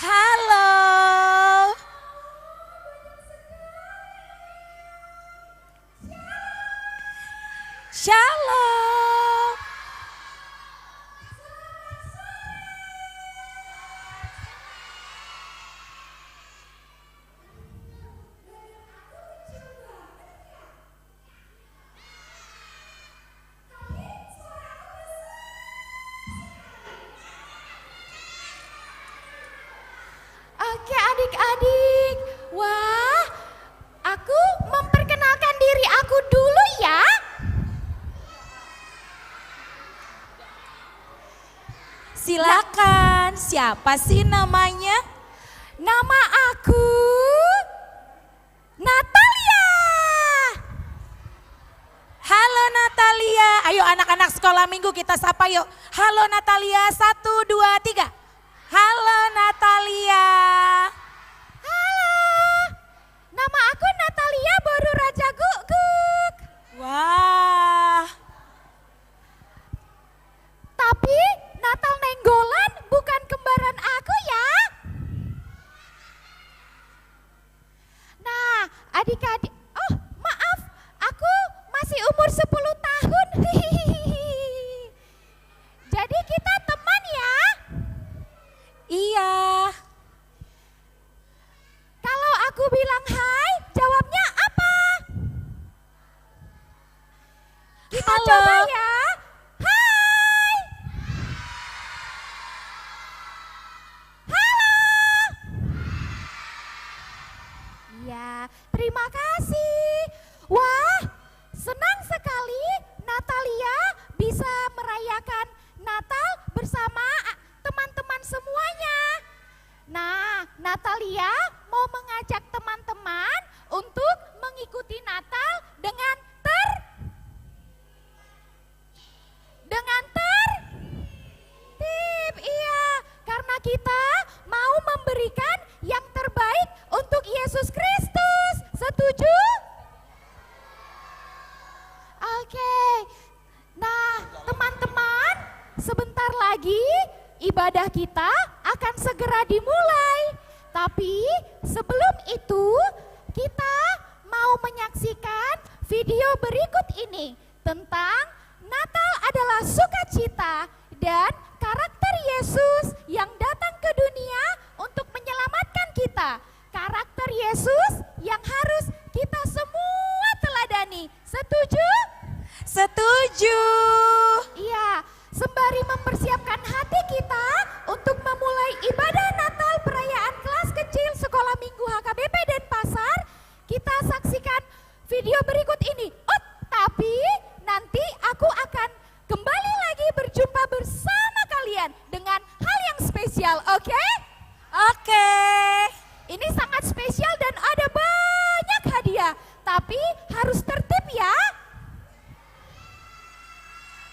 Halo. Shalom. Oke adik-adik, wah aku memperkenalkan diri aku dulu ya. Silakan, siapa sih namanya? Nama aku Natalia. Halo Natalia. Ayo anak-anak sekolah minggu kita sapa yuk. Halo Natalia, 1, 2, 3. Halo Natalia. Halo, nama aku Natalia Boru Raja Guguk. Wah. Tapi Natal Nenggolan bukan kembaran aku ya. Nah, adik-adik, oh maaf, aku masih umur 10 tahun. Jadi kita teman ya. Iya. Kalau aku bilang hai, jawabnya apa? Kita Halo. coba ya. Hai. Halo. Ya, terima kasih. Wah, senang sekali Natalia bisa merayakan Natal bersama teman-teman semuanya. Nah, Natalia mau mengajak teman-teman untuk mengikuti Natal dengan tertib. Iya, karena kita mau memberikan yang terbaik untuk Yesus Kristus. Setuju? Oke. Nah, teman-teman, sebentar lagi ibadah kita akan segera dimulai. Tapi sebelum itu kita mau menyaksikan video berikut ini tentang Natal adalah sukacita dan karakter Yesus yang datang ke dunia untuk menyelamatkan kita. Karakter Yesus yang harus kita semua teladani. Setuju? Setuju. Iya, sembari mempersiapkan hati kita untuk memulai ibadah Natal perayaan kelas kecil Sekolah Minggu HKBP Denpasar, kita saksikan video berikut ini. Oh, tapi nanti aku akan kembali lagi berjumpa bersama kalian dengan hal yang spesial, oke? Oke. Ini sangat spesial dan ada banyak hadiah, tapi harus tertib ya.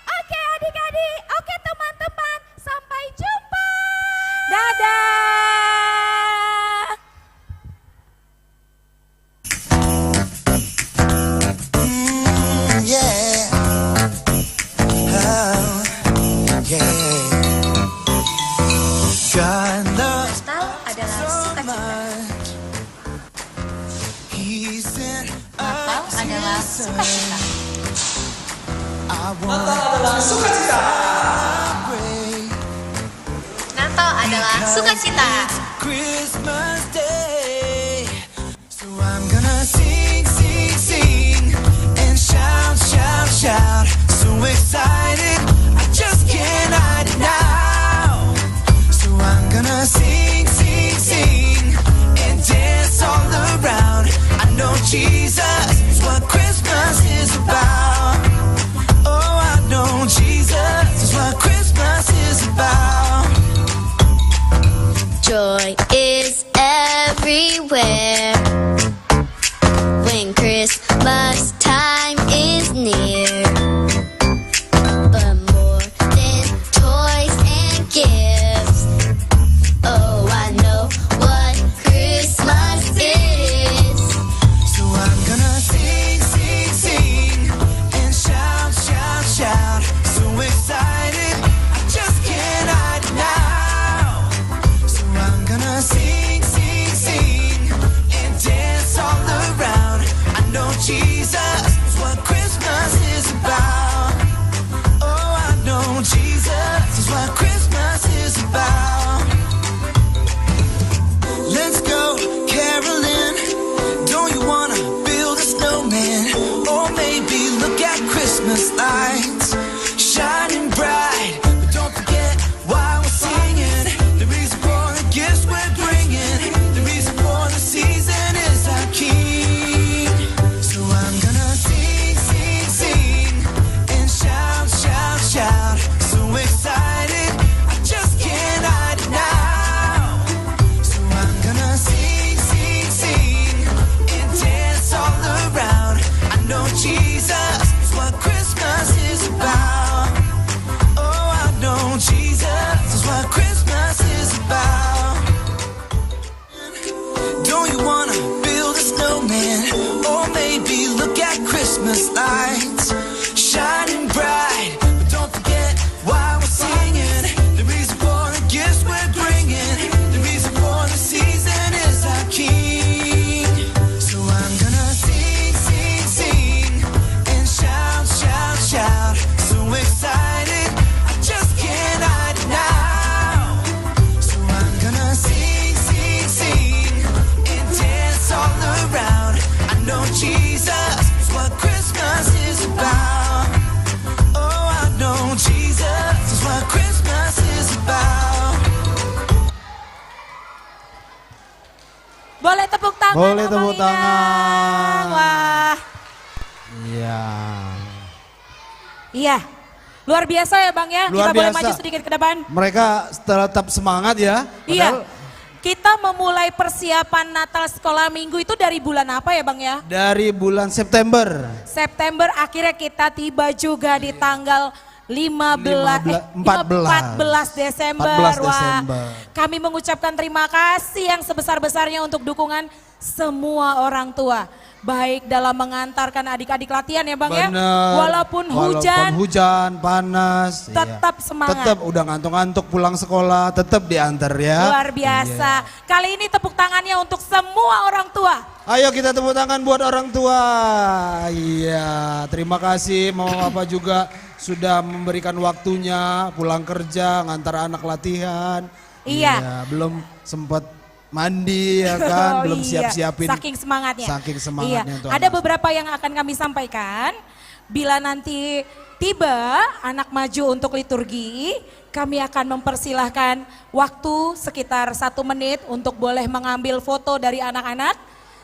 Oke adik-adik, oke teman-teman, sampai jumpa. Dadah. Yeah. Oh, yeah. God loves Natal adalah sukacita. He sent Natal us adalah his son. sukacita. I want to celebrate Natal adalah sukacita. Christmas Day. So I'm gonna sing, sing, sing and shout, shout, shout. So excited, I just can't hide it now. So I'm gonna sing, sing, sing and dance all around. I know Jesus is what Christmas is about. Oh, I know Jesus is what Christmas is about. Joy is everywhere when Christmas time is near. But tangan. Boleh Abang tepuk Inang. tangan. Wah. Iya. Iya. Luar biasa ya Bang ya. Luar Kita boleh biasa. maju sedikit ke depan. Mereka tetap semangat ya. Iya. Kita memulai persiapan Natal sekolah minggu itu dari bulan apa ya Bang ya? Dari bulan September. September, akhirnya kita tiba juga di tanggal 14 Desember. 14 Wah, Desember. kami mengucapkan terima kasih yang sebesar-besarnya untuk dukungan semua orang tua. Baik dalam mengantarkan adik-adik latihan ya Bang ya. Bener. Walaupun hujan, panas. tetap semangat. Tetap udah ngantuk-ngantuk pulang sekolah, tetap diantar ya. luar biasa. Kali ini tepuk tangannya untuk semua orang tua. Ayo kita tepuk tangan buat orang tua. Iya, terima kasih Mama Papa juga sudah memberikan waktunya pulang kerja, ngantar anak latihan. Iya. Belum sempat mandi ya kan, Oh belum iya, siap-siapin. Saking semangatnya. Saking semangatnya Iya. untuk Ada anak. beberapa yang akan kami sampaikan. Bila nanti tiba anak maju untuk liturgi, kami akan mempersilahkan waktu sekitar 1 menit untuk boleh mengambil foto dari anak-anak.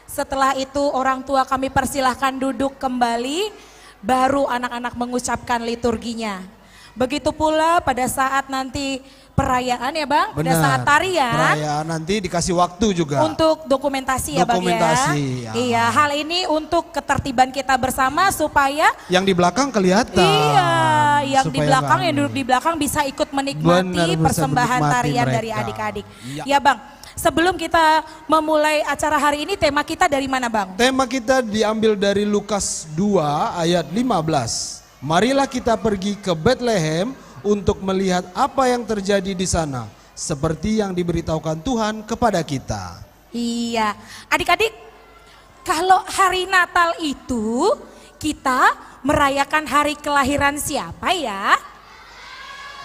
Setelah itu orang tua kami persilahkan duduk kembali, baru anak-anak mengucapkan liturginya. Begitu pula pada saat nanti perayaan ya Bang, pada Benar. saat tarian. Perayaan nanti dikasih waktu juga. Untuk dokumentasi ya Bang Dokumentasi, ya. ya. Iya, hal ini untuk ketertiban kita bersama supaya Yang di belakang kelihatan. iya, yang di Supaya belakang nggak yang duduk di belakang bisa ikut menikmati Benar, bisa persembahan menikmati tarian mereka. dari adik-adik. Iya. Ya Bang, sebelum kita memulai acara hari ini tema kita dari mana Bang? Tema kita diambil dari Lukas 2 ayat 15. Marilah kita pergi ke Bethlehem untuk melihat apa yang terjadi di sana, seperti yang diberitahukan Tuhan kepada kita. Iya, adik-adik, kalau hari Natal itu kita merayakan hari kelahiran siapa ya?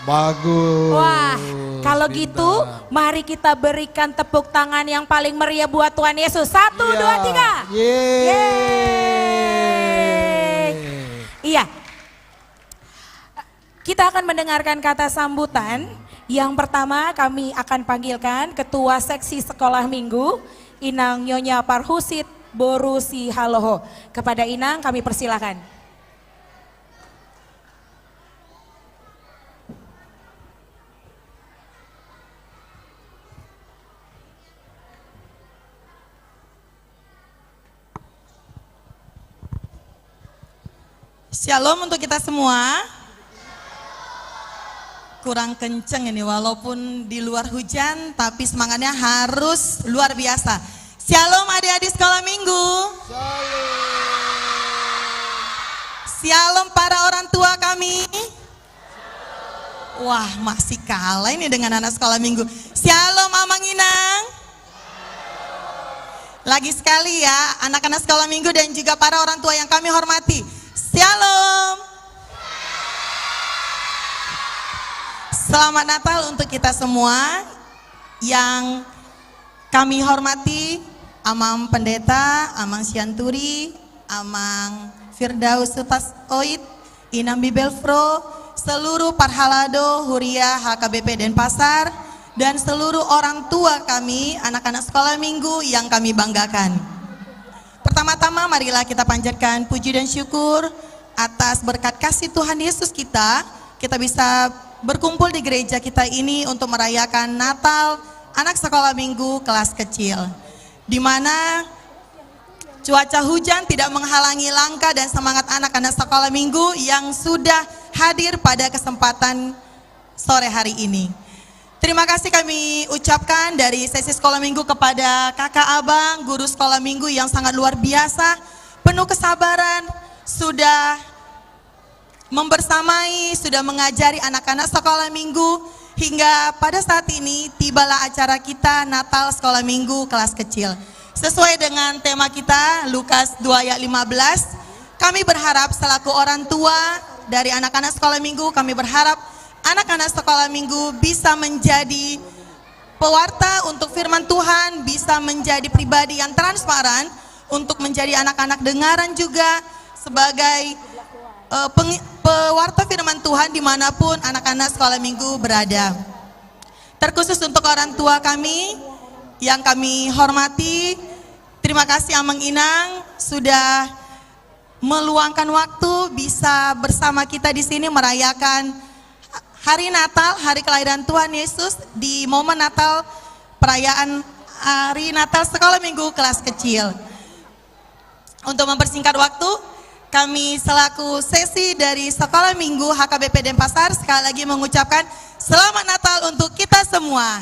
Bagus. Wah, kalau Pintar. gitu mari kita berikan tepuk tangan yang paling meriah buat Tuhan Yesus. 1, 2, 3. Yeay. Iya. Kita akan mendengarkan kata sambutan. Yang pertama kami akan panggilkan Ketua Seksi Sekolah Minggu, Inang Nyonya Parhusit Borusi Haloho. Kepada Inang kami persilakan. Shalom untuk kita semua. Kurang kenceng ini walaupun di luar hujan tapi semangatnya harus luar biasa. Shalom adik-adik sekolah minggu. Shalom para orang tua kami. Wah masih kalah ini dengan anak sekolah minggu. Shalom Amang Inang. Lagi sekali ya anak-anak sekolah minggu dan juga para orang tua yang kami hormati. Shalom. Selamat Natal untuk kita semua yang kami hormati, Amang Pendeta, Amang Sianturi, Amang Firdaus Sutas Oid, Inam Bibelfro, seluruh Parhalado, Huria, HKBP Denpasar, dan seluruh orang tua kami, anak-anak sekolah minggu yang kami banggakan. Pertama-tama marilah kita panjatkan puji dan syukur atas berkat kasih Tuhan Yesus kita bisa berkumpul di gereja kita ini untuk merayakan Natal anak sekolah minggu kelas kecil. Di mana cuaca hujan tidak menghalangi langkah dan semangat anak-anak sekolah minggu yang sudah hadir pada kesempatan sore hari ini. Terima kasih kami ucapkan dari sesi sekolah minggu kepada kakak abang, guru sekolah minggu yang sangat luar biasa, penuh kesabaran, sudah membersamai, sudah mengajari anak-anak sekolah minggu, hingga pada saat ini tibalah acara kita Natal sekolah minggu kelas kecil. Sesuai dengan tema kita Lukas 2 ayat 15, kami berharap selaku orang tua dari anak-anak sekolah minggu, kami berharap anak-anak sekolah minggu bisa menjadi pewarta untuk firman Tuhan, bisa menjadi pribadi yang transparan untuk menjadi anak-anak dengaran juga sebagai pewarta firman Tuhan dimanapun anak-anak sekolah minggu berada. Terkhusus untuk orang tua kami yang kami hormati, Terima kasih Amang Inang sudah meluangkan waktu bisa bersama kita di sini merayakan Hari Natal, hari kelahiran Tuhan Yesus di momen Natal, perayaan Hari Natal Sekolah Minggu kelas kecil. Untuk mempersingkat waktu, kami selaku sesi dari Sekolah Minggu HKBP Denpasar sekali lagi mengucapkan Selamat Natal untuk kita semua.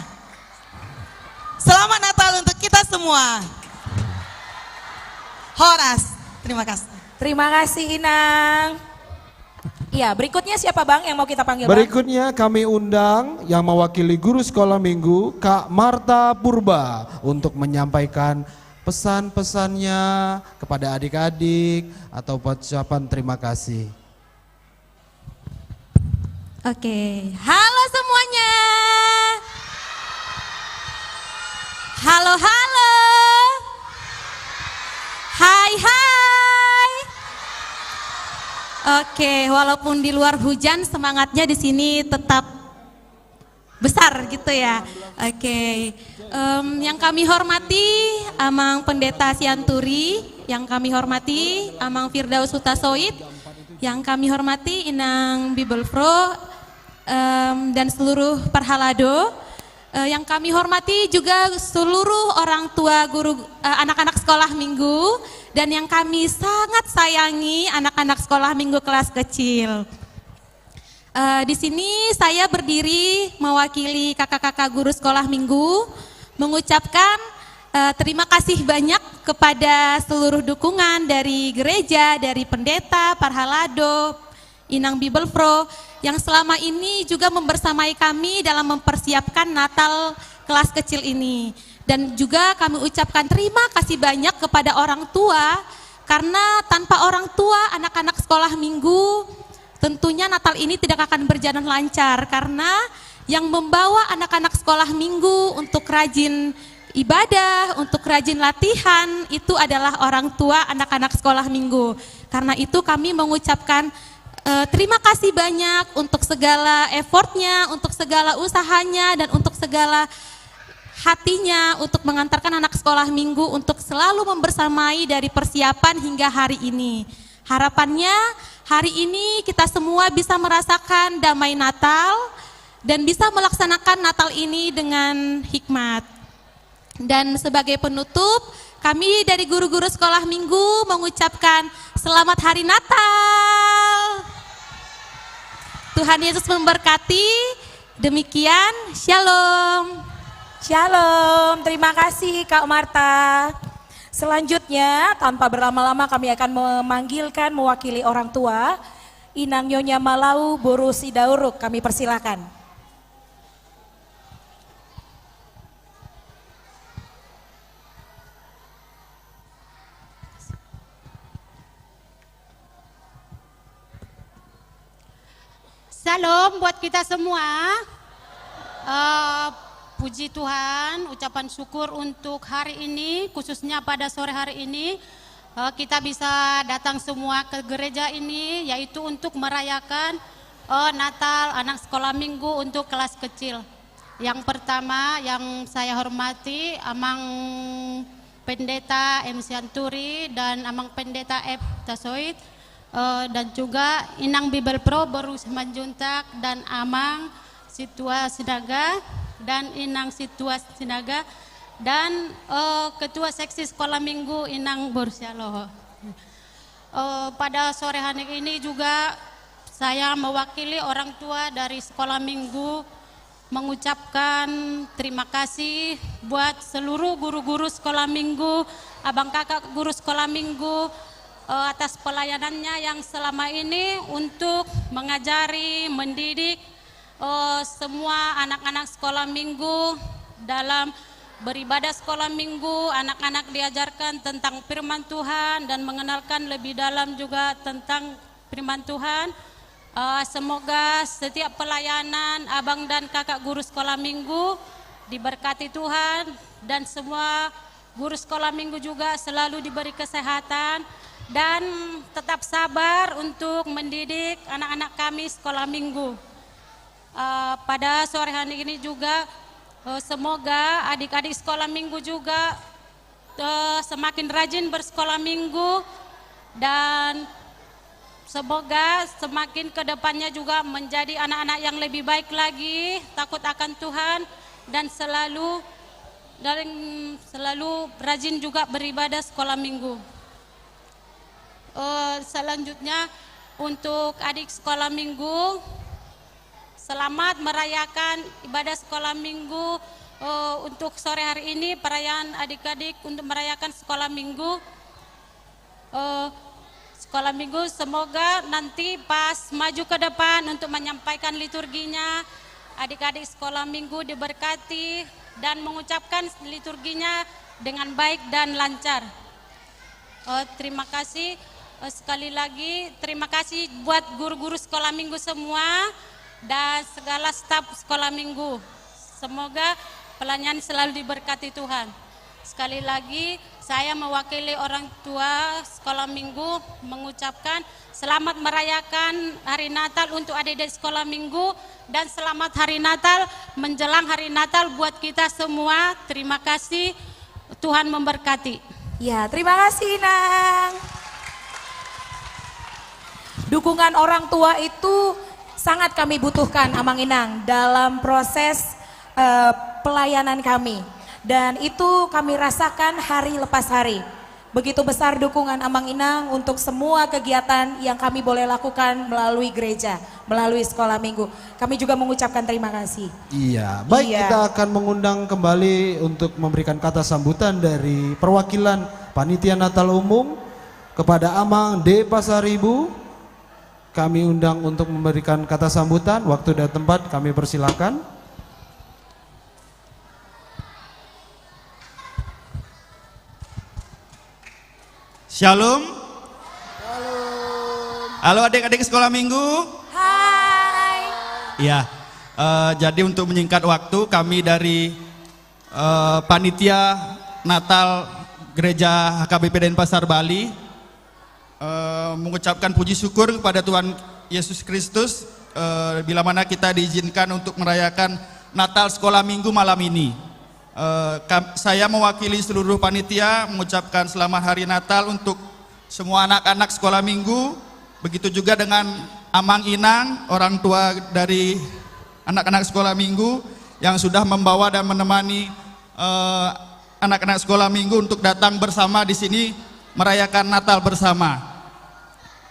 Selamat Natal untuk kita semua. Horas, terima kasih. Terima kasih Inang. Iya, berikutnya siapa Bang yang mau kita panggil Bang? Berikutnya kami undang yang mewakili guru sekolah minggu Kak Marta Purba untuk menyampaikan pesan-pesannya kepada adik-adik atau ucapan terima kasih. Oke, halo semuanya. Halo, halo. Hai, hai. Oke, walaupun di luar hujan, semangatnya di sini tetap besar gitu ya. Oke, yang kami hormati Amang Pendeta Sianturi, yang kami hormati Amang Firdaus Hutasoid, yang kami hormati Inang Bibelfro dan seluruh Parhalado, yang kami hormati juga seluruh orang tua guru anak-anak sekolah minggu, dan yang kami sangat sayangi anak-anak sekolah minggu kelas kecil. Di sini saya berdiri mewakili kakak-kakak guru sekolah minggu mengucapkan terima kasih banyak kepada seluruh dukungan dari gereja, dari pendeta, Parhalado, Inang Bibelfro yang selama ini juga membersamai kami dalam mempersiapkan Natal kelas kecil ini. Dan juga kami ucapkan terima kasih banyak kepada orang tua, karena tanpa orang tua anak-anak sekolah minggu tentunya Natal ini tidak akan berjalan lancar, karena yang membawa anak-anak sekolah minggu untuk rajin ibadah, untuk rajin latihan itu adalah orang tua anak-anak sekolah minggu. Karena itu kami mengucapkan terima kasih banyak untuk segala effortnya, untuk segala usahanya, dan untuk segala hatinya untuk mengantarkan anak sekolah minggu untuk selalu membersamai dari persiapan hingga hari ini. Harapannya hari ini kita semua bisa merasakan damai Natal dan bisa melaksanakan Natal ini dengan hikmat. Dan sebagai penutup, kami dari guru-guru sekolah minggu mengucapkan Selamat Hari Natal. Tuhan Yesus memberkati. Demikian, Shalom. Shalom, terima kasih Kak Marta. Selanjutnya, tanpa berlama-lama kami akan memanggilkan mewakili orang tua, Inang Nyonya Malau Boru Sidauruk, kami persilakan. Salam buat kita semua. Puji Tuhan, ucapan syukur untuk hari ini, khususnya pada sore hari ini kita bisa datang semua ke gereja ini, yaitu untuk merayakan Natal anak sekolah minggu untuk kelas kecil. Yang pertama yang saya hormati Amang Pendeta M. Sianturi dan Amang Pendeta F. Tasoid, dan juga Inang Bibelfro Boru Simanjuntak dan Amang Situa Sinaga dan Inang Situa Sinaga dan Ketua Seksi Sekolah Minggu Inang Borsyaloho. Pada sore hari ini juga saya mewakili orang tua dari Sekolah Minggu mengucapkan terima kasih buat seluruh guru-guru Sekolah Minggu, abang kakak guru Sekolah Minggu atas pelayanannya yang selama ini untuk mengajari, mendidik semua anak-anak sekolah minggu dalam beribadah sekolah minggu. Anak-anak diajarkan tentang firman Tuhan dan mengenalkan lebih dalam juga tentang firman Tuhan. Semoga setiap pelayanan abang dan kakak guru sekolah minggu diberkati Tuhan, dan semua guru sekolah minggu juga selalu diberi kesehatan dan tetap sabar untuk mendidik anak-anak kami sekolah minggu. Pada sore hari ini juga semoga adik-adik sekolah minggu juga semakin rajin bersekolah minggu, dan semoga semakin ke depannya juga menjadi anak-anak yang lebih baik lagi, takut akan Tuhan, dan selalu rajin juga beribadah sekolah minggu. Selanjutnya untuk adik sekolah minggu, selamat merayakan ibadah sekolah minggu. Untuk sore hari ini perayaan adik-adik untuk merayakan sekolah minggu. Sekolah minggu semoga nanti pas maju ke depan untuk menyampaikan liturginya, adik-adik sekolah minggu diberkati dan mengucapkan liturginya dengan baik dan lancar. Terima kasih sekali lagi, terima kasih buat guru-guru sekolah minggu semua dan segala staf sekolah minggu. Semoga pelayanan selalu diberkati Tuhan. Sekali lagi saya mewakili orang tua sekolah minggu mengucapkan selamat merayakan hari Natal untuk adik-adik sekolah minggu, dan selamat hari Natal menjelang hari Natal buat kita semua. Terima kasih, Tuhan memberkati. Ya, terima kasih Inang. Dukungan orang tua itu sangat kami butuhkan, Amang Inang, dalam proses pelayanan kami, dan itu kami rasakan hari lepas hari. Begitu besar dukungan Amang Inang untuk semua kegiatan yang kami boleh lakukan melalui gereja, melalui sekolah minggu. Kami juga mengucapkan terima kasih. Iya, baik, kita akan mengundang kembali untuk memberikan kata sambutan dari perwakilan Panitia Natal Umum kepada Amang D. Pasaribu. Kami undang untuk memberikan kata sambutan, waktu dan tempat kami persilakan. Shalom. Halo adik-adik sekolah minggu. Hai. Ya, jadi untuk menyingkat waktu, kami dari Panitia Natal Gereja HKBP Denpasar Bali mengucapkan puji syukur kepada Tuhan Yesus Kristus bila mana kita diizinkan untuk merayakan Natal sekolah minggu malam ini. Saya mewakili seluruh panitia mengucapkan selamat hari Natal untuk semua anak-anak sekolah minggu, begitu juga dengan Amang Inang, orang tua dari anak-anak sekolah minggu yang sudah membawa dan menemani anak-anak sekolah minggu untuk datang bersama di sini merayakan Natal bersama.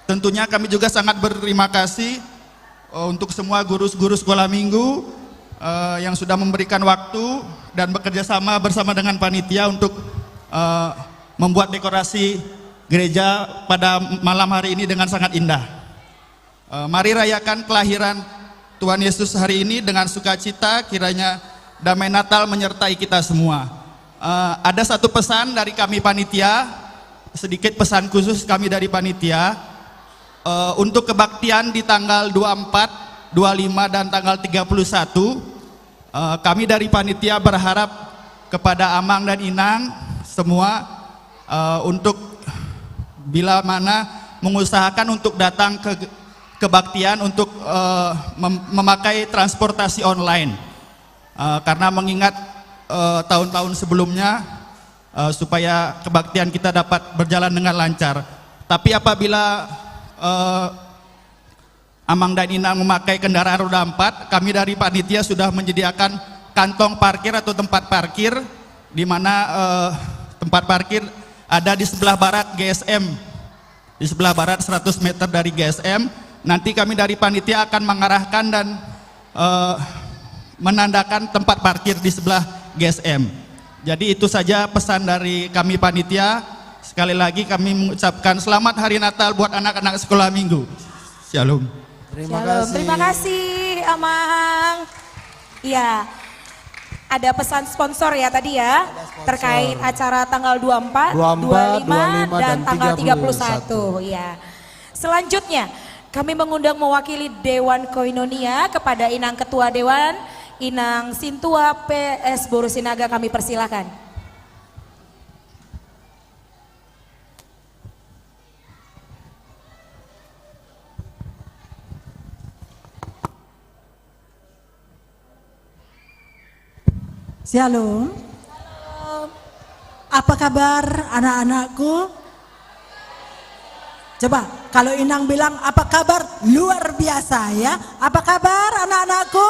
Tentunya kami juga sangat berterima kasih untuk semua guru-guru sekolah minggu yang sudah memberikan waktu dan bekerja sama bersama dengan panitia untuk membuat dekorasi gereja pada malam hari ini dengan sangat indah. Mari rayakan kelahiran Tuhan Yesus hari ini dengan sukacita, kiranya damai Natal menyertai kita semua. Ada satu pesan dari kami panitia, sedikit pesan khusus kami dari panitia. Untuk kebaktian di tanggal 24, 25 dan tanggal 31, kami dari panitia berharap kepada Amang dan Inang semua untuk bila mana mengusahakan untuk datang ke kebaktian untuk memakai transportasi online, karena mengingat tahun-tahun sebelumnya supaya kebaktian kita dapat berjalan dengan lancar. Tapi apabila Amang dan Inang memakai kendaraan roda 4, kami dari panitia sudah menyediakan kantong parkir atau tempat parkir, di mana tempat parkir ada di sebelah barat GSM, di sebelah barat 100 meter dari GSM. Nanti kami dari panitia akan mengarahkan dan menandakan tempat parkir di sebelah GSM. Jadi itu saja pesan dari kami panitia. Sekali lagi kami mengucapkan selamat hari Natal buat anak-anak sekolah minggu. Shalom. Terima kasih Amang. Iya, ada pesan sponsor ya tadi ya, terkait acara tanggal 24, 25 dan tanggal 31. Ya. Selanjutnya kami mengundang mewakili Dewan Koinonia kepada Inang Ketua Dewan, Inang Sintua PS Borusinaga, kami persilakan. Shalom. Apa kabar anak-anakku? Coba kalau Inang bilang apa kabar? Luar biasa ya. Apa kabar anak-anakku?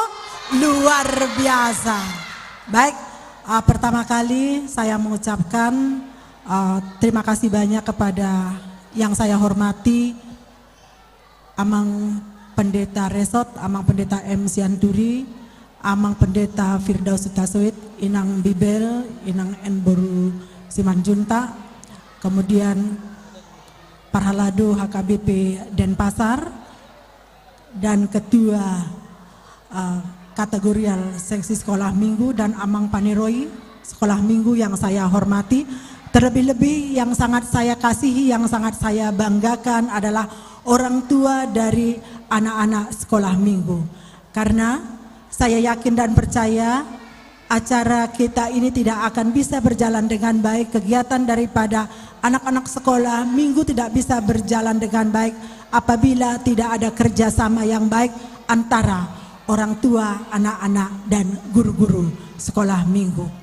Luar biasa. Baik, pertama kali saya mengucapkan terima kasih banyak kepada yang saya hormati Amang Pendeta Resot, Amang Pendeta M. Sianturi, Amang Pendeta Firdaus Sutasoid, Inang Bibel, Inang Enboru Simanjunta, kemudian Parhalado HKBP Denpasar, dan Ketua Kategorial Seksi Sekolah Minggu dan Amang Paneroi Sekolah Minggu yang saya hormati. Terlebih-lebih yang sangat saya kasihi, yang sangat saya banggakan adalah orang tua dari anak-anak sekolah minggu. Karena saya yakin dan percaya acara kita ini tidak akan bisa berjalan dengan baik, kegiatan daripada anak-anak sekolah minggu tidak bisa berjalan dengan baik apabila tidak ada kerjasama yang baik antara orang tua, anak-anak, dan guru-guru sekolah minggu.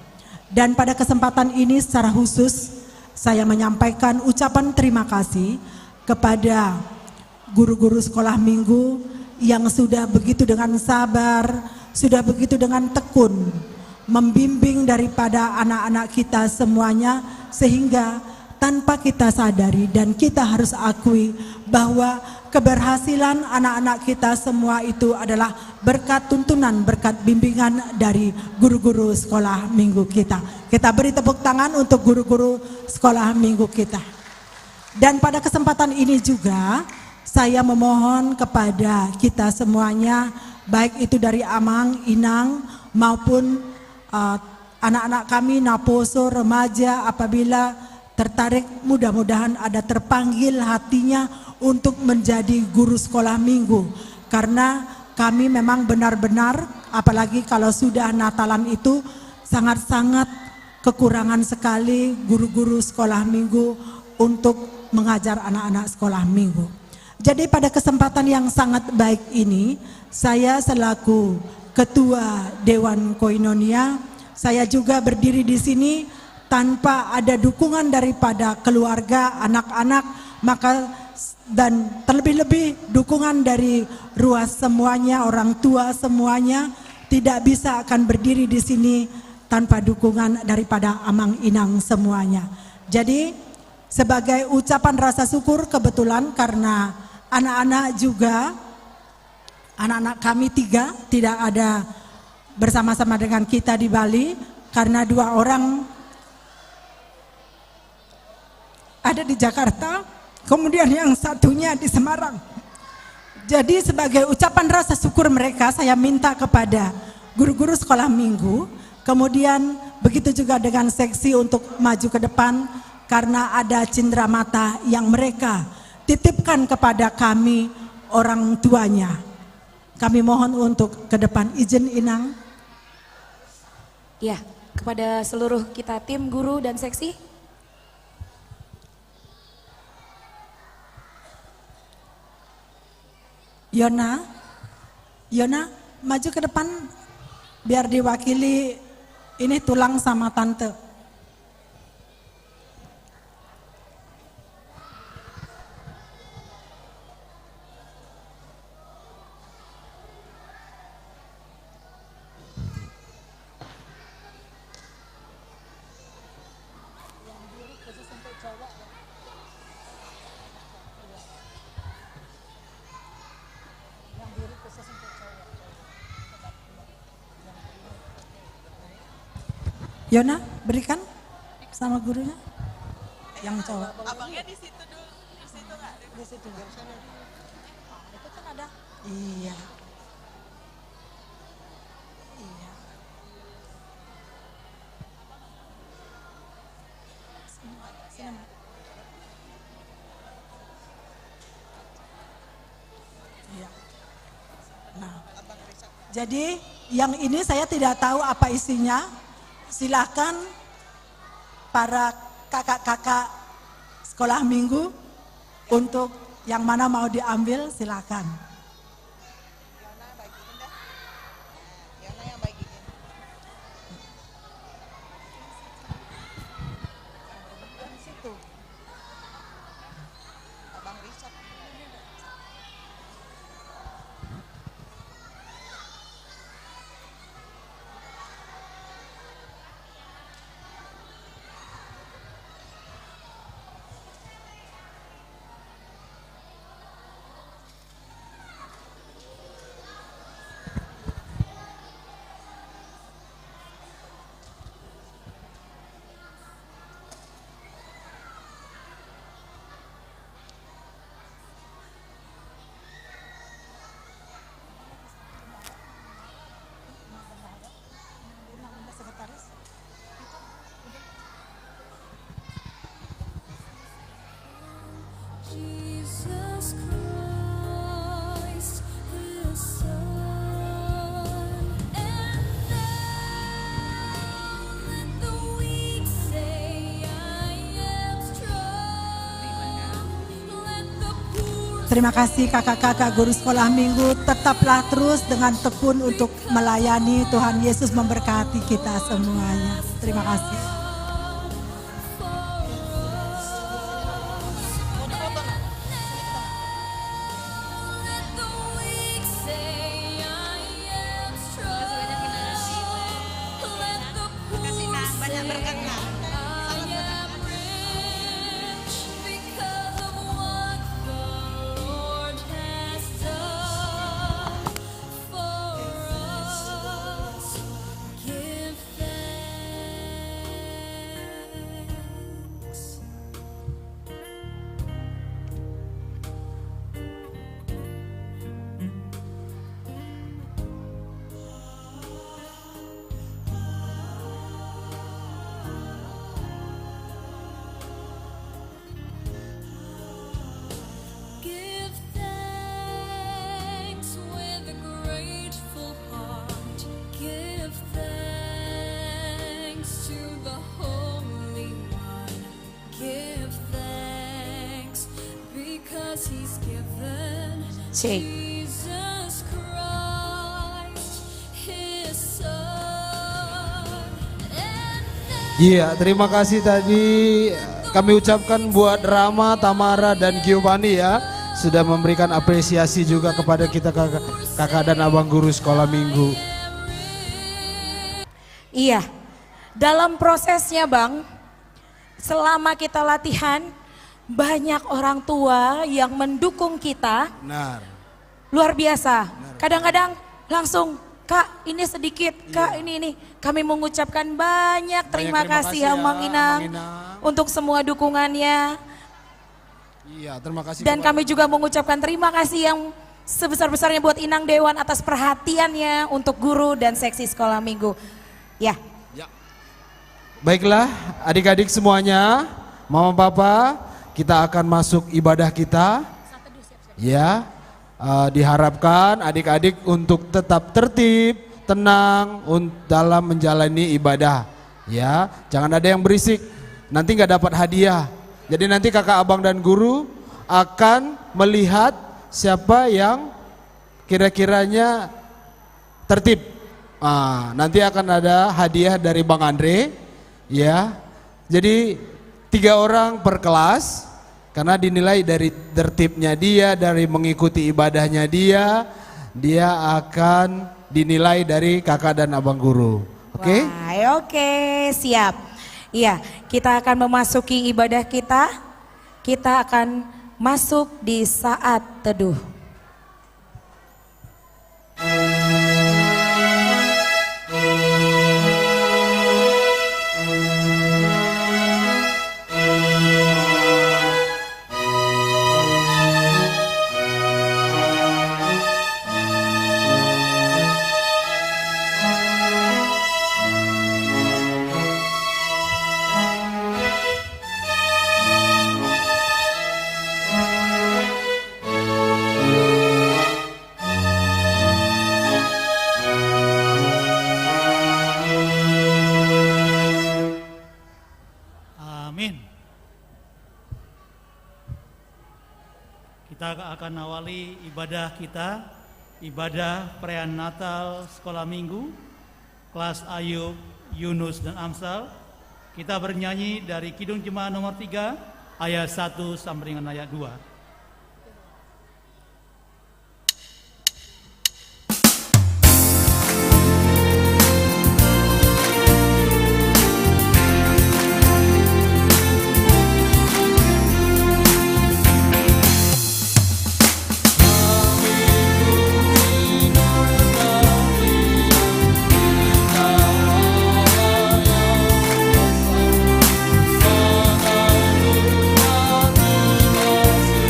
Dan pada kesempatan ini secara khusus saya menyampaikan ucapan terima kasih kepada guru-guru sekolah minggu yang sudah begitu dengan sabar, sudah begitu dengan tekun membimbing daripada anak-anak kita semuanya, sehingga tanpa kita sadari dan kita harus akui bahwa keberhasilan anak-anak kita semua itu adalah berkat tuntunan, berkat bimbingan dari guru-guru sekolah minggu kita. Kita beri tepuk tangan untuk guru-guru sekolah minggu kita. Dan pada kesempatan ini juga saya memohon kepada kita semuanya, baik itu dari Amang, Inang, maupun anak-anak kami, Naposo, remaja, apabila tertarik, mudah-mudahan ada terpanggil hatinya untuk menjadi guru sekolah minggu. Karena kami memang benar-benar, apalagi kalau sudah Natalan itu, sangat-sangat kekurangan sekali guru-guru sekolah minggu untuk mengajar anak-anak sekolah minggu. Jadi pada kesempatan yang sangat baik ini, saya selaku Ketua Dewan Koinonia, saya juga berdiri di sini tanpa ada dukungan daripada keluarga, anak-anak, maka dan terlebih-lebih dukungan dari ruas semuanya, orang tua semuanya, tidak bisa akan berdiri di sini tanpa dukungan daripada Amang Inang semuanya. Jadi sebagai ucapan rasa syukur, kebetulan karena anak-anak juga, anak-anak kami 3 tidak ada bersama-sama dengan kita di Bali, karena 2 orang ada di Jakarta, kemudian yang satunya di Semarang. Jadi sebagai ucapan rasa syukur mereka, saya minta kepada guru-guru sekolah minggu, kemudian begitu juga dengan seksi untuk maju ke depan, karena ada cindera mata yang mereka titipkan kepada kami orang tuanya. Kami mohon untuk ke depan. Izin Inang. Ya, kepada seluruh kita tim guru dan seksi. Yona, maju ke depan biar diwakili ini Tulang sama Tante. Yona, berikan sama gurunya yang cowok. Abangnya di situ dulu, di situ nggak? Di situ. Itu kan ada. Iya. Iya. Sini. Iya. Nah, jadi yang ini saya tidak tahu apa isinya. Silakan para kakak-kakak sekolah minggu untuk yang mana mau diambil, silakan. Terima kasih kakak-kakak guru sekolah minggu, tetaplah terus dengan tekun untuk melayani. Tuhan Yesus memberkati kita semuanya. Terima kasih. Cek. Iya, terima kasih tadi kami ucapkan buat Rama, Tamara, dan Giovanni ya, sudah memberikan apresiasi juga kepada kita kakak dan abang guru sekolah minggu. Iya, dalam prosesnya Bang, selama kita latihan, banyak orang tua yang mendukung kita. Benar. Luar biasa. Kadang-kadang langsung, Kak ini sedikit, Kak ini. Kami mengucapkan banyak terima kasih ya Mang Inang untuk semua dukungannya. Iya, terima kasih. Dan kami juga mengucapkan terima kasih yang sebesar-besarnya buat Inang Dewan atas perhatiannya untuk guru dan seksi sekolah minggu. Ya. Baiklah adik-adik semuanya, mama papa, kita akan masuk ibadah kita. Ya, diharapkan adik-adik untuk tetap tertib, tenang dalam menjalani ibadah. Ya, jangan ada yang berisik, nanti nggak dapat hadiah. Jadi nanti kakak abang dan guru akan melihat siapa yang kira-kiranya tertib. Nanti akan ada hadiah dari Bang Andre. Ya, jadi 3 orang per kelas. Karena dinilai dari tertibnya dia, dari mengikuti ibadahnya dia akan dinilai dari kakak dan abang guru. Oke? Oke, siap. Iya, kita akan memasuki ibadah kita. Kita akan masuk di saat teduh. Kita akan awali ibadah kita, ibadah perayaan Natal Sekolah Minggu, kelas Ayub, Yunus, dan Amsal. Kita bernyanyi dari Kidung Jemaat nomor 3, ayat 1 sampai dengan ayat 2. Kasih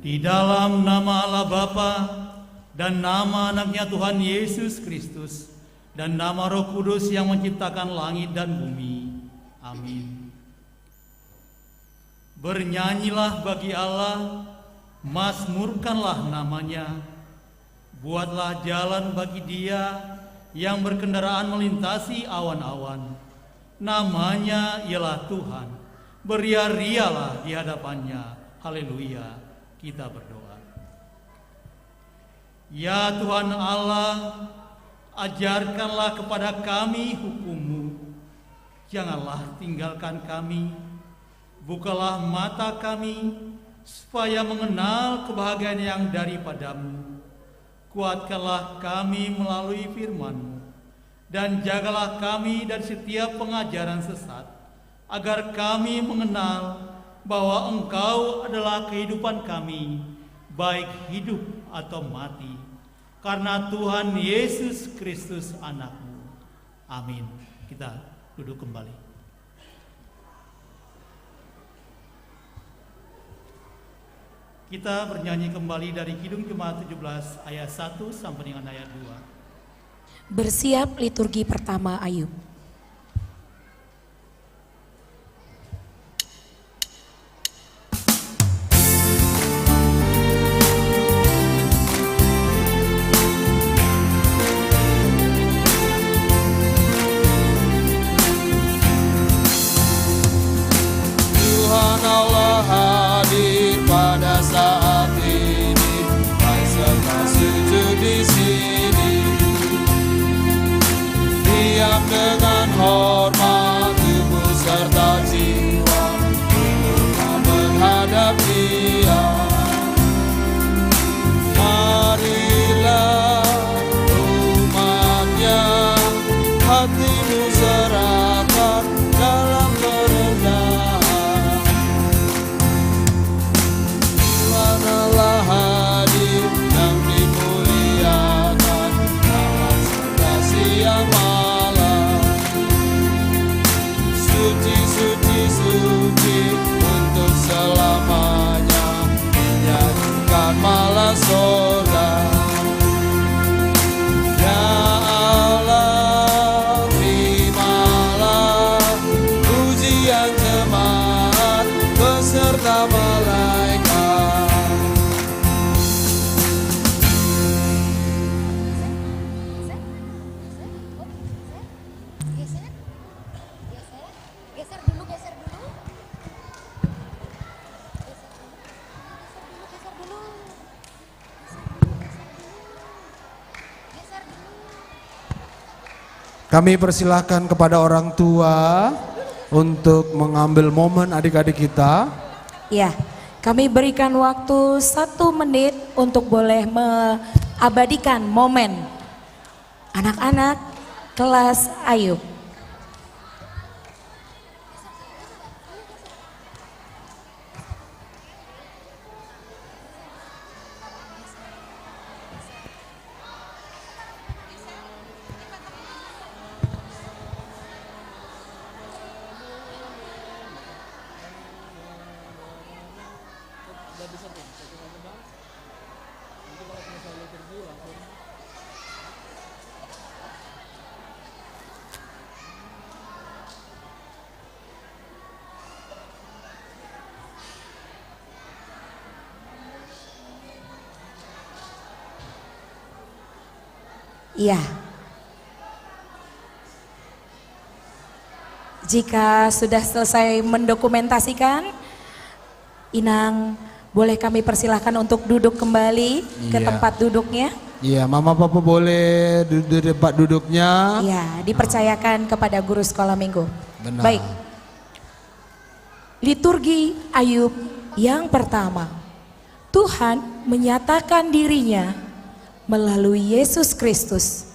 Di dalam nama Allah Bapa dan nama anaknya Tuhan Yesus Kristus dan nama Roh Kudus yang menciptakan langit dan bumi. Amin. Bernyanyilah bagi Allah, mazmurkanlah namanya. Buatlah jalan bagi Dia yang berkendaraan melintasi awan-awan. Namanya ialah Tuhan. Beria-rialah di hadapannya. Haleluya. Kita berdoa. Ya Tuhan Allah, ajarkanlah kepada kami hukum-Mu. Janganlah tinggalkan kami. Bukalah mata kami supaya mengenal kebahagiaan yang daripada-Mu. Kuatkanlah kami melalui firman-Mu dan jagalah kami dari setiap pengajaran sesat, agar kami mengenal bahwa Engkau adalah kehidupan kami, baik hidup atau mati, karena Tuhan Yesus Kristus anak-Mu. Amin. Kita duduk kembali. Kita bernyanyi kembali dari Kidung Jemaat 17 ayat 1 sampai dengan ayat 2. Bersiap liturgi pertama Ayub. Tuhan Allah hadir pada saat ini, baik serta sujud di sini. Diam dengan hormat, tubuh serta jiwa, kita menghadap Dia. Marilah umatnya, hatimu serahkan dalam kerendahan. Tuhan Allah hadir yang dimuliakan dalam surga siang malam. Suci, suci, suci untuk selamanya, menyanyikan malam surga. Ya Allah, terimalah pujian jemaat beserta malaikat. Geser dulu. Geser dulu. Kami persilahkan kepada orang tua untuk mengambil momen adik-adik kita. Ya, kami berikan waktu 1 menit untuk boleh mengabadikan momen anak-anak kelas Ayub. Iya. Jika sudah selesai mendokumentasikan, Inang boleh kami persilahkan untuk duduk kembali ke Iya. tempat duduknya. Iya, Mama Papa boleh duduk di tempat duduknya. Iya, dipercayakan kepada guru sekolah minggu. Benar. Baik. Liturgi Ayub yang pertama. Tuhan menyatakan dirinya melalui Yesus Kristus,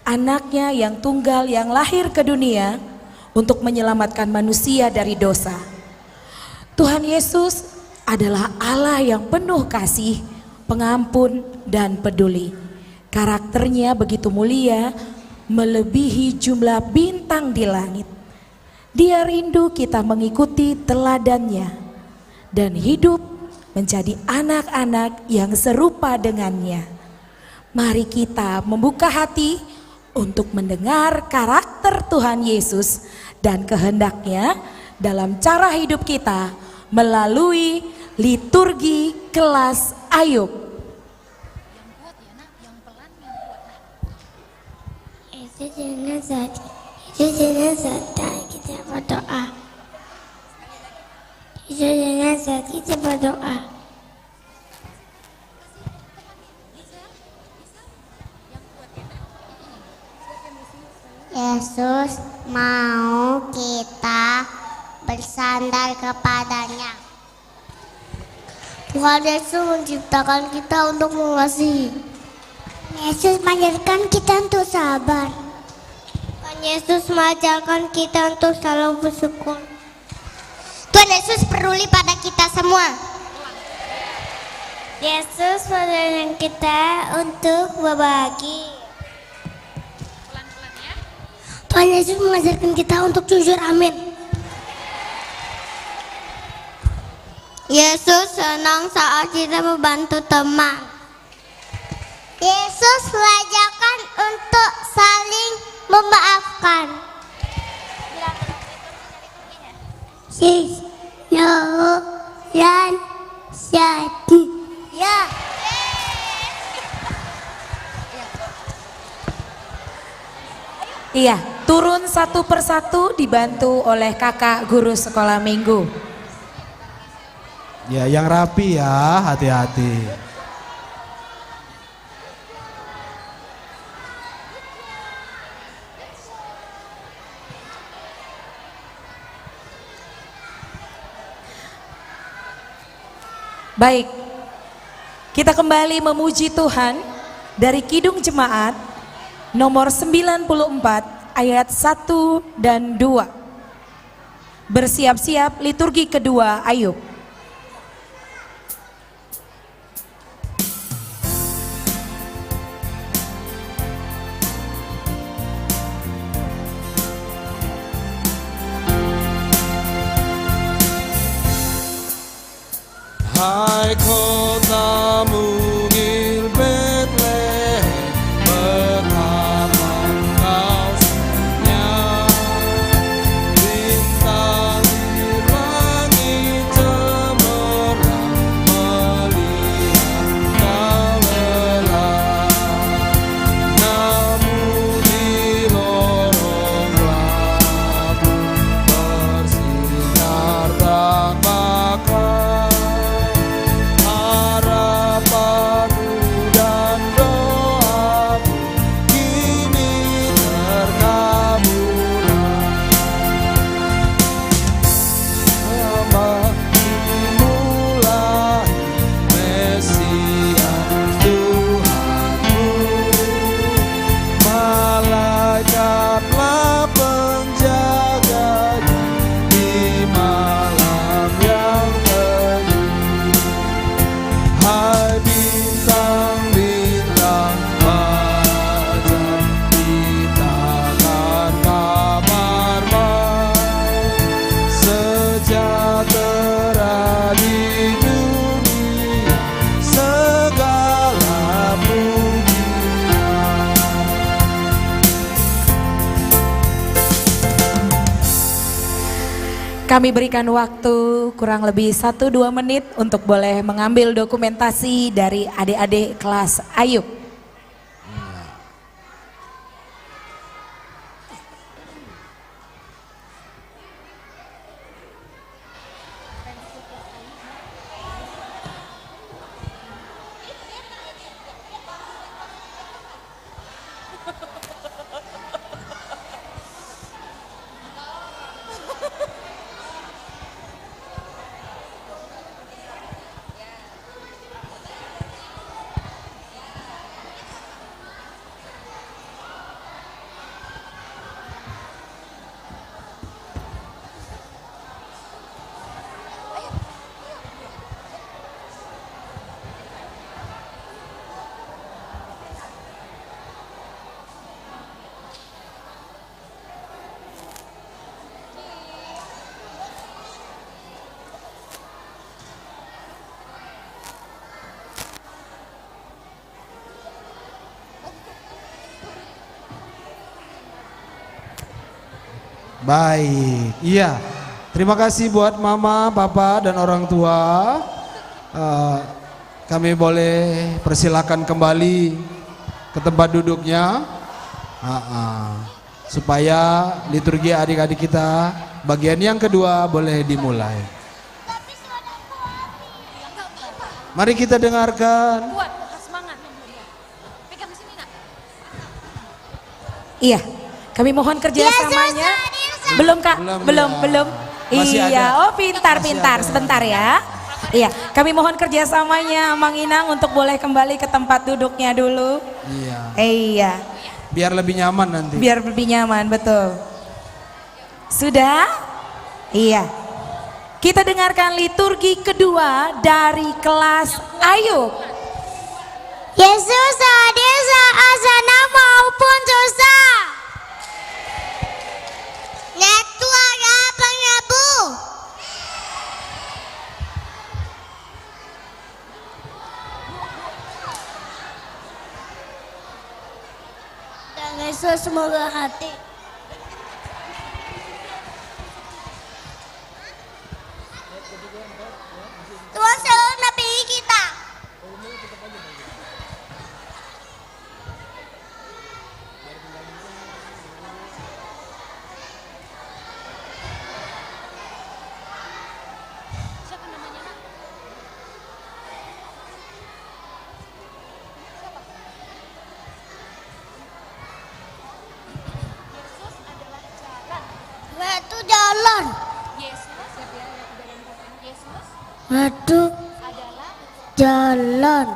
anaknya yang tunggal yang lahir ke dunia untuk menyelamatkan manusia dari dosa. Tuhan Yesus adalah Allah yang penuh kasih, pengampun, dan peduli. Karakternya begitu mulia, melebihi jumlah bintang di langit. Dia rindu kita mengikuti teladannya dan hidup menjadi anak-anak yang serupa dengannya. Mari kita membuka hati untuk mendengar karakter Tuhan Yesus dan kehendaknya dalam cara hidup kita melalui liturgi kelas Ayub. Yesus dengan zat kita berdoa. Yesus dengan zat kita berdoa. Yesus mau kita bersandar kepadanya. Tuhan Yesus menciptakan kita untuk mengasihi. Yesus mengajarkan kita untuk sabar. Tuhan Yesus mengajarkan kita untuk selalu bersyukur. Tuhan Yesus peduli pada kita semua. Yesus mengajarkan kita untuk berbagi. Tuhan Yesus mengajarkan kita untuk jujur, amin. Yesus senang saat kita membantu teman. Yesus mengajarkan untuk saling memaafkan. Dan jadi ya. Iya, turun satu persatu dibantu oleh kakak guru sekolah minggu. Ya, yang rapi ya, hati-hati. Baik, kita kembali memuji Tuhan dari Kidung Jemaat nomor 94 ayat 1 dan 2. Bersiap-siap liturgi kedua Ayub. Hai kota mungil Betlehem, betapa engkau senyap. Bintang di langit cemerlang, melihat kau lelah. Namun di lorong labu bersinar tak bakal. Harapanmu dan doamu kini terkabulkan. Selamat dimulai Mesias Tuhanmu. Malaikatlah penjaganya di malam yang teduh. Hai bintang-bintang fajar di tangan kabar baik, sejahtera di dunia segala pujian. Kami berikan waktu kurang lebih 1-2 menit untuk boleh mengambil dokumentasi dari adik-adik kelas Ayub. Baik, iya. Terima kasih buat mama, papa, dan orang tua. Kami boleh persilakan kembali ke tempat duduknya. Supaya liturgi adik-adik kita bagian yang kedua boleh dimulai. Mari kita dengarkan. Iya, kami mohon kerjasamanya. Belum Kak, belum. Masih Iya, ada. oh pintar, sebentar ya. Iya, kami mohon kerjasamanya Mang Inang untuk boleh kembali ke tempat duduknya dulu. Iya. Iya. Biar lebih nyaman nanti. Biar lebih nyaman, betul. Sudah? Iya. Kita dengarkan liturgi kedua dari kelas Ayub. Yesus hadir saat senang maupun susah. Netwara penyebu. Dan Yesus murah hati. Tuhan selalu nabii kita. Batu jalan. Batu jalan.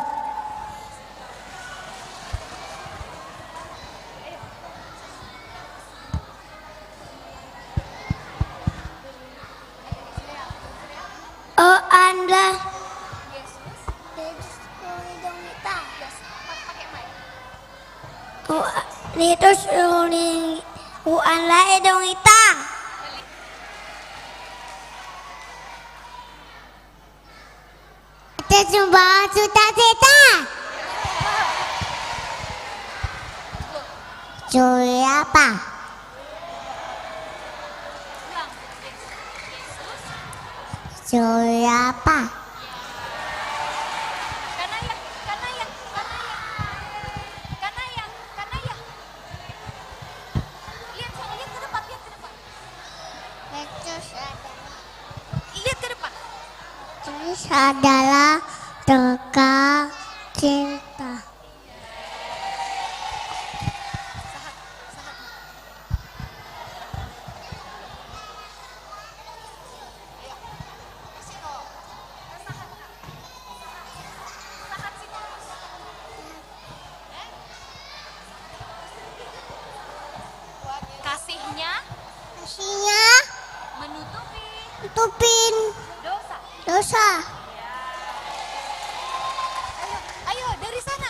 Oh Anda. Itu suling Anda edong ita. Jumpa cita-cita. Curi apa? Curi apa? Terus adalah teka cinta. Kasihnya Tutupin dosa. Ayo dari sana.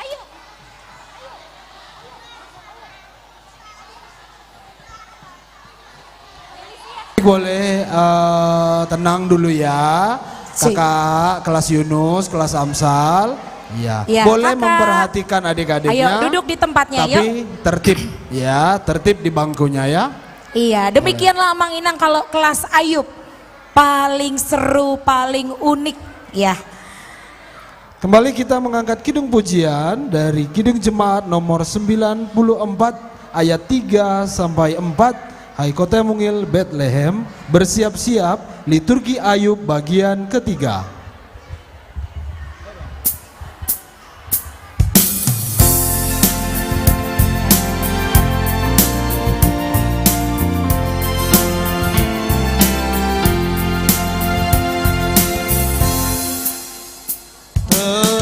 Ayo. Boleh tenang dulu ya. Kakak kelas Yunus, kelas Amsal. Iya. Ya, boleh kakak. memperhatikan adik-adiknya. Ayo duduk di tempatnya, tapi yuk. tertib ya, tertib di bangkunya ya. Iya, demikianlah Mang Inang kalau kelas Ayub. Paling seru, paling unik ya. Kembali kita mengangkat kidung pujian dari Kidung Jemaat nomor 94 ayat 3 sampai 4. Hai Kota Mungil Bethlehem, bersiap-siap liturgi Ayub bagian ketiga. Demikianlah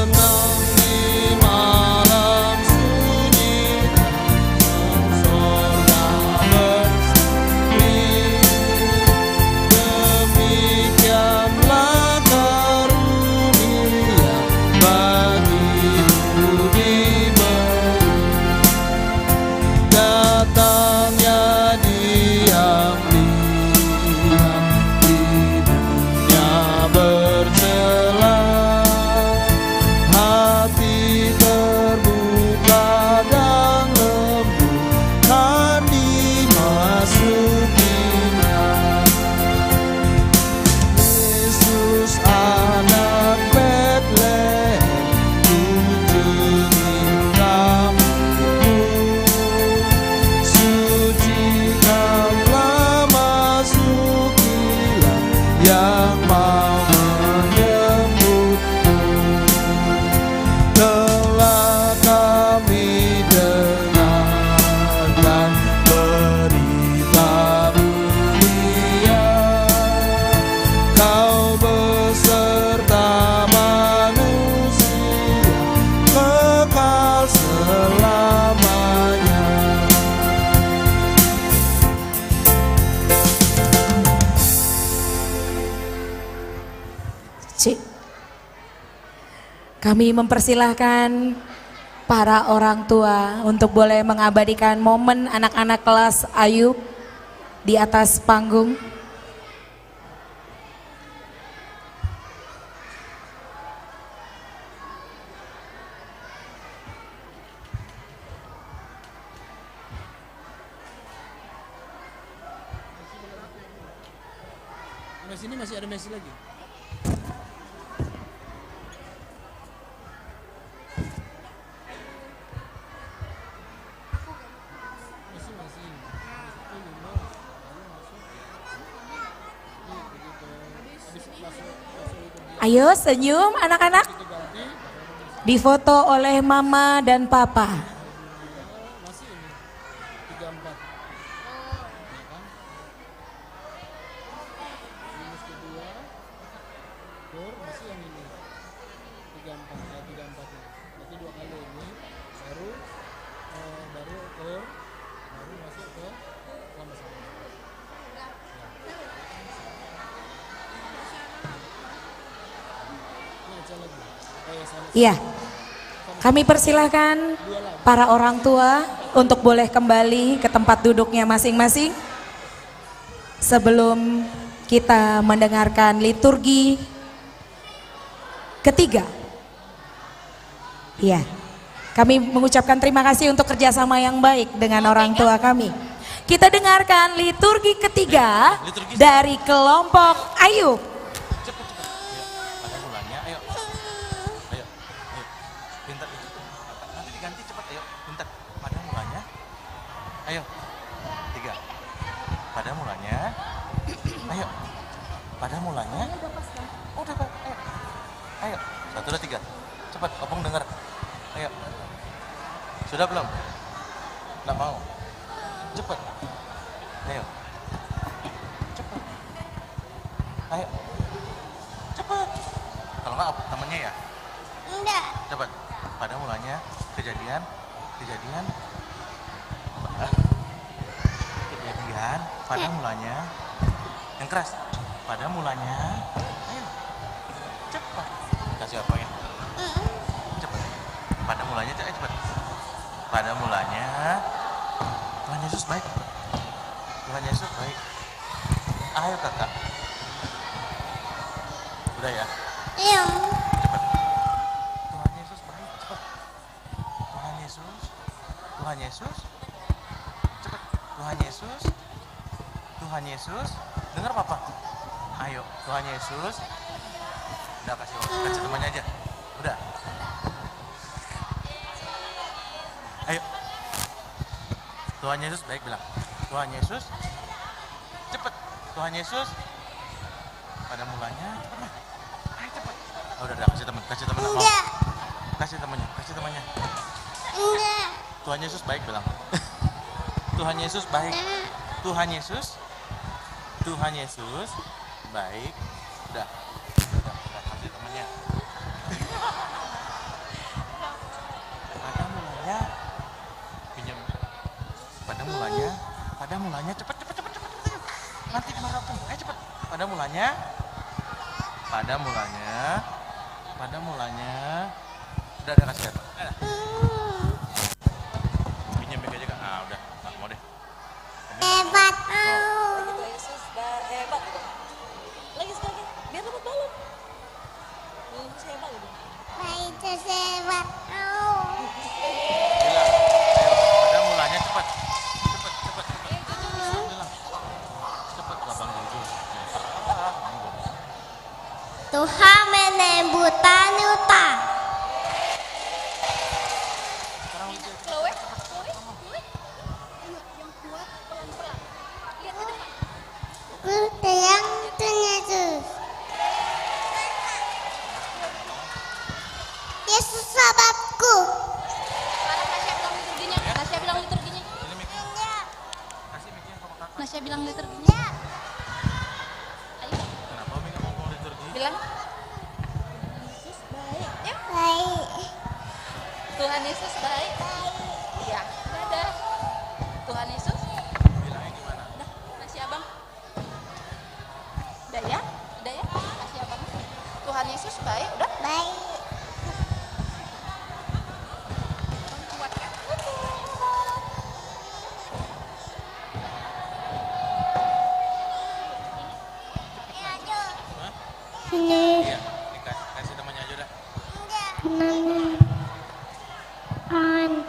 Cik. Kami mempersilahkan para orang tua untuk boleh mengabadikan momen anak-anak kelas Ayub di atas panggung. Di sini masih ada Messi lagi. Ayo senyum anak-anak. Difoto oleh mama dan papa. Iya, kami persilahkan para orang tua untuk boleh kembali ke tempat duduknya masing-masing sebelum kita mendengarkan liturgi ketiga. Iya, kami mengucapkan terima kasih untuk kerjasama yang baik dengan orang tua kami. Kita dengarkan liturgi ketiga dari kelompok Ayub. Ayo, 3. Pada mulanya, ayo. Pada mulanya, udah Pak, ayo. Ayo, 1, 2, 3. Cepat, opung dengar. Ayo. Sudah belum? Nggak mau. Cepat. Ayo. Cepat. Ayo. Cepat. Kalau nggak temennya ya? Enggak. Cepat. Pada mulanya, kejadian. Pada mulanya yang keras. Pada mulanya, ayo cepat. Kasih apa ya? Cepat. Pada mulanya cepat. Pada mulanya Tuhan Yesus baik. Tuhan Yesus baik. Ayo kakak. Udah ya? Iya. Cepat. Tuhan Yesus baik. Cepat. Tuhan Yesus. Tuhan Yesus. Cepat. Tuhan Yesus. Tuhan Yesus, dengar papa. Ayo, Tuhan Yesus. Udah kasih temannya aja. Udah. Ayo. Tuhan Yesus baik bilang. Tuhan Yesus. Cepet. Tuhan Yesus. Pada mulanya cepet mah. Ayo cepet. Oh, udah kasih teman mau. Kasih temannya. Enggak. Tuhan Yesus baik bilang. Tuhan Yesus baik. Tuhan Yesus baik. Udah kasih temannya. Pada mulanya cepet. Nanti maraton. Ayo cepet. Pada mulanya. Udah kasih lihat. Pinjam aja kan. Ah, udah. Nggak mau deh. Hebat. Yesus hebat gitu. Lagi sekali, biar dapat balon. Yesus hebat gitu. Yesus hebat. Pada mulanya cepet. Cepet lapang dulu. Tuhan menyembuhkan luka. Chloe. Yang kuat pelan-pelan. Lihat ke depan. Ku sayang Tuhan Yesus. Yesus sahabatku. Nasya bilang liturginya. Nasya bilang liturginya. Ayo. Kenapa Umi nggak mau liturgi? Bilang. Yesus baik, udah? Baik. Ini. Iya, kasih temannya aja udah. Temannya. On.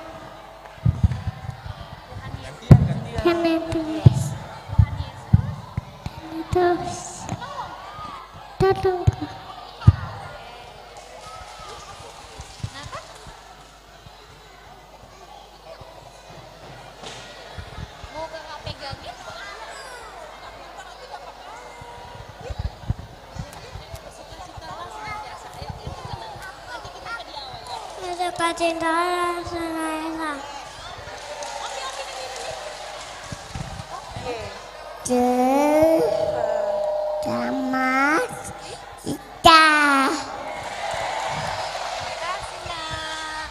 Terus. Tolong. Mau kakak pegangin? Suka cinta selera. Selamat kita. Kasih nak.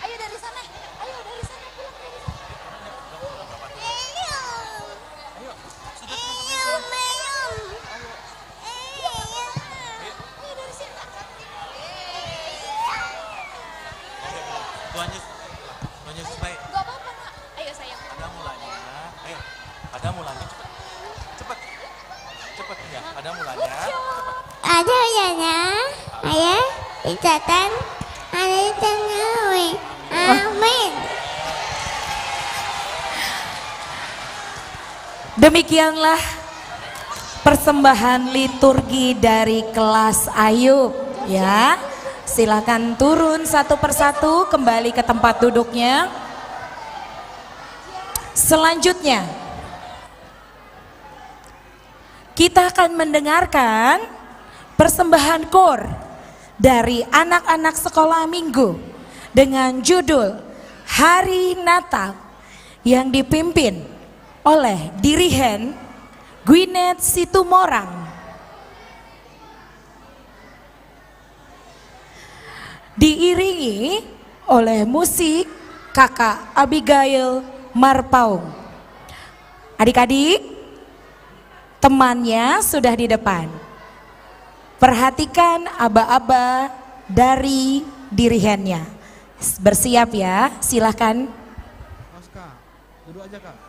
Ayo dari sana. Ayo dari sana pulang dari sana. Ayo dari sini. Tuhan Yesus baik. Gak apa-apa nak. Ayo sayang. Pada mulanya, ayo. Pada mulanya cepet. Cepet. Cepet ya. Pada mulanya. Cepet. Ada ya, ayah, ikatan, ada tengah. Amin. Demikianlah persembahan liturgi dari kelas Ayub ya. Silakan turun satu persatu kembali ke tempat duduknya. Selanjutnya kita akan mendengarkan persembahan kor dari anak-anak sekolah minggu dengan judul Hari Natal yang dipimpin oleh Dirihen Gwyneth Situmorang. Diiringi oleh musik Kakak Abigail Marpaung. Adik-adik, temannya sudah di depan. Perhatikan aba-aba dari Dirihennya. Bersiap ya, silahkan. Mas Kak, duduk aja Kak.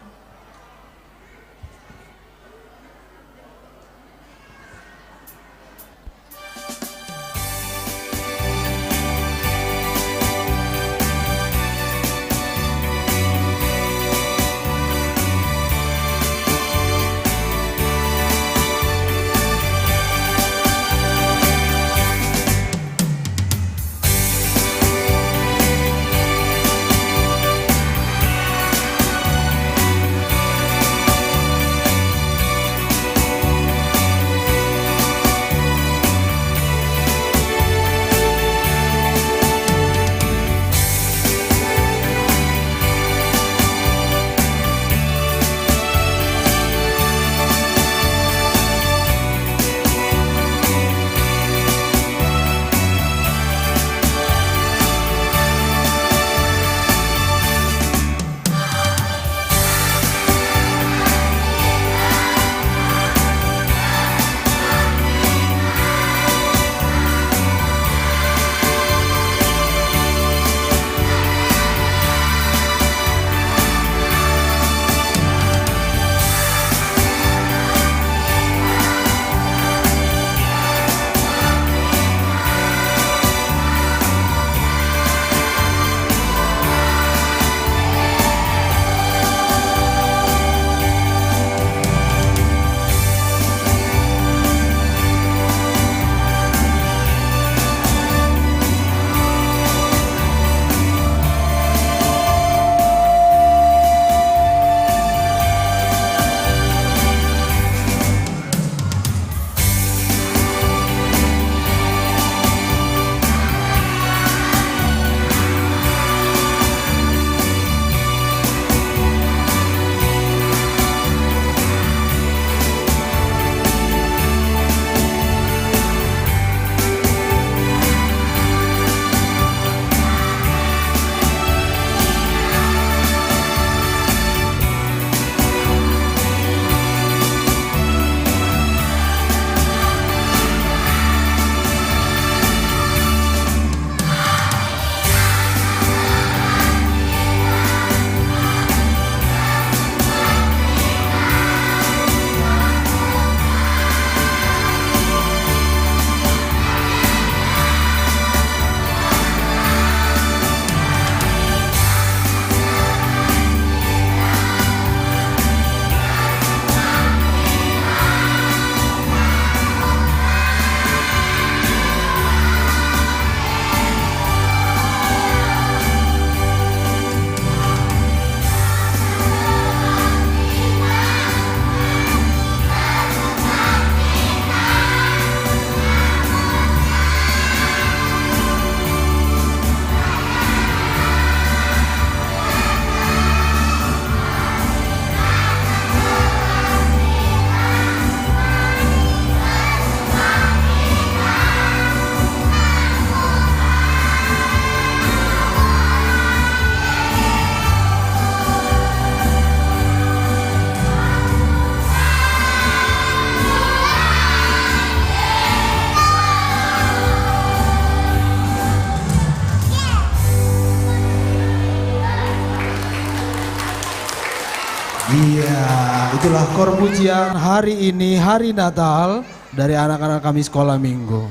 Iya, itulah kor pujian hari ini, hari Natal dari anak-anak kami sekolah minggu.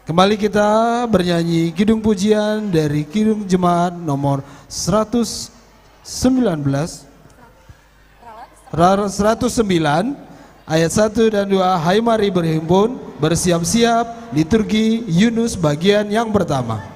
Kembali kita bernyanyi kidung pujian dari Kidung Jemaat nomor 109 ayat 1 dan 2. Hai mari berhimpun, bersiap-siap liturgi Yunus bagian yang pertama.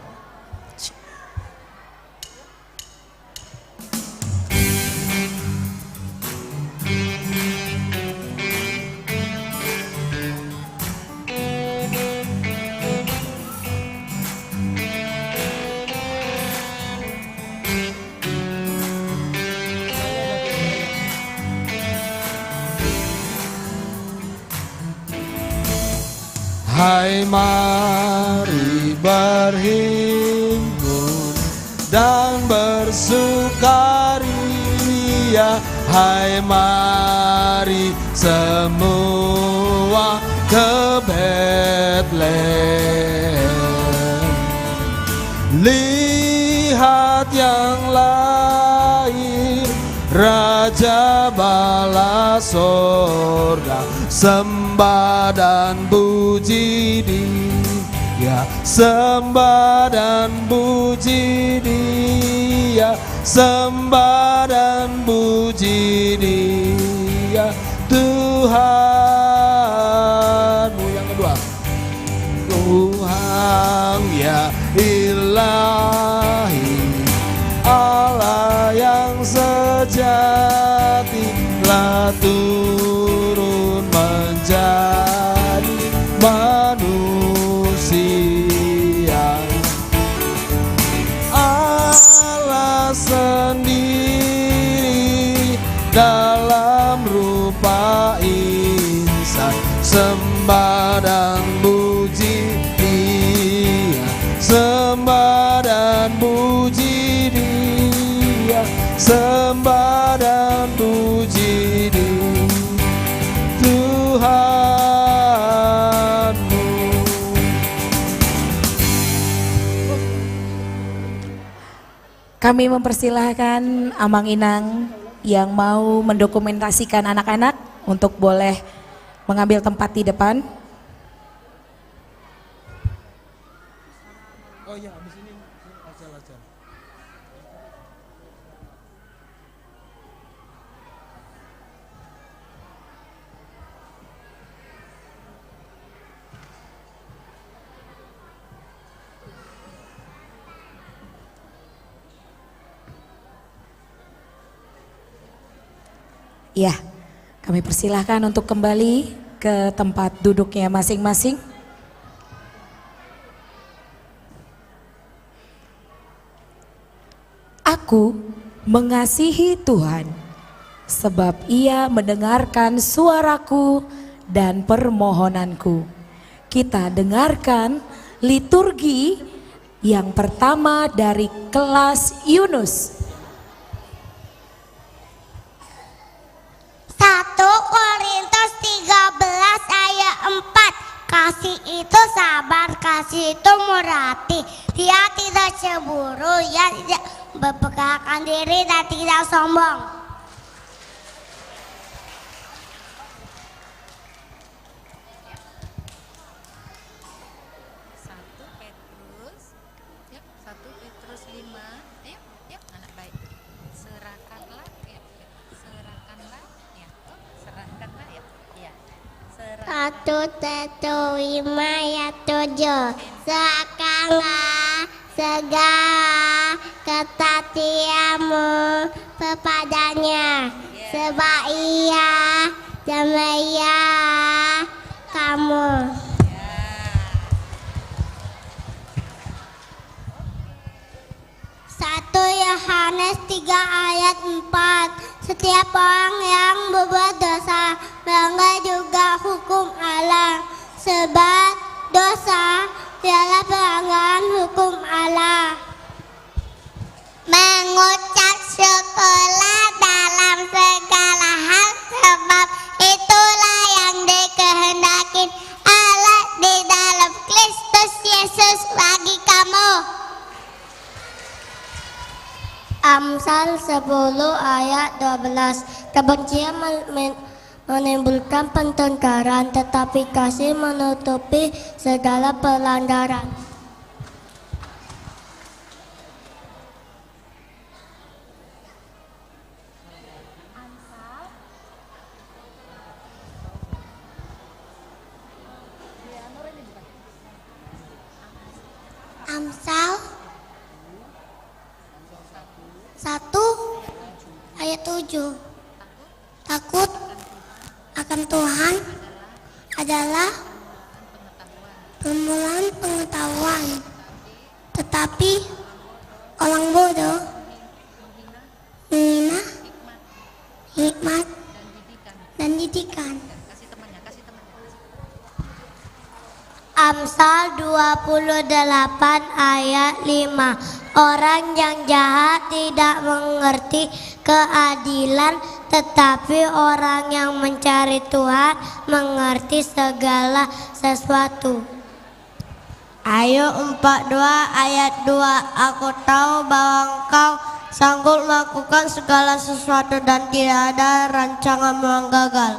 Hai mari berhimpun dan bersukaria, hai mari semua ke Betlehem. Lihat yang lahir, Raja bala sorga, sembah dan puji Dia, sembah dan puji Dia, sembah dan puji Dia. Tuhanmu yang kedua, Tuhan ya Ilahi, Allah yang sejati telah turun menjadi manusia. Allah sendiri dalam rupa insan, sembah dan puji Dia, sembah dan puji Dia, sembah dan puji Dia. Tuhanmu. Kami mempersilahkan Amang Inang yang mau mendokumentasikan anak-anak untuk boleh mengambil tempat di depan. Oh iya, habis ini acal-acal. Ya, kami persilahkan untuk kembali ke tempat duduknya masing-masing. Aku mengasihi Tuhan, sebab Ia mendengarkan suaraku dan permohonanku. Kita dengarkan liturgi yang pertama dari kelas Yunus. 1 Korintus 13 ayat 4. Kasih itu sabar, kasih itu murah hati. Dia tidak cemburu, dia tidak membanggakan diri dan tidak sombong. Satu Tetu lima ya 7. Serahkanlah segala kesetiamu kepadanya, sebab Ia memelihara kamu. 1 Yohanes 3 ayat 4. Setiap orang yang berbuat dosa melanggar juga hukum Allah, sebab dosa ialah pelanggaran hukum Allah. Mengucap syukurlah dalam segala hal, sebab itulah yang dikehendaki Allah di dalam Kristus Yesus bagi kamu. Amsal 10 ayat 12. Kebencian menimbulkan pertengkaran, tetapi kasih menutupi segala pelanggaran. Amsal 1 ayat 7. Takut akan Tuhan adalah permulaan pengetahuan, tetapi orang bodoh menghina hikmat dan didikan. Amsal 28 ayat 5. Orang yang jahat tidak mengerti keadilan, tetapi orang yang mencari Tuhan mengerti segala sesuatu. Ayub 42 ayat 2. Aku tahu bahwa engkau sanggup melakukan segala sesuatu dan tidak ada rancanganmu yang gagal.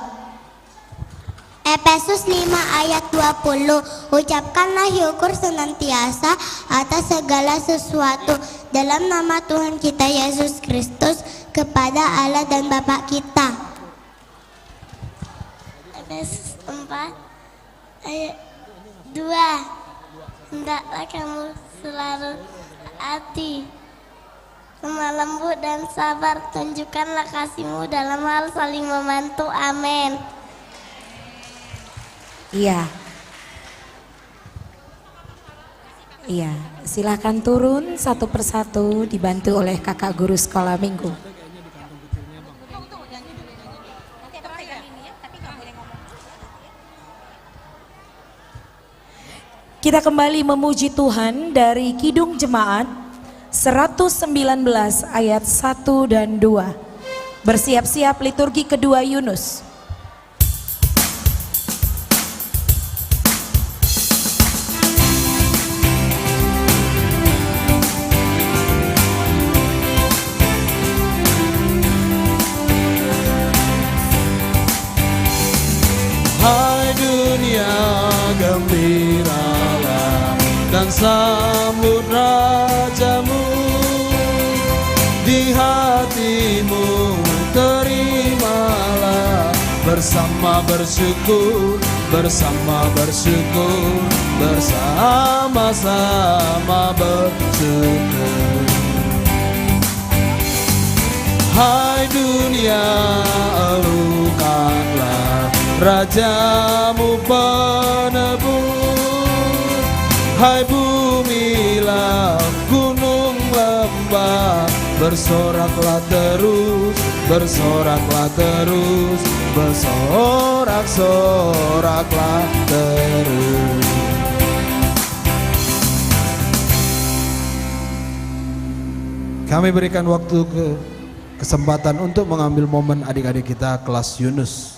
Efesus 5 ayat 20. Ucapkanlah syukur senantiasa atas segala sesuatu dalam nama Tuhan kita Yesus Kristus kepada Allah dan Bapa kita. Efesus 4 ayat 2. Hendaklah kamu selalu hati, lemah lembut dan sabar. Tunjukkanlah kasihmu dalam hal saling membantu. Amin. Iya. Iya, silakan turun satu persatu dibantu oleh kakak guru sekolah minggu. Kita kembali memuji Tuhan dari Kidung Jemaat 119 ayat 1 dan 2. Bersiap-siap liturgi kedua Yunus. Hai dunia, gembiralah dan sambut rajamu. Di hatimu terimalah bersama bersyukur, bersama bersyukur, bersama-sama bersyukur. Hai dunia, elukanlah Rajamu penebus. Hai bumilah, gunung lembah, bersoraklah terus, bersoraklah terus, bersorak-soraklah terus. Kami berikan waktu kesempatan untuk mengambil momen adik-adik kita kelas Yunus.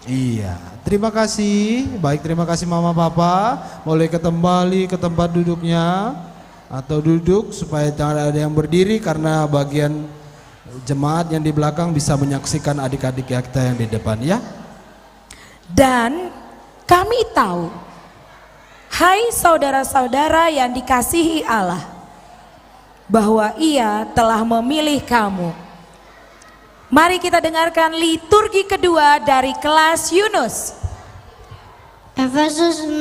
Iya, terima kasih. Baik, terima kasih Mama Papa. Boleh kembali ke tempat duduknya atau duduk supaya jangan ada yang berdiri karena bagian jemaat yang di belakang bisa menyaksikan adik-adik kita yang di depan ya. Dan kami tahu, hai saudara-saudara yang dikasihi Allah, bahwa Ia telah memilih kamu. Mari kita dengarkan liturgi kedua dari kelas Yunus. Efesus 6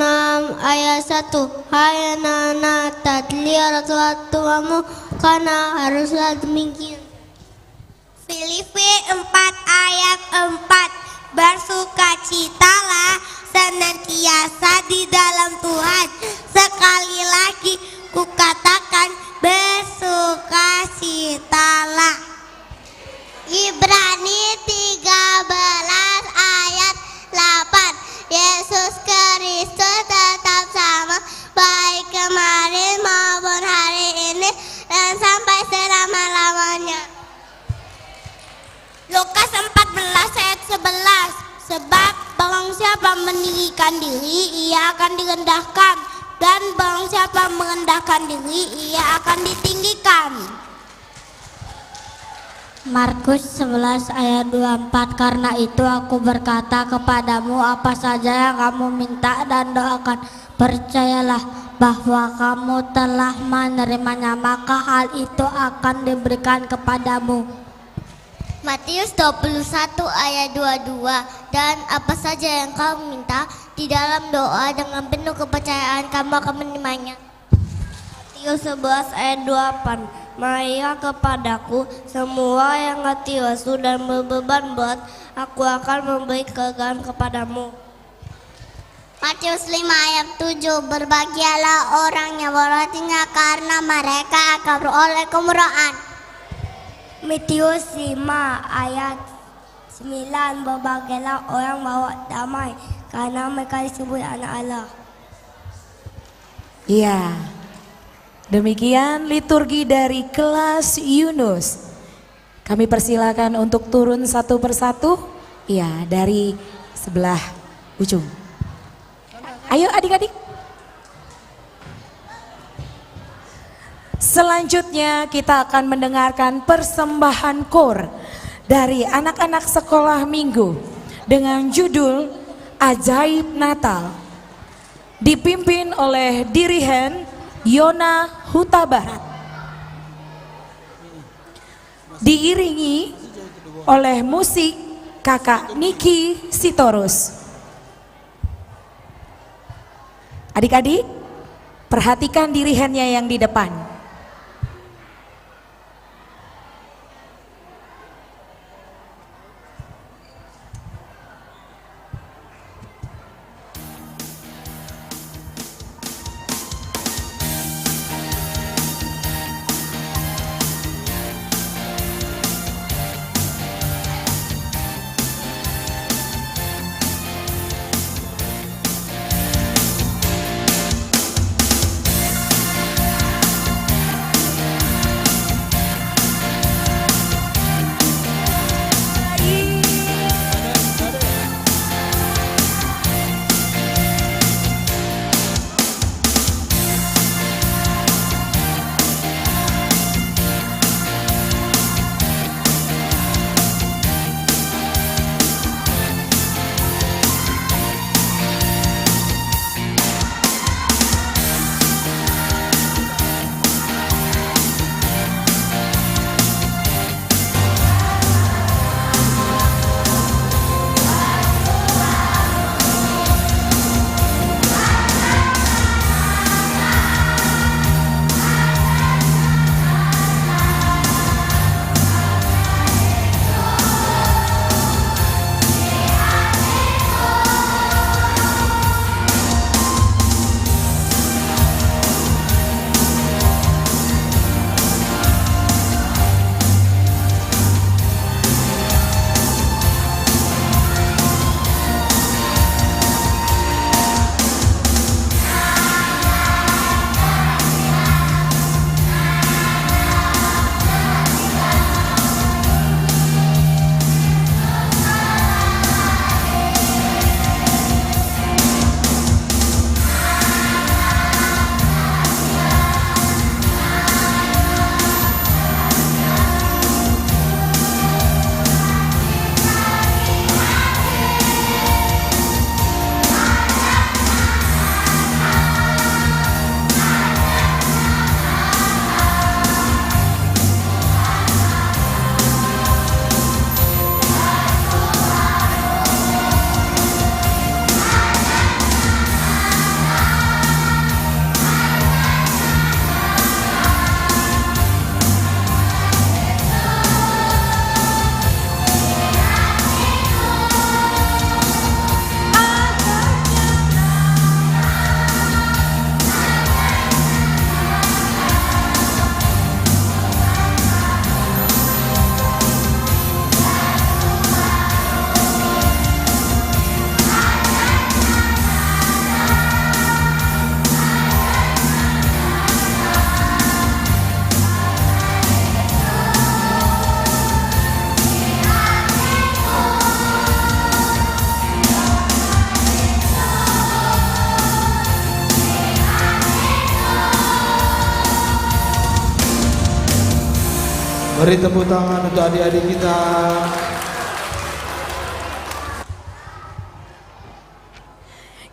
ayat 1. Hai anak-anak, taatlah Tuhan Tuhanmu, karena haruslah demikian. Filipi 4 ayat 4. Bersukacitalah senantiasa di dalam Tuhan. Sekali lagi kukatakan, bersukacitalah. Ibrani 13 ayat siapa meninggikan diri, ia akan direndahkan. Dan barang siapa merendahkan diri, ia akan ditinggikan. Markus 11 ayat 24. Karena itu aku berkata kepadamu, apa saja yang kamu minta dan doakan, percayalah bahwa kamu telah menerimanya, maka hal itu akan diberikan kepadamu. Matius 21 ayat 22. Dan apa saja yang kamu minta di dalam doa dengan penuh kepercayaan, kamu akan menerimanya. Matius 11 ayat 28. Marilah kepadaku semua yang letih lesu dan berbeban berat, aku akan memberi kelegaan kepadamu. Matius 5 ayat 7. Berbahagialah orang yang berhatinya, karena mereka akan beroleh kemurahan. Matius 5 ayat 9. Berbahagialah orang bawa damai, karena mereka disebut anak Allah. Iya. Demikian liturgi dari kelas Yunus. Kami persilakan untuk turun satu persatu. Iya, dari sebelah ujung. Ayo adik-adik. Selanjutnya kita akan mendengarkan persembahan kor dari anak-anak sekolah minggu dengan judul Ajaib Natal. Dipimpin oleh Dirihen Yona Huta Barat, diiringi oleh musik kakak Niki Sitorus. Adik-adik, perhatikan dirihennya yang di depan. Beri tepuk tangan untuk adik-adik kita.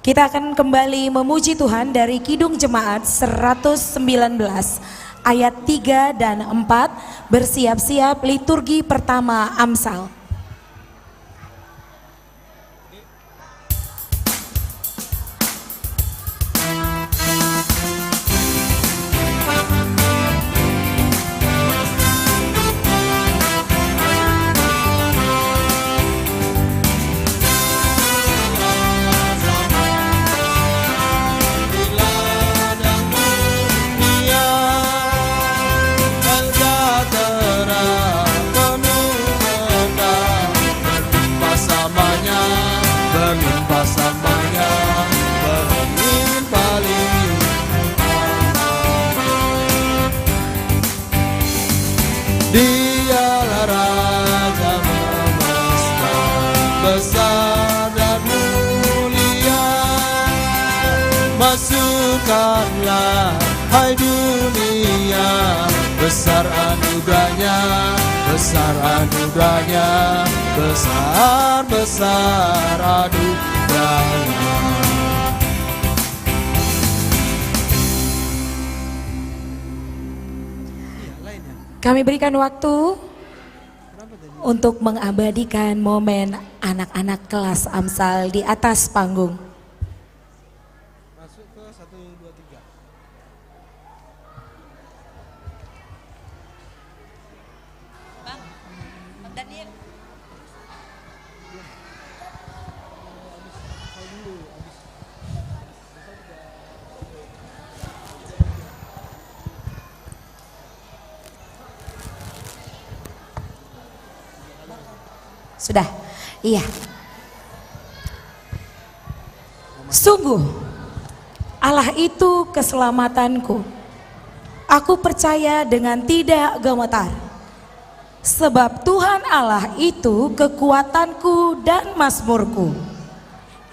Kita akan kembali memuji Tuhan dari Kidung Jemaat 119 ayat 3 dan 4. Bersiap-siap liturgi pertama Amsal. Dialah Raja Semesta, besar dan mulia. Masukkanlah hai dunia, besar anugerahnya, besar anugerahnya, besar anugerahnya. Kami berikan waktu untuk mengabadikan momen anak-anak kelas Amsal di atas panggung. Masuk ke 1, 2, 3. Bang, Daniel. Sudah, iya. Sungguh, Allah itu keselamatanku. Aku percaya dengan tidak gemetar. Sebab Tuhan Allah itu kekuatanku dan mazmurku.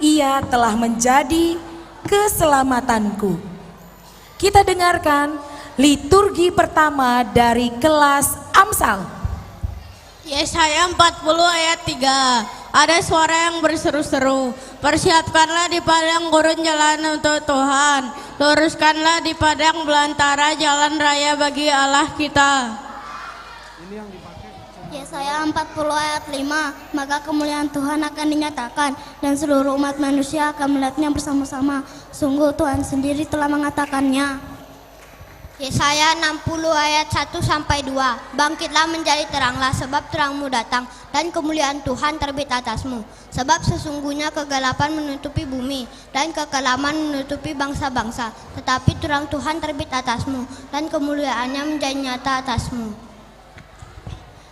Ia telah menjadi keselamatanku. Kita dengarkan liturgi pertama dari kelas Amsal. Yesaya 40 ayat 3. Ada suara yang berseru-seru, persiapkanlah di padang gurun jalan untuk Tuhan, luruskanlah di padang belantara jalan raya bagi Allah kita. Yesaya 40 ayat 5. Maka kemuliaan Tuhan akan dinyatakan dan seluruh umat manusia akan melihatnya bersama-sama. Sungguh Tuhan sendiri telah mengatakannya. Yesaya 60 ayat 1-2. Bangkitlah menjadi teranglah, sebab terangmu datang dan kemuliaan Tuhan terbit atasmu. Sebab sesungguhnya kegelapan menutupi bumi dan kekelaman menutupi bangsa-bangsa. Tetapi terang Tuhan terbit atasmu dan kemuliaannya menjadi nyata atasmu.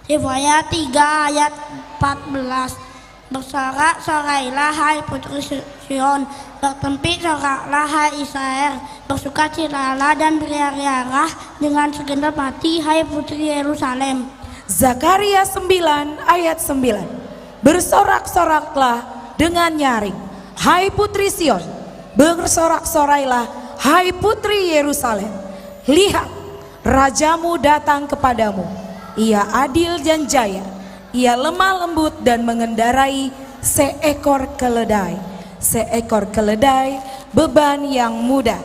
Yesaya 3 ayat 14. Bersorak-sorailah hai putri Sion, bertempik soraklah hai Israel, bersukacitalah dan beriak-riaklah dengan segenap hati hai putri Yerusalem. Zakaria 9 ayat 9. Bersorak-soraklah dengan nyaring, hai putri Sion, bersorak-sorailah hai putri Yerusalem. Lihat, rajamu datang kepadamu, ia adil dan jaya. Ia lemah lembut dan mengendarai seekor keledai. Seekor keledai beban yang mudah.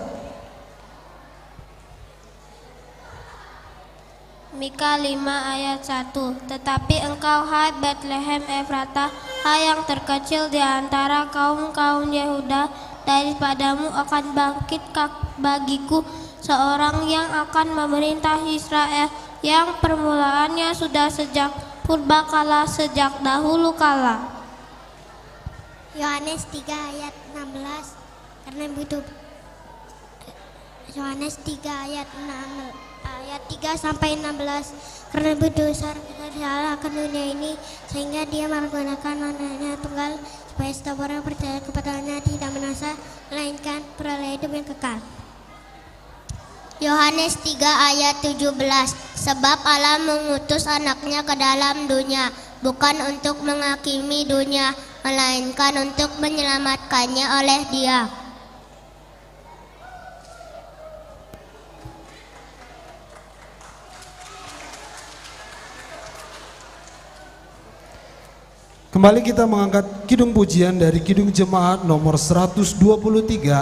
Mika 5 ayat 1. Tetapi engkau hai Bethlehem Efrata, hai yang terkecil di antara kaum-kaum Yehuda, daripadamu akan bangkit bagiku seorang yang akan memerintah Israel, yang permulaannya sudah sejak purbakala, sejak dahulu kala. Yohanes 3 ayat 16. Karena begitu Yohanes 3 ayat 3-16. Karena begitu besar Allah akan dunia ini sehingga dia menggunakan anaknya tunggal supaya setiap orang percaya kepadanya tidak binasa melainkan peroleh hidup yang kekal. Yohanes 3 ayat 17. Sebab Allah mengutus anaknya ke dalam dunia bukan untuk menghakimi dunia, melainkan untuk menyelamatkannya oleh Dia. Kembali kita mengangkat kidung pujian dari Kidung Jemaat nomor 123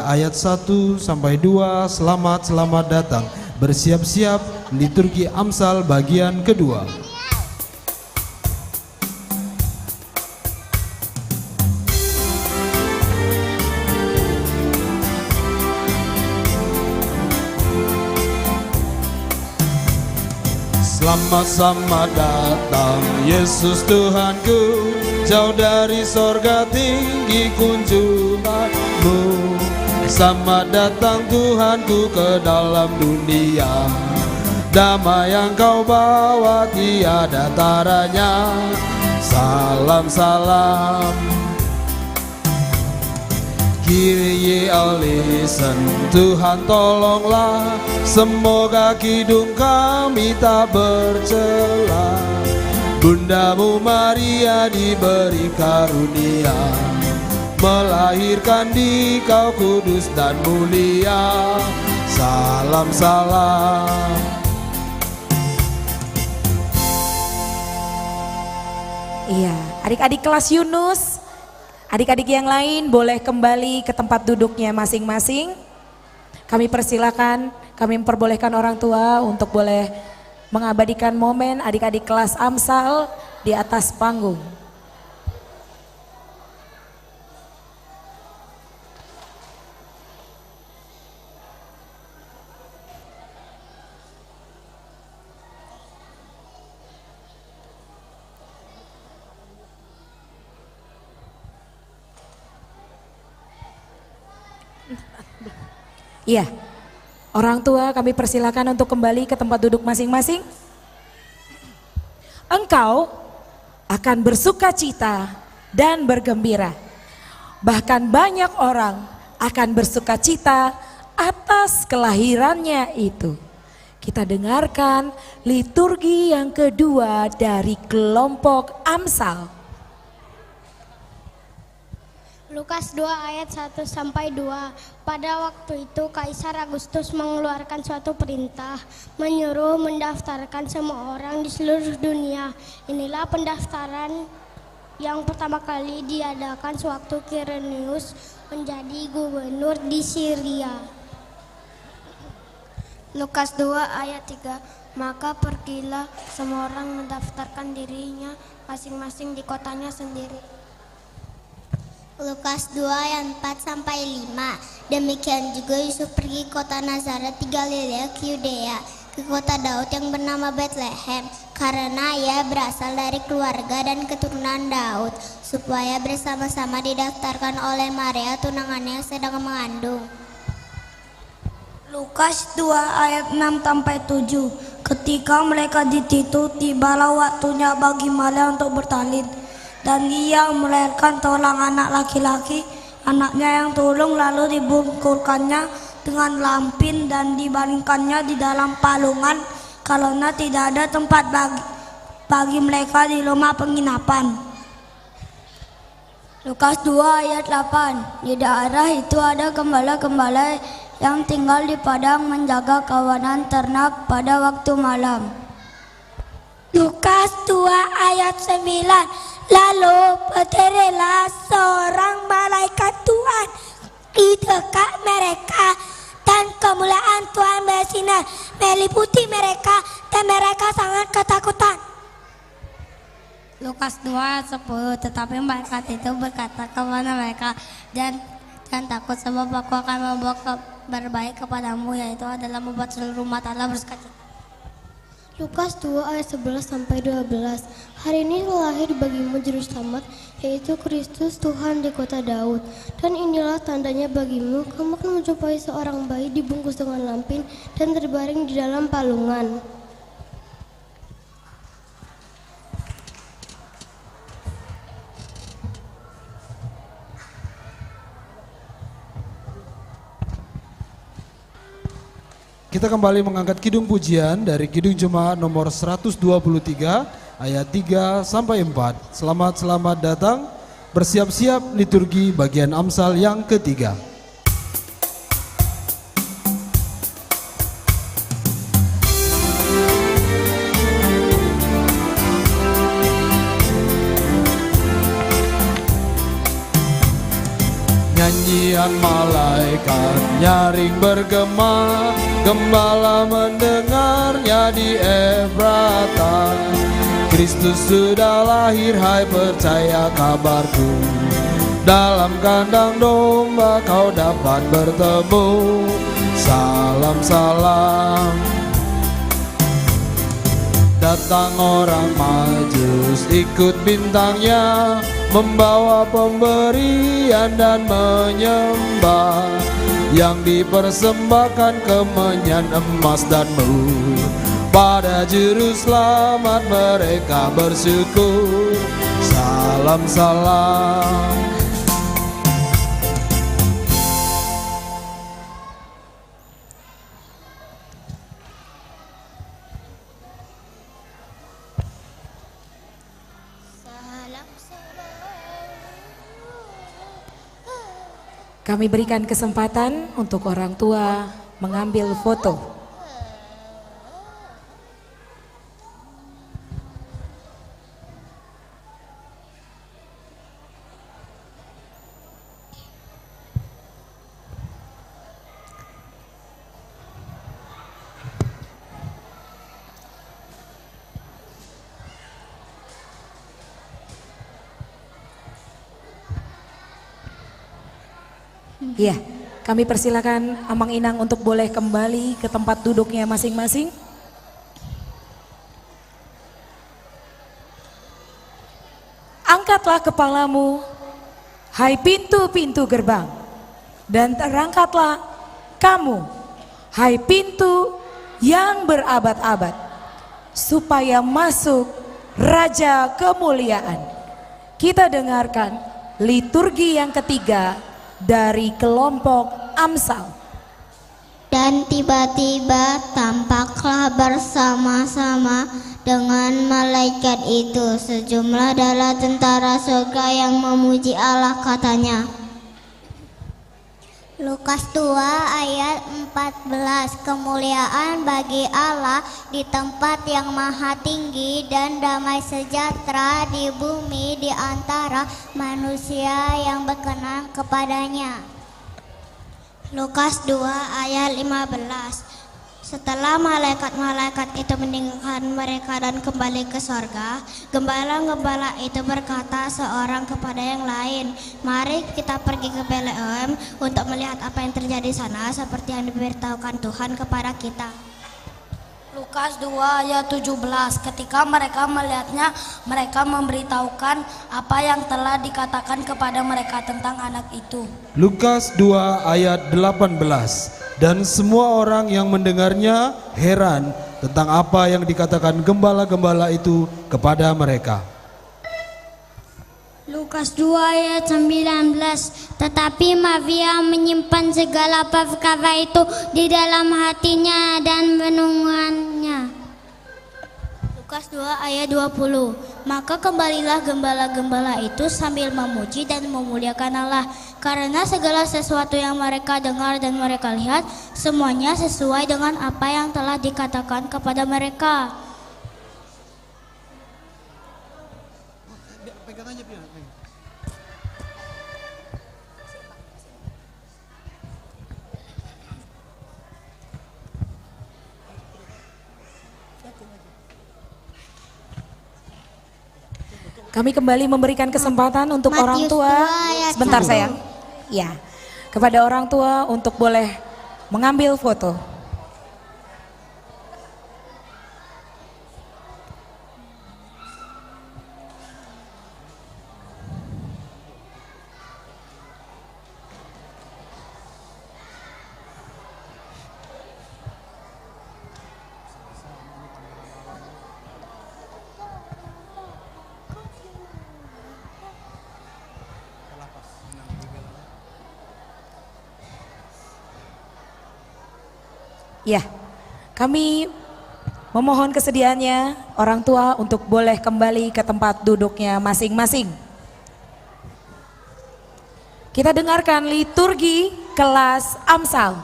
ayat 1 sampai 2. Selamat datang. Bersiap-siap liturgi Amsal bagian kedua. Selamat datang Yesus Tuhanku, jauh dari sorga tinggi kunjunganmu. Selamat datang Tuhanku ke dalam dunia, damai yang kau bawa tiada taranya. Salam Kyrie eleison, Tuhan tolonglah, semoga kidung kami tak bercela. Bundamu Maria diberi karunia, melahirkan di kau kudus dan mulia. Salam Iya, adik-adik kelas Yunus, adik-adik yang lain boleh kembali ke tempat duduknya masing-masing. Kami persilakan, kami memperbolehkan orang tua untuk boleh mengabadikan momen adik-adik kelas Amsal di atas panggung. Iya, orang tua kami persilakan untuk kembali ke tempat duduk masing-masing. Engkau akan bersuka cita dan bergembira. Bahkan banyak orang akan bersuka cita atas kelahirannya itu. Kita dengarkan liturgi yang kedua dari kelompok Amsal. Lukas 2 ayat 1 sampai 2. Pada waktu itu Kaisar Agustus mengeluarkan suatu perintah menyuruh mendaftarkan semua orang di seluruh dunia. Inilah pendaftaran yang pertama kali diadakan sewaktu Quirinius menjadi gubernur di Syria. Lukas 2 ayat 3. Maka pergilah semua orang mendaftarkan dirinya masing-masing di kotanya sendiri. Lukas 2 ayat 4 sampai 5. Demikian juga Yusuf pergi ke kota Nazaret di Galilea ke Yudea, ke kota Daud yang bernama Bethlehem, karena ia berasal dari keluarga dan keturunan Daud, supaya bersama-sama didaftarkan oleh Maria tunangannya yang sedang mengandung. Lukas 2 ayat 6 sampai 7. Ketika mereka di Titu, tibalah waktunya bagi Maria untuk bertalin. Dan ia melahirkan seorang anak laki-laki. Anaknya yang sulung lalu dibungkurkannya dengan lampin dan dibaringkannya di dalam palungan, karena tidak ada tempat bagi mereka di rumah penginapan. Lukas 2 ayat 8. Di daerah itu ada gembala-gembala yang tinggal di padang menjaga kawanan ternak pada waktu malam. Lukas 2 ayat 9. Lalu berdirilah seorang malaikat Tuhan di dekat mereka, dan kemuliaan Tuhan bersinar meliputi mereka, dan mereka sangat ketakutan. Lukas 2:10. Tetapi malaikat itu berkata kepada mereka, jangan takut, sebab aku akan membawa kabar baik kepadamu, yaitu adalah membuat seluruh umat Allah bersukacita. Lukas 2 ayat 11 sampai 12. Hari ini lahir bagimu juru selamat, yaitu Kristus Tuhan di kota Daud. Dan inilah tandanya bagimu, kamu akan menjumpai seorang bayi dibungkus dengan lampin dan terbaring di dalam palungan. Kita kembali mengangkat kidung pujian dari Kidung Jemaat nomor 123 ayat 3 sampai 4. Selamat datang. Bersiap-siap liturgi bagian Amsal yang ketiga. dan malaikat nyaring bergema, gembala mendengarnya di Efrata. Kristus sudah lahir, hai percaya kabarku. Dalam kandang domba kau dapat bertemu. Salam salam. Datang orang Majus ikut bintangnya, membawa pemberian dan menyembah, yang dipersembahkan kemenyan emas dan mur. Pada juru selamat mereka bersyukur. Salam salam. Kami berikan kesempatan untuk orang tua mengambil foto. Iya, kami persilakan Amang Inang untuk boleh kembali ke tempat duduknya masing-masing. Angkatlah kepalamu, hai pintu-pintu gerbang, dan terangkatlah kamu, hai pintu yang berabad-abad, supaya masuk Raja Kemuliaan. Kita dengarkan liturgi yang ketiga dari kelompok Amsal. Dan tiba-tiba tampaklah bersama-sama dengan malaikat itu sejumlah bala tentara surga yang memuji Allah, katanya. Lukas 2 ayat 14. Kemuliaan bagi Allah di tempat yang maha tinggi dan damai sejahtera di bumi di antara manusia yang berkenan kepadanya. Lukas 2 ayat 15. Setelah malaikat-malaikat itu meninggalkan mereka dan kembali ke sorga, gembala-gembala itu berkata seorang kepada yang lain, "Mari kita pergi ke Betlehem untuk melihat apa yang terjadi di sana seperti yang diberitahukan Tuhan kepada kita." Lukas 2 ayat 17. Ketika mereka melihatnya, mereka memberitahukan apa yang telah dikatakan kepada mereka tentang anak itu. Lukas 2 ayat 18. Dan semua orang yang mendengarnya heran tentang apa yang dikatakan gembala-gembala itu kepada mereka. Lukas 2 ayat 19. Tetapi Maria menyimpan segala perkara itu di dalam hatinya dan menunggannya. Lukas 2 ayat 20. Maka kembalilah gembala-gembala itu sambil memuji dan memuliakan Allah, karena segala sesuatu yang mereka dengar dan mereka lihat semuanya sesuai dengan apa yang telah dikatakan kepada mereka. Kami kembali memberikan kesempatan untuk orang tua. Sebentar sayang. Ya, kepada orang tua untuk boleh mengambil foto. Ya, kami memohon kesediaannya orang tua untuk boleh kembali ke tempat duduknya masing-masing. Kita dengarkan liturgi kelas Amsal.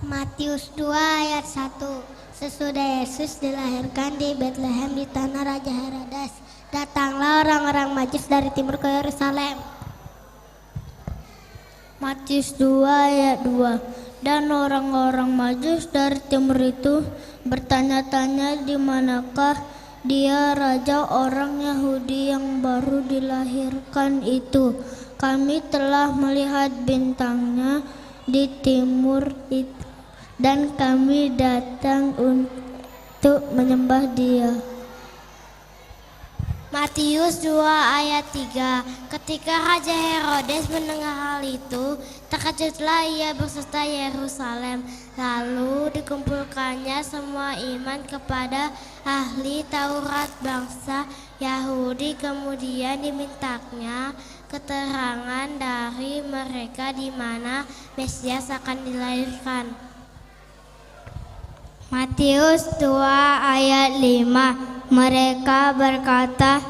Matius 2 ayat 1. Sesudah Yesus dilahirkan di Betlehem di tanah Raja Herodes, datanglah orang-orang Majus dari timur ke Yerusalem. Matius 2 ayat 2. Dan orang-orang Majus dari timur itu bertanya-tanya di manakah dia raja orang Yahudi yang baru dilahirkan itu. Kami telah melihat bintangnya di timur itu dan kami datang untuk menyembah dia. Matius 2 ayat 3. Ketika Raja Herodes mendengar hal itu, terkejutlah ia berserta Yerusalem. Lalu dikumpulkannya semua iman kepada ahli Taurat bangsa Yahudi. Kemudian dimintakannya keterangan dari mereka di mana Mesias akan dilahirkan. Matius 2 ayat 5. Mereka berkata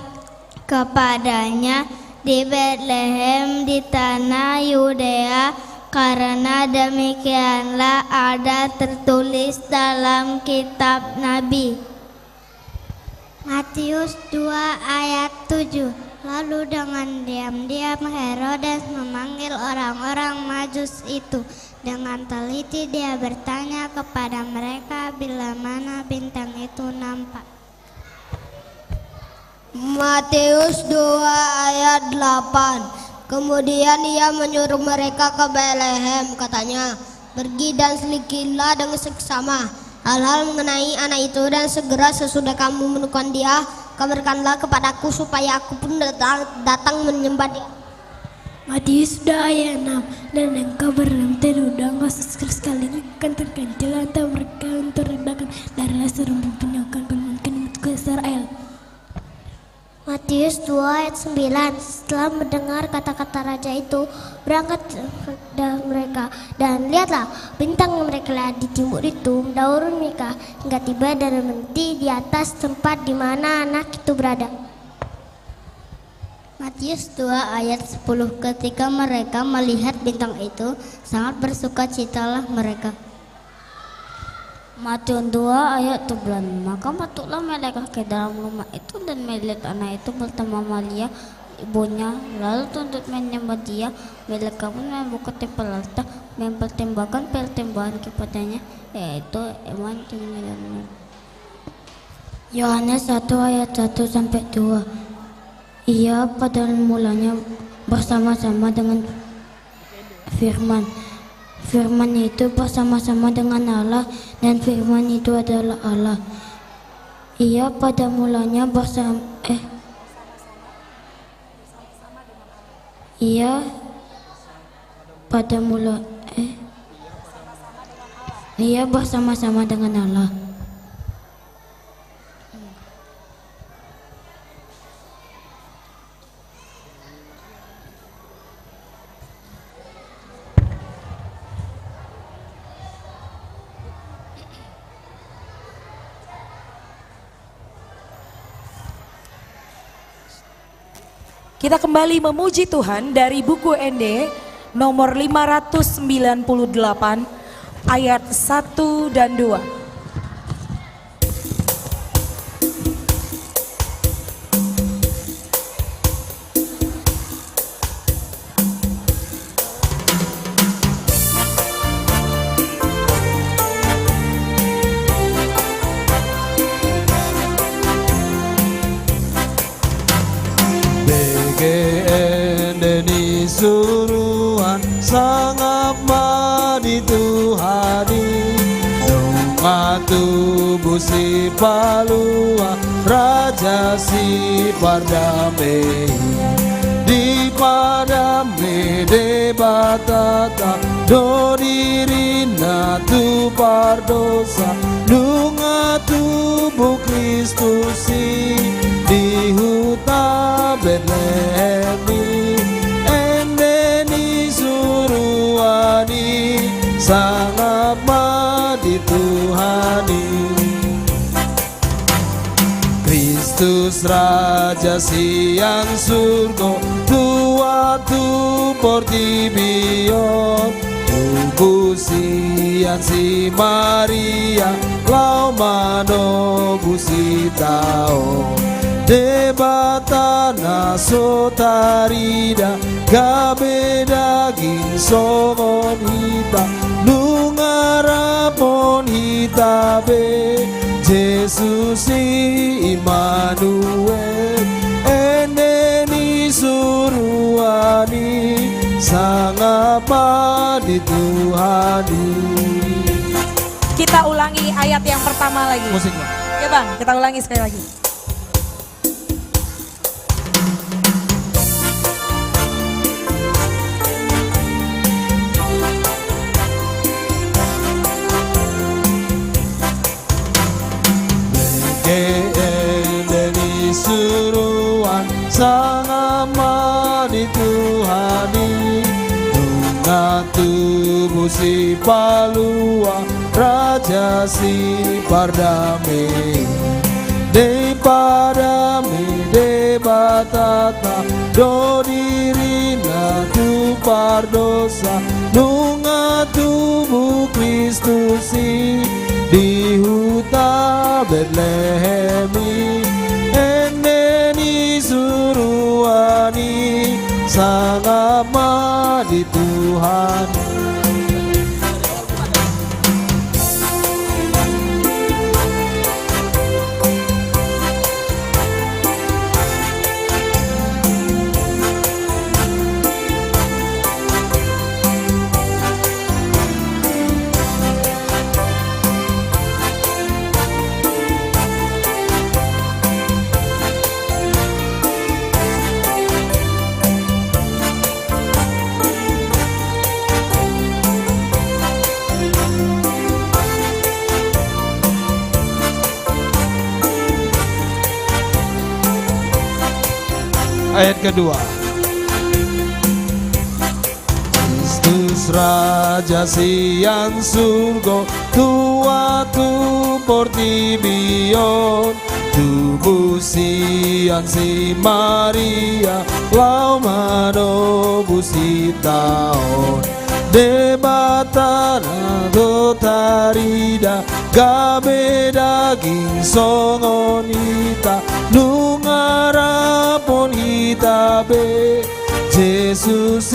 kepadanya, di Betlehem di tanah Yudea, karena demikianlah ada tertulis dalam kitab Nabi. Matius 2 ayat 7. Lalu dengan diam-diam Herodes memanggil orang-orang Majus itu. Dengan teliti dia bertanya kepada mereka bila mana bintang itu nampak. Matius 2 ayat 8. Kemudian ia menyuruh mereka ke Betlehem, katanya, pergi dan selidikilah dengan seksama hal-hal mengenai anak itu, dan segera sesudah kamu menemukan dia, kabarkanlah kepadaku supaya aku pun datang menyembah dia. Matius 2 ayat 6. Dan engkau berlem terudang sekali akan terkancil antara mereka untuk redakan darah serumbu penyokan kelemahan ke Israel. Matius 2 ayat 9. Setelah mendengar kata-kata raja itu, berangkat dari mereka, dan lihatlah bintang yang mereka lihat di timur itu mendahului mereka hingga tiba dan berhenti di atas tempat di mana anak itu berada. Matius 2 ayat 10. Ketika mereka melihat bintang itu, sangat bersukacitalah mereka. Matius 2 ayat 11. Maka masuklah mereka ke dalam rumah itu dan melihat anak itu bersama Maria ibunya, lalu tuntut menyembah dia. Mereka pun membuka tempel altar, mempersembahkan persembahan kepadanya, yaitu hewan cemilan. Yohanes 1 ayat 1 sampai 2. Ia pada mulanya bersama-sama dengan firman. Firman itu bersama-sama dengan Allah, dan firman itu adalah Allah. Ia pada mulanya Ia bersama-sama dengan Allah. Kita kembali memuji Tuhan dari buku ND nomor 598 ayat 1 dan 2. Suruhan sangat madi Tuhani Nunga tubuh si palua Raja si pardame Di padame de batata Dodirina tu pardosa Nunga tubuh Kristusi Di huta Betlehem sangat madi Tuhani Kristus Raja siang surga tua tu portibio tubuh siang si Maria lau mano busitao debatana sotarida gabe daging songon hita lungarapon hitabe Jesus Immanuel eneni suruani sangapa dituhani. Kita ulangi ayat yang pertama lagi. Musik, Bang. Ya Bang, kita ulangi sekali lagi. Deni suruhan sangama dituhani Nunga tubuh si palua raja si pardame de padame de batata do dirina tu pardosa nunga tubuh Kristusi di huta Betlehemi eneni suruani sangama di Tuhan. Ayat kedua. Kristus Raja sian surga tua tu portibion tubuh sian si Maria lau manobusi taon debatana dotarida gabe daging songonita lungarapon hitabe Jesus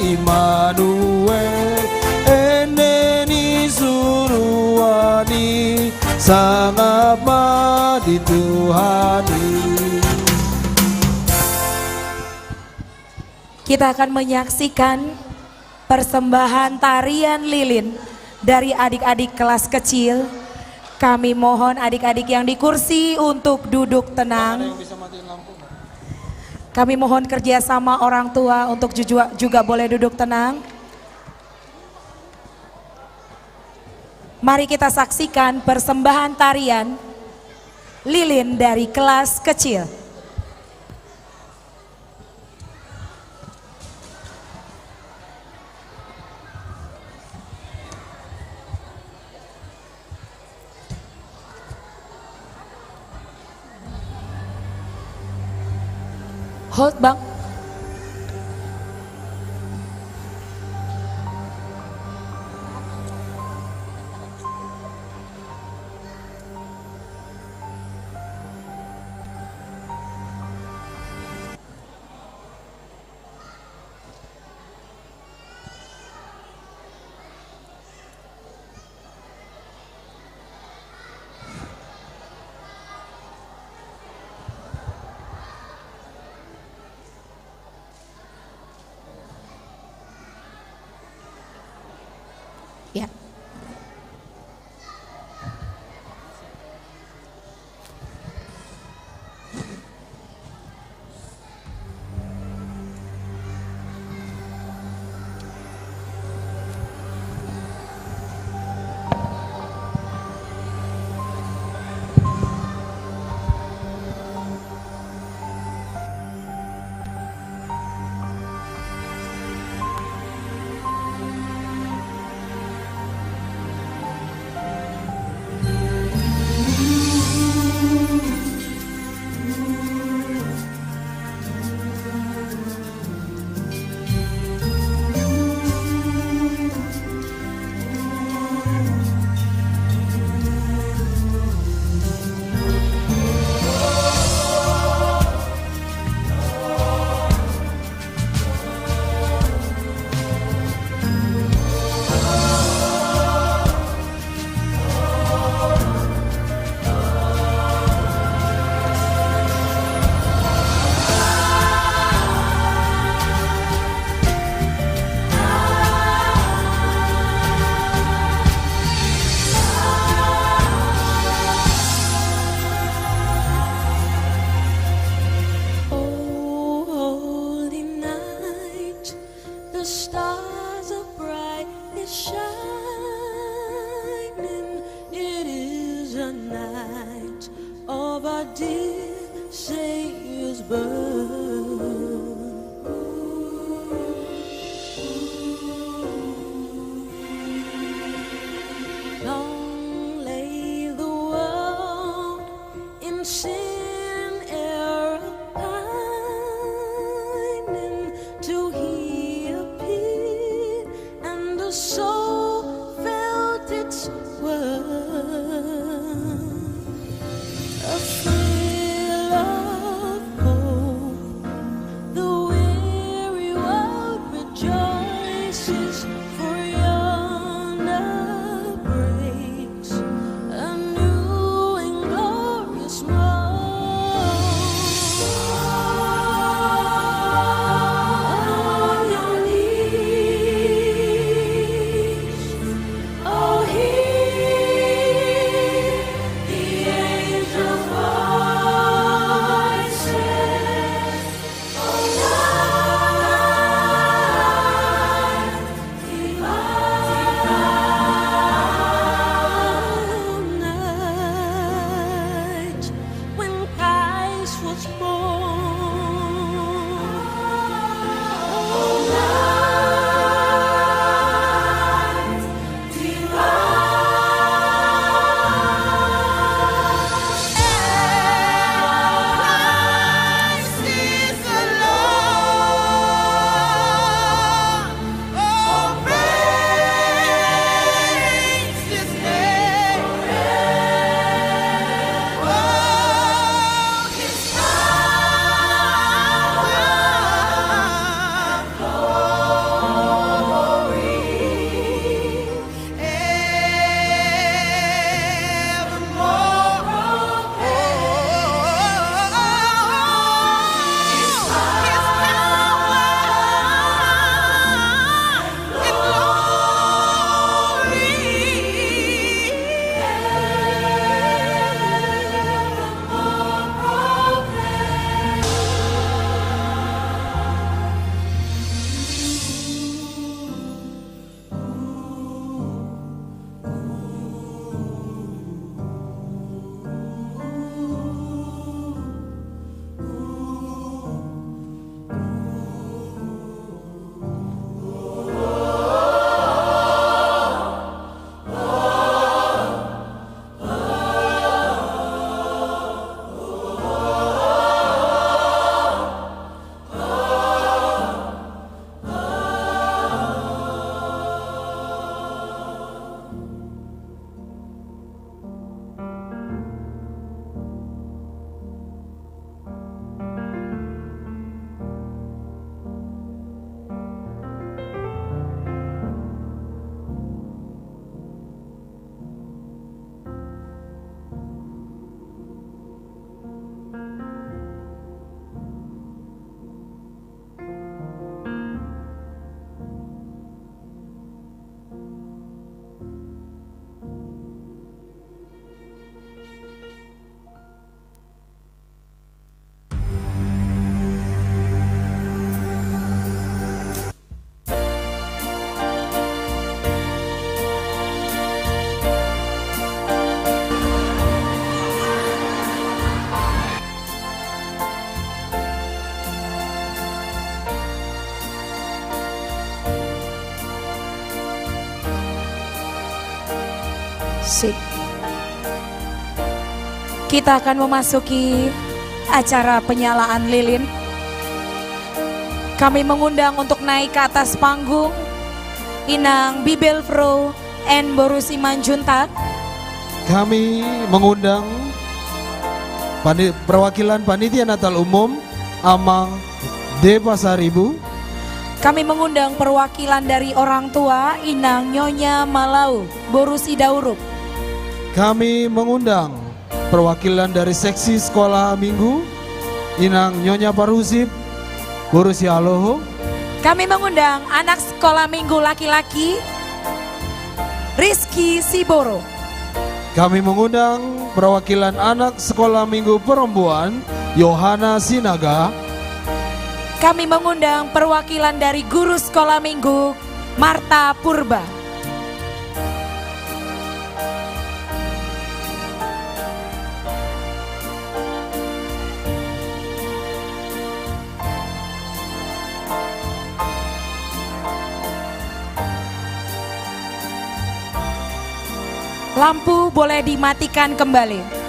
Immanuel eneni suruani sangapa dituhani. Kita akan menyaksikan persembahan tarian lilin dari adik-adik kelas kecil. Kami mohon adik-adik yang di kursi untuk duduk tenang. Kami mohon kerjasama orang tua untuk juga boleh duduk tenang. Mari kita saksikan persembahan tarian lilin dari kelas kecil. Hold Bang. Ya. shining. It is a night of our dear Savior's birth. Long lay the world in sin, error, pining, till He appeared, and the soul felt its worth. A thrill of hope, the weary world rejoices, for yonder breaks a new and glorious morn. On your knees, oh, hear the angels' voices. Oh, night divine, night when Christ was born. Oh, night divine. Christ is the Lord. Oh, praise His name. Oh, His Sip. Kita akan memasuki acara penyalaan lilin. Kami mengundang untuk naik ke atas panggung Inang Bibelfro and Borusi Manjuntak. Kami mengundang perwakilan Panitia Natal Umum Amang D. Pasaribu. Kami mengundang perwakilan dari orang tua Inang Nyonya Malau Borusi Daurup. Kami mengundang perwakilan dari seksi sekolah minggu Inang Nyonya Parusip Borusi Aloho. Kami mengundang anak sekolah minggu laki-laki Rizky Siboro. Kami mengundang perwakilan anak sekolah minggu perempuan Yohana Sinaga. Kami mengundang perwakilan dari guru sekolah minggu Marta Purba. Lampu boleh dimatikan kembali.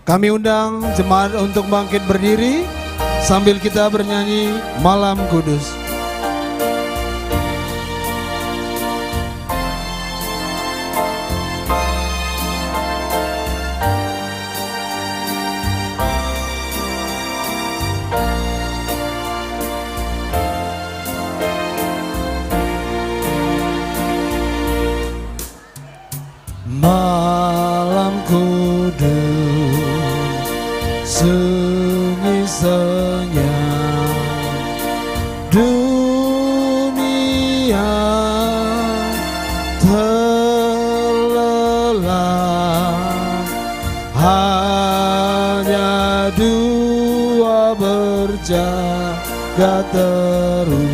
Kami undang jemaat untuk bangkit berdiri sambil kita bernyanyi Malam Kudus. Malam kudus, sunyi senyap, dunia terlelap, hanya dua berjaga terus.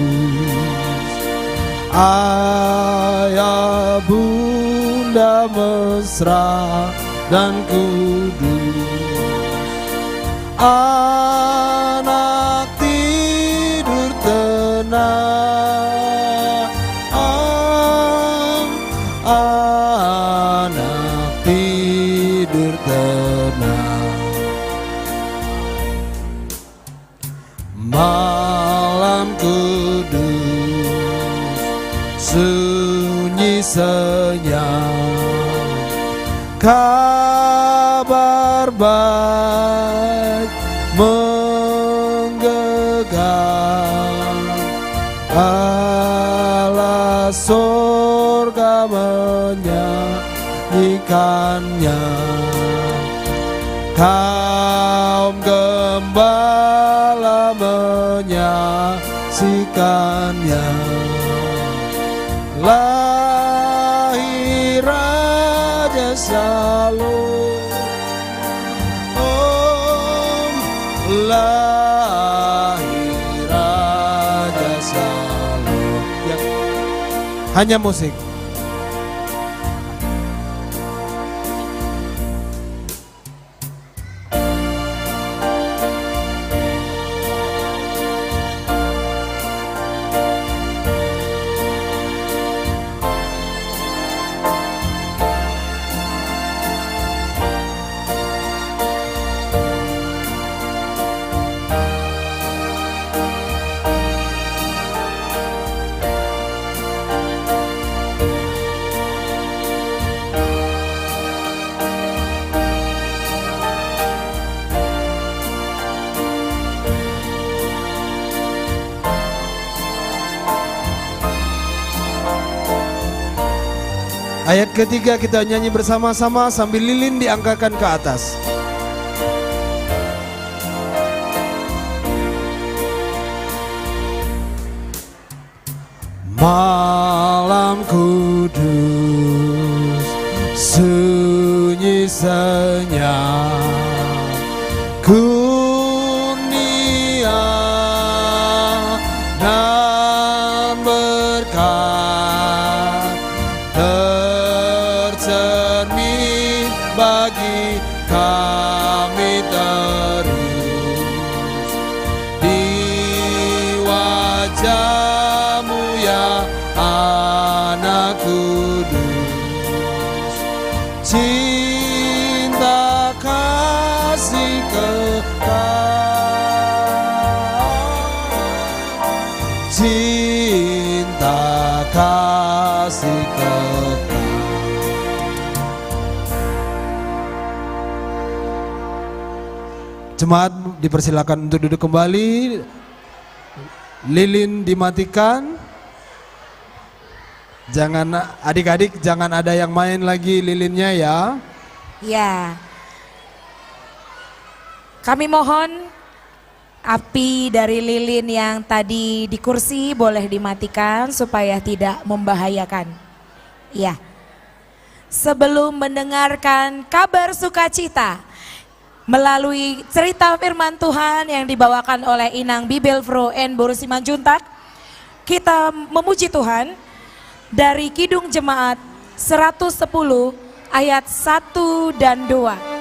Ayah bunda mesra dan kudus, anak tidur tenang, anak tidur tenang. Malam kudus, sunyi senyap, kabar baik menggegam, Allah surga menyanyikannya, kaum gembala menyaksikannya. Lahir Raja Salom, lahir Raja Salom. Ya. Hanya musik. Ayat ketiga kita nyanyi bersama-sama sambil lilin diangkatkan ke atas. Malam kudus, sunyi senyap, kurnia dan berkat tercermin bagi kami terus di wajah-Mu ya Anak Kudus. Cinta kasih kekal, cinta kasih kekal. Jemaat dipersilakan untuk duduk kembali. Lilin dimatikan. Jangan adik-adik, jangan ada yang main lagi lilinnya ya. Ya. Kami mohon api dari lilin yang tadi di kursi boleh dimatikan supaya tidak membahayakan. Ya. Sebelum mendengarkan kabar sukacita melalui cerita firman Tuhan yang dibawakan oleh Inang Bibelfro N. Boru Simanjuntak, kita memuji Tuhan dari Kidung Jemaat 110 ayat 1 dan 2.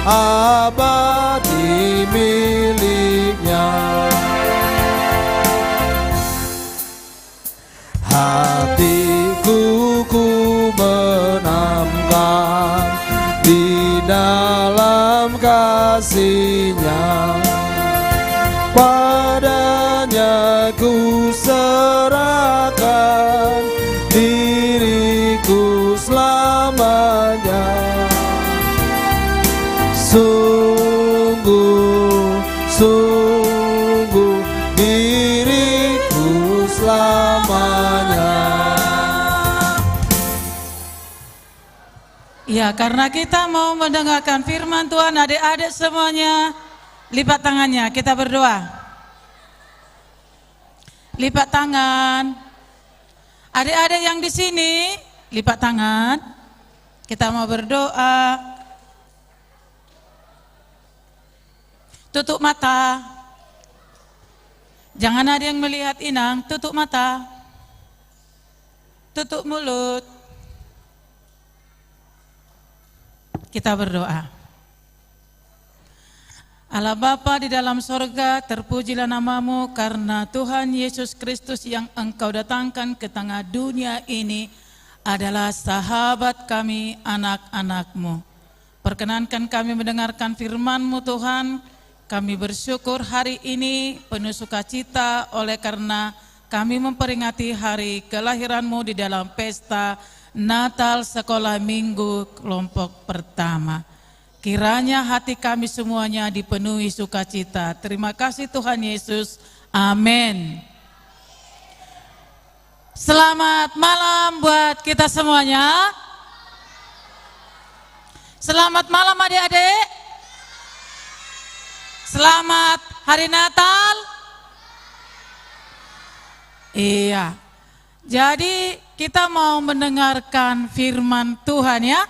Abadi miliknya. Hatiku ku benamkan di dalam kasih-Nya, padanya ku serahkan diriku selamanya. Sungguh, sungguh diriku selamanya. Ya, karena kita mau mendengarkan firman Tuhan, adik-adik semuanya lipat tangannya, kita berdoa. Lipat tangan. Adik-adik yang di sini lipat tangan. Kita mau berdoa. Tutup mata. Jangan ada yang melihat Inang, tutup mata. Tutup mulut. Kita berdoa. Allah Bapa di dalam sorga, terpujilah nama-Mu karena Tuhan Yesus Kristus yang Engkau datangkan ke tengah dunia ini adalah sahabat kami, anak-anak-Mu. Perkenankan kami mendengarkan firman-Mu Tuhan. Kami bersyukur hari ini penuh sukacita oleh karena kami memperingati hari kelahiran-Mu di dalam pesta Natal Sekolah Minggu kelompok pertama. Kiranya hati kami semuanya dipenuhi sukacita. Terima kasih Tuhan Yesus. Amin. Selamat malam buat kita semuanya. Selamat malam adik-adik. Selamat Hari Natal. Iya. Jadi kita mau mendengarkan firman Tuhan ya.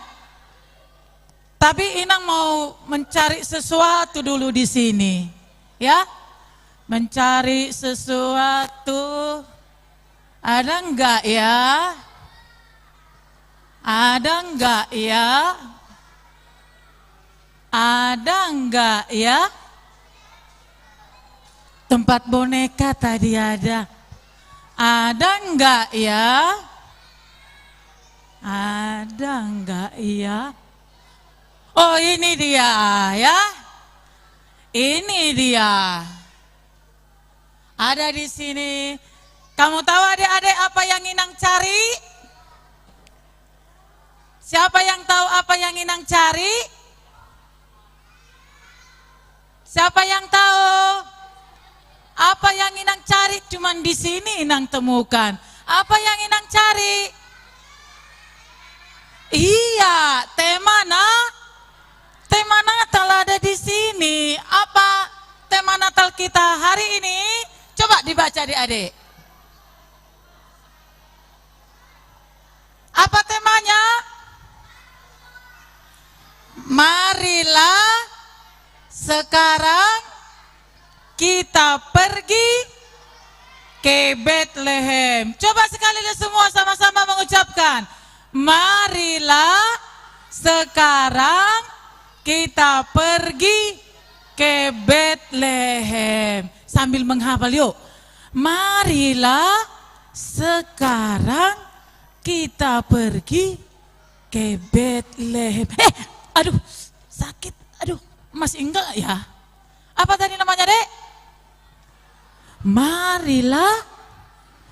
Tapi Inang mau mencari sesuatu dulu di sini. Ya. mencari sesuatu. Ada enggak ya? Ada enggak ya? Ada enggak ya? Tempat boneka tadi ada. Ada enggak ya? Ada enggak ya? Oh, ini dia ya. Ini dia. Ada di sini. Kamu tahu adik-adik apa yang Inang cari? Siapa yang tahu apa yang Inang cari? Siapa yang tahu? Apa yang Inang cari? Cuman di sini Inang temukan. Apa yang Inang cari? Iya, tema Natal ada di sini. Apa tema Natal kita hari ini? Coba dibaca adik-adik. Apa temanya? Marilah sekarang kita pergi ke Bethlehem. Coba sekali semua sama-sama mengucapkan. Marilah sekarang kita pergi ke Bethlehem. Sambil menghafal yuk. Marilah sekarang kita pergi ke Bethlehem. Aduh, sakit. Aduh, masih enggak ya? Apa tadi namanya, Dek? Marilah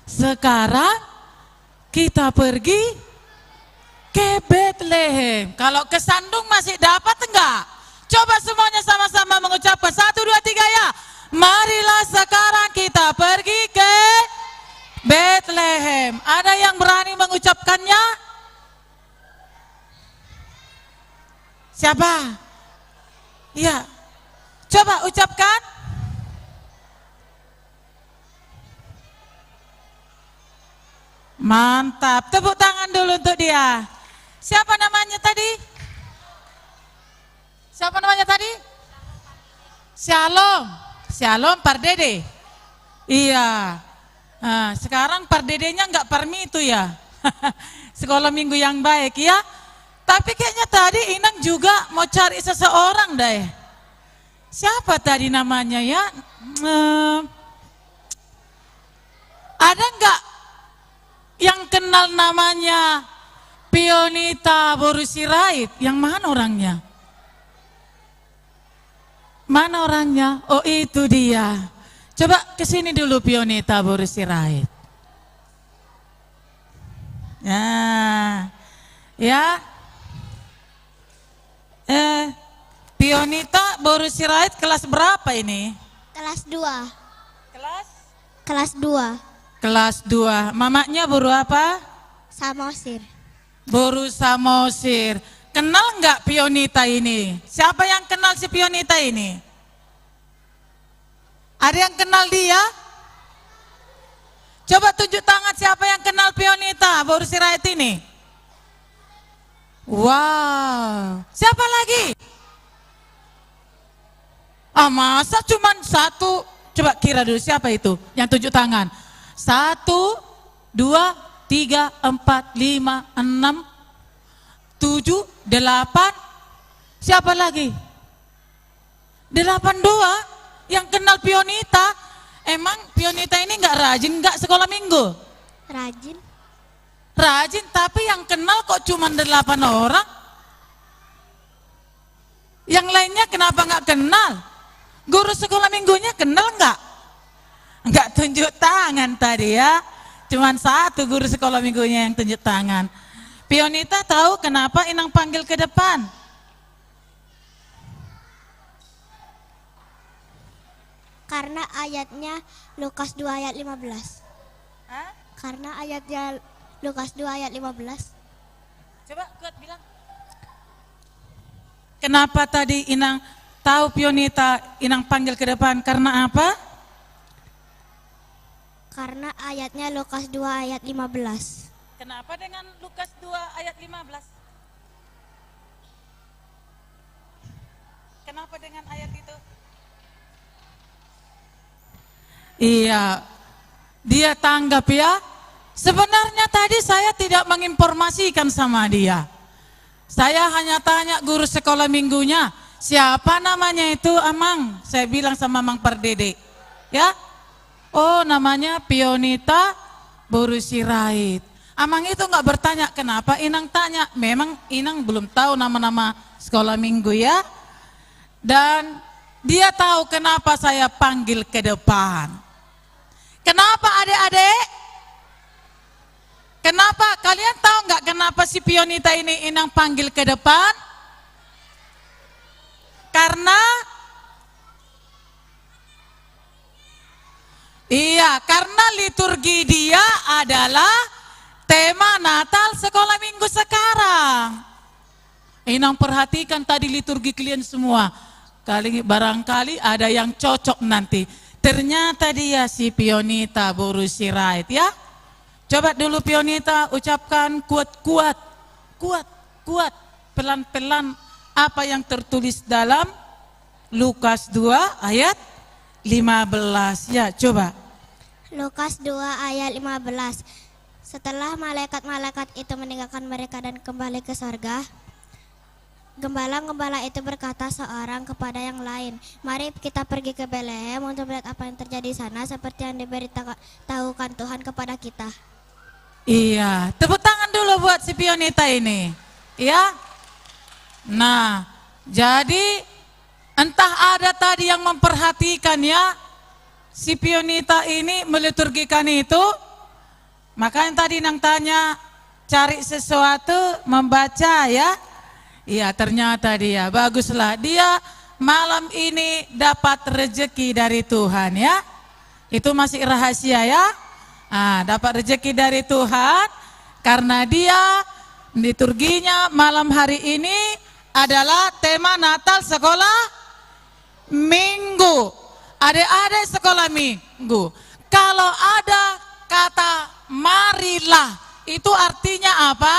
sekarang kita pergi ke Bethlehem. Kalau ke Sandung masih dapat enggak? Coba semuanya sama-sama mengucapkan 1, 2, 3 ya. Marilah sekarang kita pergi ke Bethlehem. Ada yang berani mengucapkannya? Siapa? Ya. Coba ucapkan. Mantap. Tepuk tangan dulu untuk dia. Siapa namanya tadi? Siapa namanya tadi? Shalom. Shalom Pardede. Iya. Nah, sekarang Pardedenya enggak Parmi itu ya. Sekolah minggu yang baik ya. Tapi kayaknya tadi Inang juga mau cari seseorang deh. Siapa tadi namanya ya? Ada enggak yang kenal namanya Pionita Borusirait? Yang mana orangnya? Mana orangnya? Oh, itu dia. Coba kesini dulu Pionita Borusirait. Ya. Pionita Borusirait kelas berapa ini? Kelas 2. Kelas 2. Kelas 2. Mamanya Boru apa? Samosir. Boru Samosir. Kenal enggak Pionita ini? Siapa yang kenal si Pionita ini? Ada yang kenal dia? Coba tunjuk tangan siapa yang kenal Pionita Borusirait ini? Wow. Siapa lagi? Masa cuman satu? Coba kira dulu siapa itu yang tunjuk tangan. 1, 2, 3, 4, 5, 6, 7, 8. Siapa lagi? 82 yang kenal Pionita. Emang Pionita ini enggak rajin enggak sekolah minggu? Rajin. Rajin, tapi yang kenal kok cuma 8 orang? Yang lainnya kenapa enggak kenal? Guru sekolah minggunya kenal enggak? Enggak tunjuk tangan tadi ya. Cuman 1 guru sekolah minggunya yang tunjuk tangan. Pionita tahu kenapa Inang panggil ke depan? Karena ayatnya Lukas 2 ayat 15. Karena ayatnya Lukas 2 ayat 15. Coba kuat bilang. Kenapa tadi Inang tahu Pionita Inang panggil ke depan? Karena apa? Karena ayatnya Lukas 2 ayat 15. Kenapa dengan Lukas 2 ayat 15? Kenapa dengan ayat itu? Iya, dia tanggap ya. Sebenarnya tadi saya tidak menginformasikan sama dia. Saya hanya tanya guru sekolah minggunya, siapa namanya itu Amang? Saya bilang sama Mang Pardede, ya. Oh, namanya Pionita Boru Sirait. Amang itu nggak bertanya kenapa Inang tanya. Memang Inang belum tahu nama-nama sekolah minggu ya. Dan dia tahu kenapa saya panggil ke depan. Kenapa adik-adik? Kenapa? Kalian tahu nggak kenapa si Pionita ini Inang panggil ke depan? Karena karena liturgi dia adalah tema Natal sekolah minggu sekarang. Inang perhatikan tadi liturgi kalian semua. Barangkali ada yang cocok nanti. Ternyata dia si Pionita Boru Sirait ya. Coba dulu Pionita ucapkan kuat-kuat, kuat-kuat, pelan-pelan apa yang tertulis dalam Lukas 2 ayat 15. Ya, coba. Lukas 2 ayat 15. Setelah malaikat-malaikat itu meninggalkan mereka dan kembali ke sorga, gembala-gembala itu berkata seorang kepada yang lain, mari kita pergi ke Betlehem untuk melihat apa yang terjadi di sana seperti yang diberitahukan Tuhan kepada kita. Iya, tepuk tangan dulu buat si Pionita ini. Ya. Nah, jadi entah ada tadi yang memperhatikan ya, si Pionita ini meliturgikan itu. Makanya tadi Nang tanya, cari sesuatu, membaca ya. Iya, ternyata dia, baguslah. Dia malam ini dapat rezeki dari Tuhan ya. Itu masih rahasia ya. Dapat rezeki dari Tuhan karena dia liturginya malam hari ini adalah tema Natal sekolah minggu. Adik-adik sekolah minggu, kalau ada kata marilah, itu artinya apa?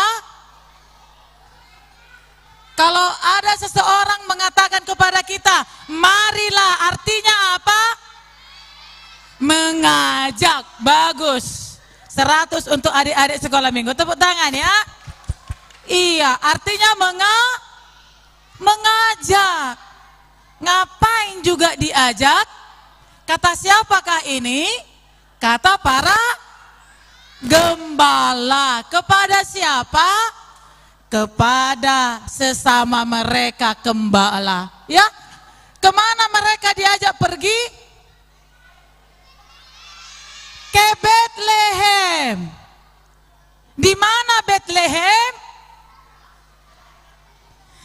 Kalau ada seseorang mengatakan kepada kita marilah, artinya apa? Mengajak. Bagus. 100 untuk adik-adik sekolah minggu. Tepuk tangan ya. Iya, artinya mengajak. Ngapain juga diajak? Kata siapakah ini? Kata para gembala. Kepada siapa? Kepada sesama mereka gembala. Ya. Kemana mereka diajak pergi? Ke Betlehem. Di mana Betlehem?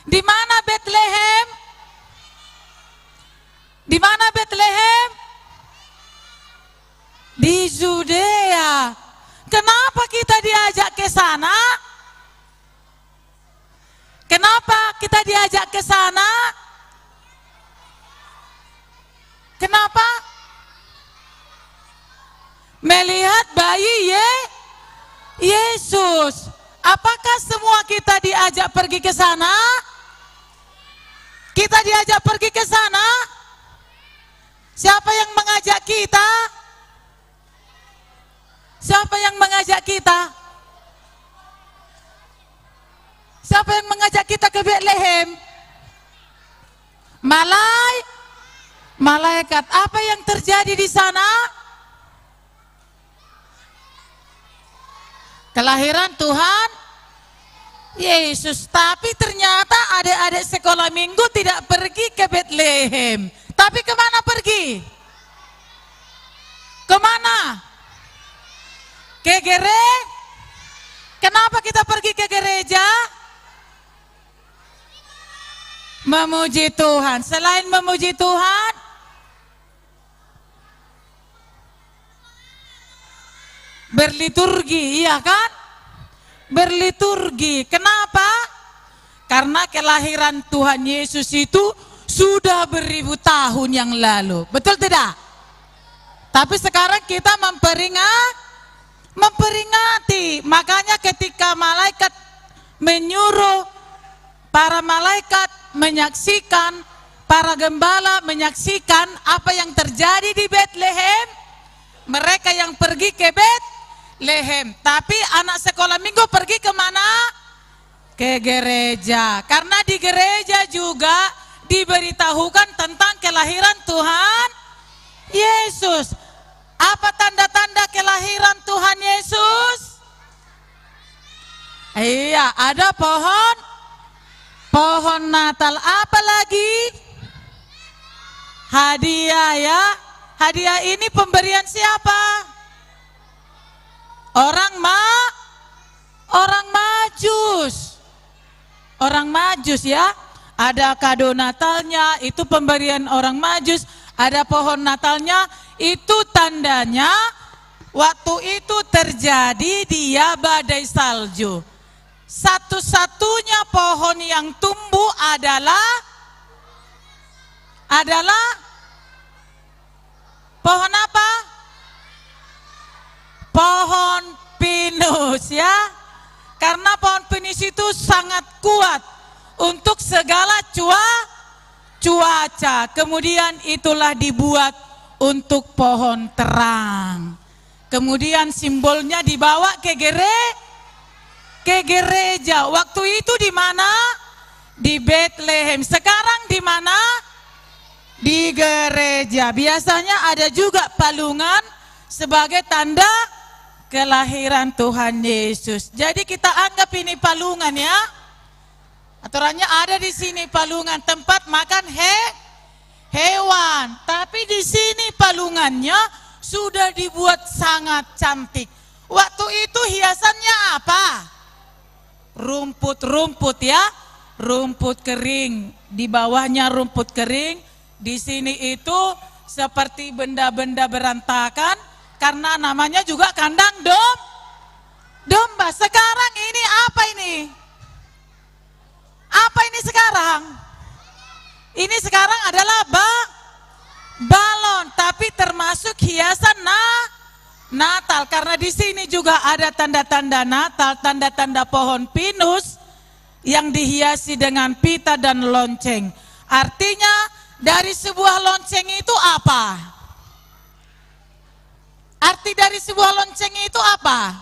Di mana Betlehem? Di mana Betlehem? Di Yudea. Kenapa kita diajak ke sana? Kenapa kita diajak ke sana? Kenapa? Melihat bayi Yesus. Apakah semua kita diajak pergi ke sana? Kita diajak pergi ke sana? Siapa yang mengajak kita? Siapa yang mengajak kita? Siapa yang mengajak kita ke Betlehem? Malaikat. Apa yang terjadi di sana? Kelahiran Tuhan Yesus. Tapi ternyata adik-adik sekolah minggu tidak pergi ke Betlehem. Tapi kemana pergi? Kemana? Ke gereja. Kenapa kita pergi ke gereja? Memuji Tuhan. Selain memuji Tuhan, berliturgi, iya kan? Berliturgi. Kenapa? Karena kelahiran Tuhan Yesus itu sudah beribu tahun yang lalu. Betul tidak? Tapi sekarang kita memperingati. Makanya ketika malaikat menyuruh para malaikat menyaksikan, para gembala menyaksikan apa yang terjadi di Betlehem, mereka yang pergi ke Betlehem. Tapi anak sekolah minggu pergi kemana? Ke gereja. Karena di gereja juga diberitahukan tentang kelahiran Tuhan Yesus. Apa tanda-tanda kelahiran Tuhan Yesus? Iya, ada pohon Natal. Apa lagi? Hadiah ya. Hadiah ini pemberian siapa? Orang Majus. Orang Majus ya. Ada kado Natalnya, itu pemberian orang Majus. Ada pohon Natalnya, itu tandanya waktu itu terjadi dia badai salju. Satu-satunya pohon yang tumbuh adalah pohon apa? Pohon pinus ya. Karena pohon pinus itu sangat kuat untuk segala cuaca. Kemudian itulah dibuat untuk pohon terang. Kemudian simbolnya dibawa ke gereja. Waktu itu di mana? Di Betlehem. Sekarang di mana? Di gereja. Biasanya ada juga palungan sebagai tanda kelahiran Tuhan Yesus. Jadi kita anggap ini palungan ya. Aturannya ada di sini palungan, tempat makan hewan. Tapi di sini palungannya sudah dibuat sangat cantik. Waktu itu hiasannya apa? Rumput-rumput ya, rumput kering. Di bawahnya rumput kering. Di sini itu seperti benda-benda berantakan karena namanya juga kandang domba. Sekarang ini apa ini? Apa ini sekarang? Ini sekarang adalah balon, tapi termasuk hiasan Natal karena di sini juga ada tanda-tanda Natal, tanda-tanda pohon pinus yang dihiasi dengan pita dan lonceng. Artinya dari sebuah lonceng itu apa? Arti dari sebuah lonceng itu apa?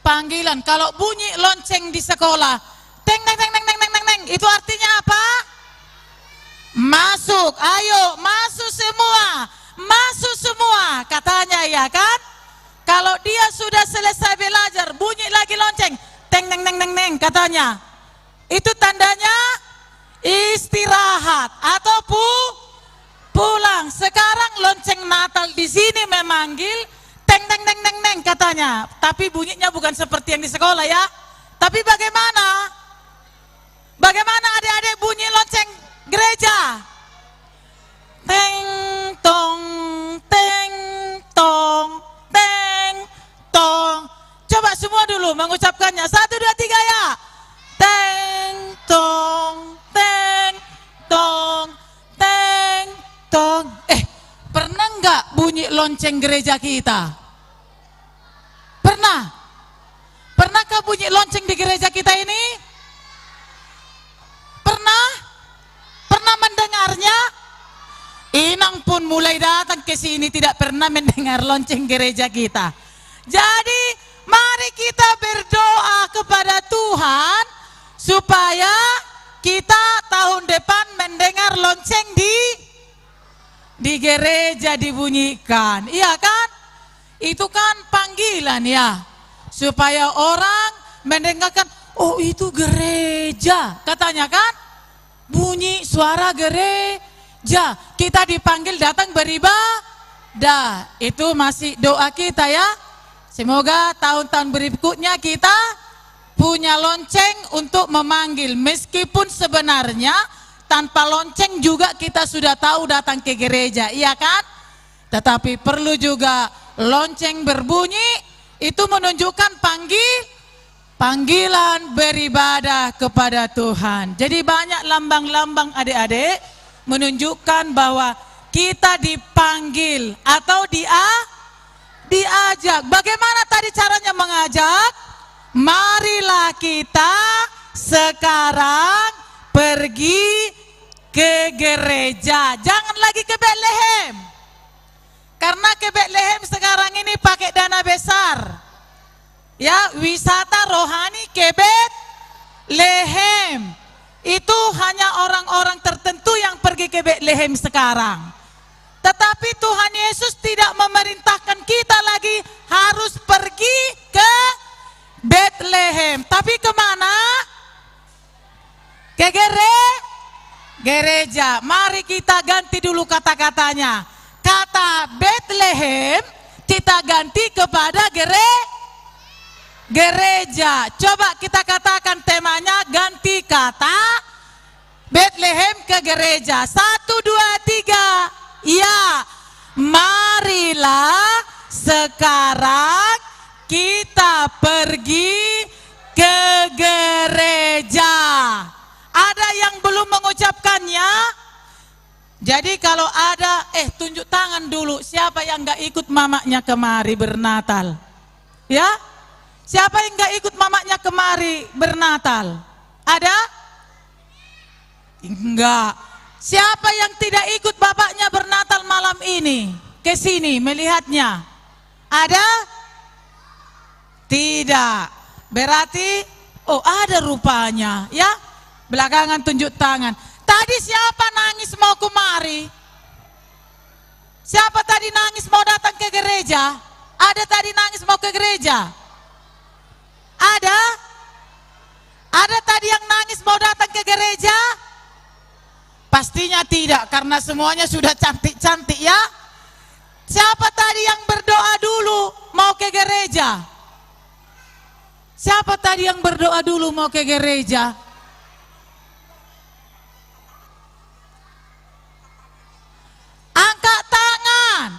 Panggilan. Kalau bunyi lonceng di sekolah, teng teng teng teng teng teng teng, itu artinya apa? Masuk, ayo masuk semua, katanya ya kan? Kalau dia sudah selesai belajar, bunyi lagi lonceng, teng teng teng teng teng, katanya. Itu tandanya istirahat atau pulang. Sekarang lonceng Natal di sini memanggil teng teng teng teng teng katanya. Tapi bunyinya bukan seperti yang di sekolah ya. Tapi bagaimana? Bagaimana adik-adik bunyi lonceng gereja? Teng tong teng tong teng tong. Coba semua dulu mengucapkannya. 1, 2, 3 ya. Teng tong teng tong teng tong. Pernah nggak bunyi lonceng gereja kita? Pernah? Pernahkah bunyi lonceng di gereja kita ini? Pernah? Pernah mendengarnya? Inang pun mulai datang ke sini tidak pernah mendengar lonceng gereja kita. Jadi mari kita berdoa kepada Tuhan supaya kita tahun depan mendengar lonceng di gereja dibunyikan. Iya kan? Itu kan panggilan ya. Supaya orang mendengarkan, oh itu gereja. Katanya kan? Bunyi suara gereja. Kita dipanggil datang beribadah. Itu masih doa kita ya. Semoga tahun-tahun berikutnya kita punya lonceng untuk memanggil. Meskipun sebenarnya tanpa lonceng juga kita sudah tahu datang ke gereja, iya kan? Tetapi perlu juga lonceng berbunyi, itu menunjukkan panggilan beribadah kepada Tuhan. Jadi banyak lambang-lambang adik-adik menunjukkan bahwa kita dipanggil atau diajak. Bagaimana tadi caranya mengajak? Marilah kita sekarang pergi ke gereja, jangan lagi ke Bethlehem. Karena ke Bethlehem sekarang ini pakai dana besar. Ya, wisata rohani ke Bethlehem. Itu hanya orang-orang tertentu yang pergi ke Bethlehem sekarang. Tetapi Tuhan Yesus tidak memerintahkan kita lagi harus pergi ke Bethlehem. Tapi kemana? Ke gereja. Mari kita ganti dulu kata-katanya. Kata Bethlehem kita ganti kepada gereja. Coba kita katakan temanya, ganti kata Bethlehem ke gereja. 1, 2, 3. Ya, marilah sekarang kita pergi ke gereja. Ada yang belum mengucapkannya? Jadi kalau ada, tunjuk tangan dulu. Siapa yang gak ikut mamanya kemari bernatal? Ya? Siapa yang gak ikut mamanya kemari bernatal? Ada? Enggak. Siapa yang tidak ikut bapaknya bernatal malam ini? Ke sini melihatnya. Ada? Tidak. Berarti, ada rupanya. Ya? Belakangan tunjuk tangan. Tadi siapa nangis mau kemari? Siapa tadi nangis mau datang ke gereja? Ada tadi nangis mau ke gereja? Ada? Ada tadi yang nangis mau datang ke gereja? Pastinya tidak, karena semuanya sudah cantik-cantik ya. Siapa tadi yang berdoa dulu mau ke gereja? Siapa tadi yang berdoa dulu mau ke gereja? Angkat tangan.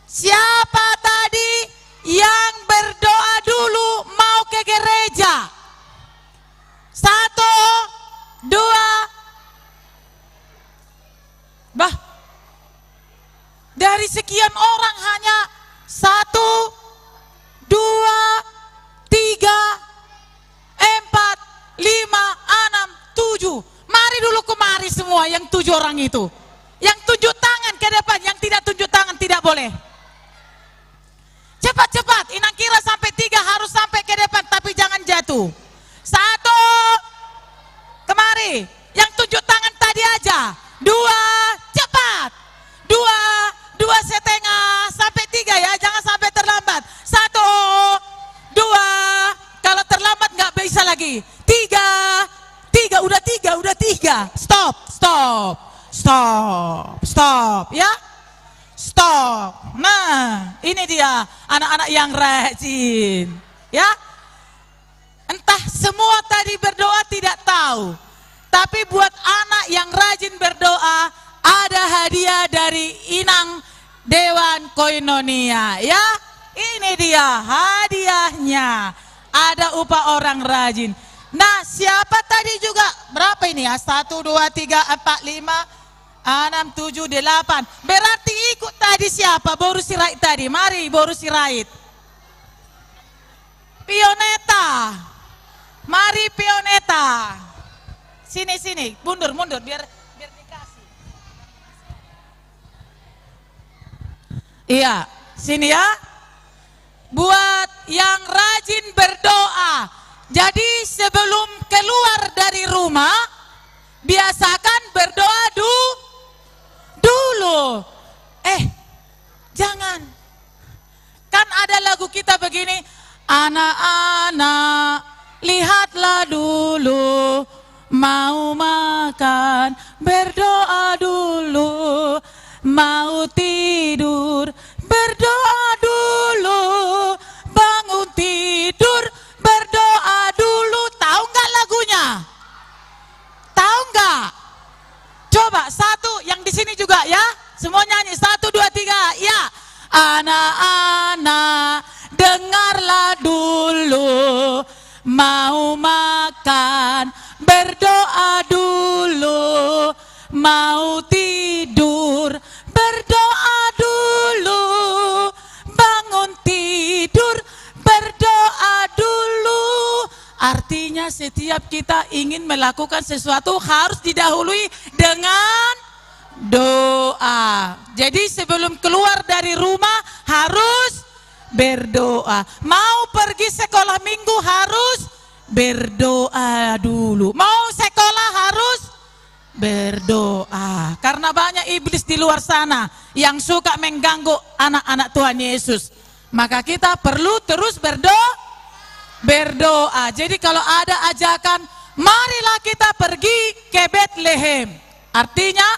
Siapa tadi yang berdoa dulu mau ke gereja? 1, 2. Bah, dari sekian orang hanya 1, 2, 3, 4, 5, 6, 7. Mari dulu kemari semua yang 7 orang itu. Yang tunjuk tangan ke depan, yang tidak tunjuk tangan tidak boleh. Cepat-cepat, Inang kira sampai 3 harus sampai ke depan, tapi jangan jatuh. 1, kemari. Yang tunjuk tangan tadi aja. 2, cepat. 2, 2,5 sampai 3 ya, jangan sampai terlambat. 1, 2, kalau terlambat nggak bisa lagi. 3, udah 3. Stop, ya. Stop. Nah, ini dia anak-anak yang rajin, ya. Entah semua tadi berdoa tidak tahu. Tapi buat anak yang rajin berdoa, ada hadiah dari Inang Dewan Koinonia, ya. Ini dia hadiahnya. Ada upah orang rajin. Nah, siapa tadi juga? Berapa ini ya? 1, 2, 3, 4, 5, 6, 7, 8. Berarti ikut tadi siapa? Boru Sirait tadi. Mari Boru Sirait. Pioneta. Mari Pioneta. Sini, mundur biar dikasih. Iya, sini ya. Buat yang rajin berdoa. Jadi sebelum keluar dari rumah, biasakan berdoa dulu. Jangan. Kan ada lagu kita begini, anak-anak lihatlah dulu. Mau makan, berdoa dulu. Mau tidur, berdoa dulu. Bangun tidur, berdoa dulu. Tahu nggak lagunya? Tahu nggak? Coba satu, yang di sini juga ya. Semua nyanyi, 1, 2, 3, ya. Anak-anak, dengarlah dulu. Mau makan, berdoa dulu. Mau tidur, berdoa dulu. Bangun tidur, berdoa dulu. Artinya setiap kita ingin melakukan sesuatu harus didahului dengan doa. Jadi sebelum keluar dari rumah harus berdoa. Mau pergi sekolah minggu harus berdoa dulu. Mau sekolah harus berdoa. Karena banyak iblis di luar sana yang suka mengganggu anak-anak Tuhan Yesus. Maka kita perlu terus berdoa. Jadi kalau ada ajakan, marilah kita pergi ke Bethlehem. Artinya,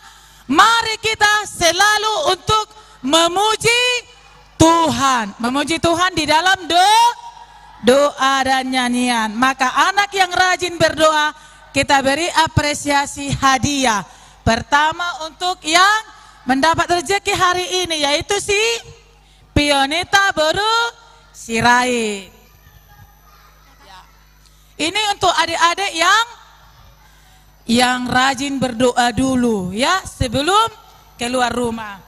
mari kita selalu untuk memuji Tuhan. Memuji Tuhan di dalam doa dan nyanyian. Maka anak yang rajin berdoa, kita beri apresiasi hadiah. Pertama untuk yang mendapat rezeki hari ini, yaitu si Pionita Boru Sirait. Ini untuk adik-adik yang rajin berdoa dulu ya sebelum keluar rumah.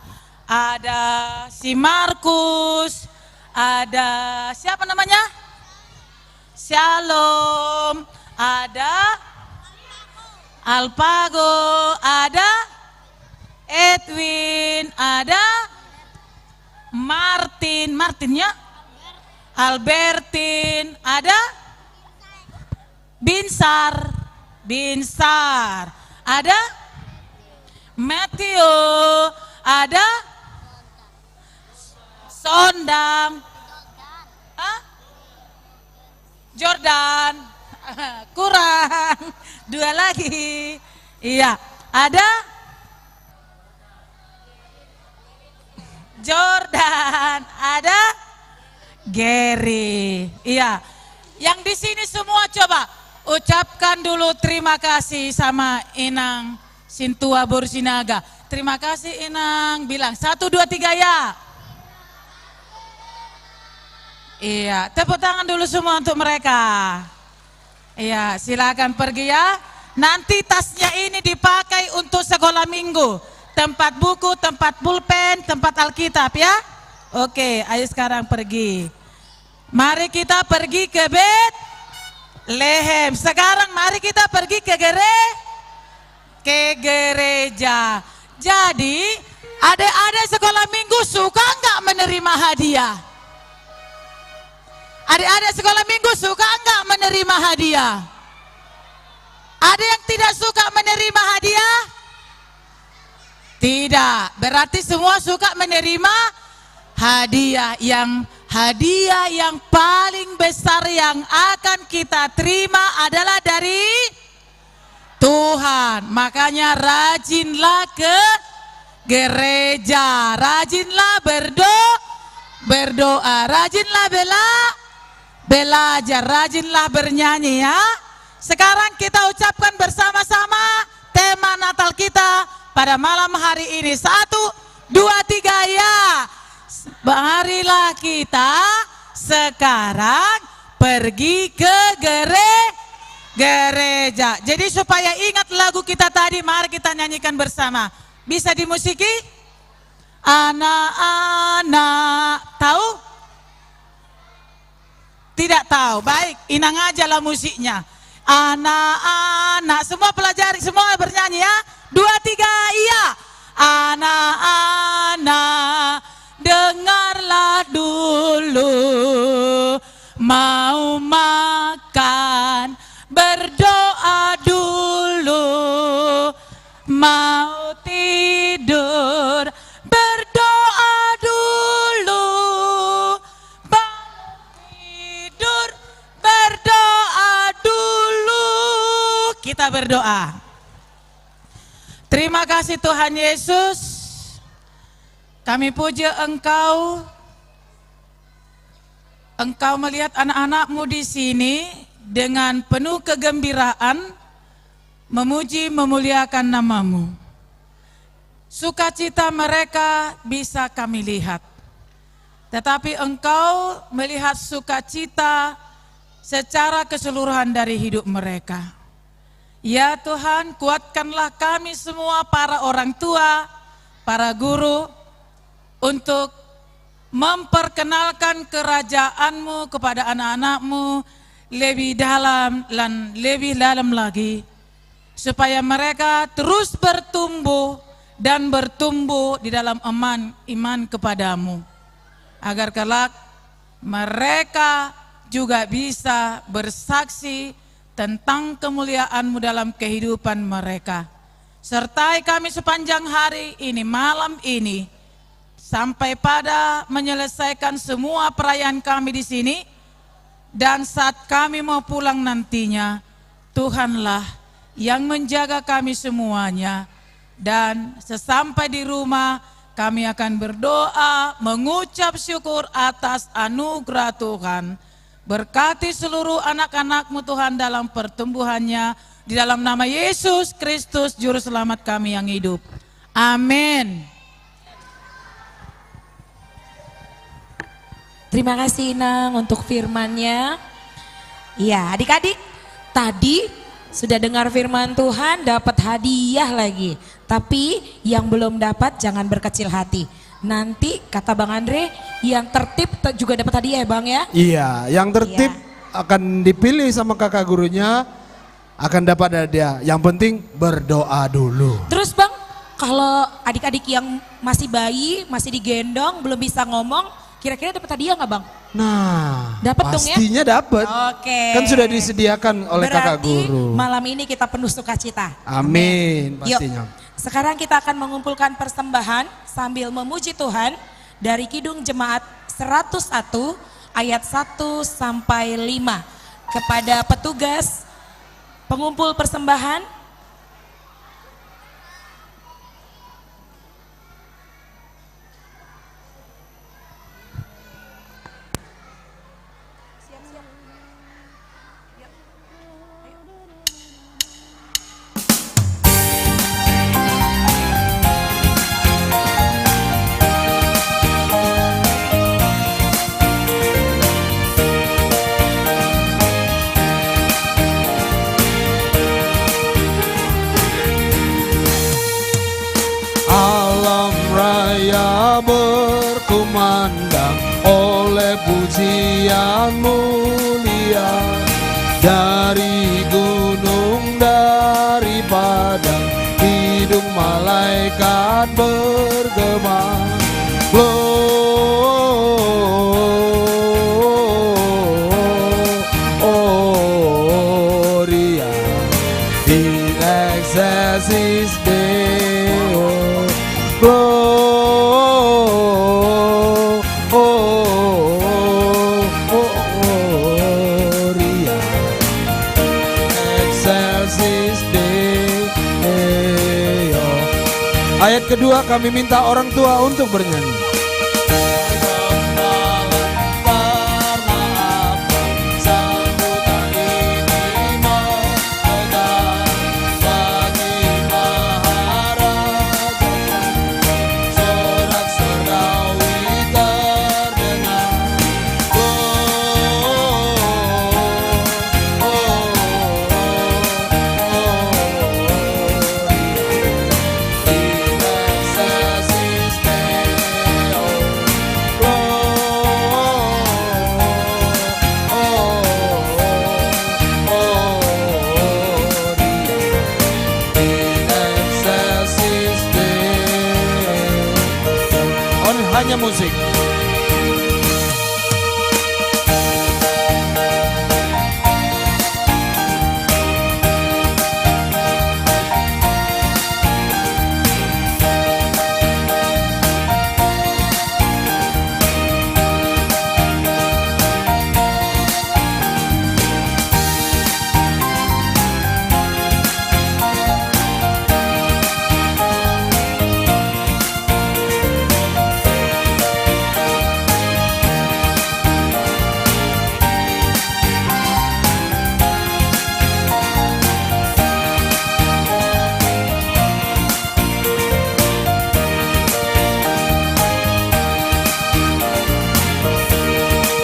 Ada si Markus, ada siapa namanya? Shalom, ada Alpago, ada Edwin, ada Martin ya, Albertin, ada Binsar, ada Matthew, ada Sondang, Jordan, kurang, 2 lagi, iya, ada Jordan, ada Gary, iya. Yang di sini semua coba ucapkan dulu terima kasih sama Inang Sintua Borsinaga. Terima kasih Inang, bilang 1, 2, 3 ya. Iya, tepuk tangan dulu semua untuk mereka. Iya, silakan pergi ya. Nanti tasnya ini dipakai untuk sekolah minggu. Tempat buku, tempat pulpen, tempat Alkitab ya. Oke, ayo sekarang pergi. Mari kita pergi ke Bethlehem. Sekarang mari kita pergi ke gereja. Jadi, adik-adik sekolah minggu suka nggak menerima hadiah? Adik-adik sekolah minggu suka nggak menerima hadiah? Ada yang tidak suka menerima hadiah? Tidak, berarti semua suka menerima hadiah. Hadiah yang paling besar yang akan kita terima adalah dari Tuhan. Makanya rajinlah ke gereja, rajinlah berdoa, rajinlah belajar, rajinlah bernyanyi ya. Sekarang kita ucapkan bersama-sama tema Natal kita pada malam hari ini. 1, 2, 3 ya. Marilah kita sekarang pergi ke gereja. Jadi supaya ingat lagu kita tadi, mari kita nyanyikan bersama. Bisa dimusiki? Anak-anak, tahu? Tidak tahu. Baik, Inang aja lah musiknya. Anak-anak, semua pelajari, semua bernyanyi ya. 2, 3, iya. Anak-anak, dengarlah dulu, mau makan, berdoa dulu, mau tidur, berdoa dulu, bangun tidur, berdoa dulu. Kita berdoa. Terima kasih Tuhan Yesus. Kami puji Engkau. Engkau melihat anak-anak-Mu di sini dengan penuh kegembiraan memuji memuliakan nama-Mu. Sukacita mereka bisa kami lihat. Tetapi Engkau melihat sukacita secara keseluruhan dari hidup mereka. Ya Tuhan, kuatkanlah kami semua para orang tua, para guru, untuk memperkenalkan kerajaan-Mu kepada anak-anak-Mu lebih dalam dan lebih dalam lagi. supaya mereka terus bertumbuh dan bertumbuh di dalam iman kepadamu, agar kelak mereka juga bisa bersaksi tentang kemuliaan-Mu dalam kehidupan mereka. Sertai kami sepanjang hari ini, malam ini, sampai pada menyelesaikan semua perayaan kami di sini, dan saat kami mau pulang nantinya, Tuhanlah yang menjaga kami semuanya. Dan sesampai di rumah, kami akan berdoa, mengucap syukur atas anugerah Tuhan. Berkati seluruh anak-anak-Mu Tuhan dalam pertumbuhannya, di dalam nama Yesus Kristus Juru Selamat kami yang hidup. Amin. Terima kasih Inang untuk firman-Nya. Ya, adik-adik, tadi sudah dengar firman Tuhan, dapat hadiah lagi. Tapi yang belum dapat jangan berkecil hati. Nanti kata Bang Andre, yang tertib juga dapat hadiah ya Bang ya? Iya, yang tertib akan dipilih sama kakak gurunya, akan dapat hadiah. Yang penting berdoa dulu. Terus Bang, kalau adik-adik yang masih bayi, masih digendong, belum bisa ngomong, kira-kira dapat hadiah nggak Bang? Nah, dapat dong ya? pastinya dapat. Oke. Kan sudah disediakan oleh kakak guru. Malam ini kita penuh sukacita. Amin, pastinya. Yuk, sekarang kita akan mengumpulkan persembahan sambil memuji Tuhan dari Kidung Jemaat 101 ayat 1 sampai 5. Kepada petugas pengumpul persembahan, alam raya berkumandang oleh pujian mulia, dari gunung, dari padang, hidung malaikat bergema. Gloria in excelsis Deo. Gloria excelsis Deo. Ayat kedua, kami minta orang tua untuk bernyanyi. Hanya musik.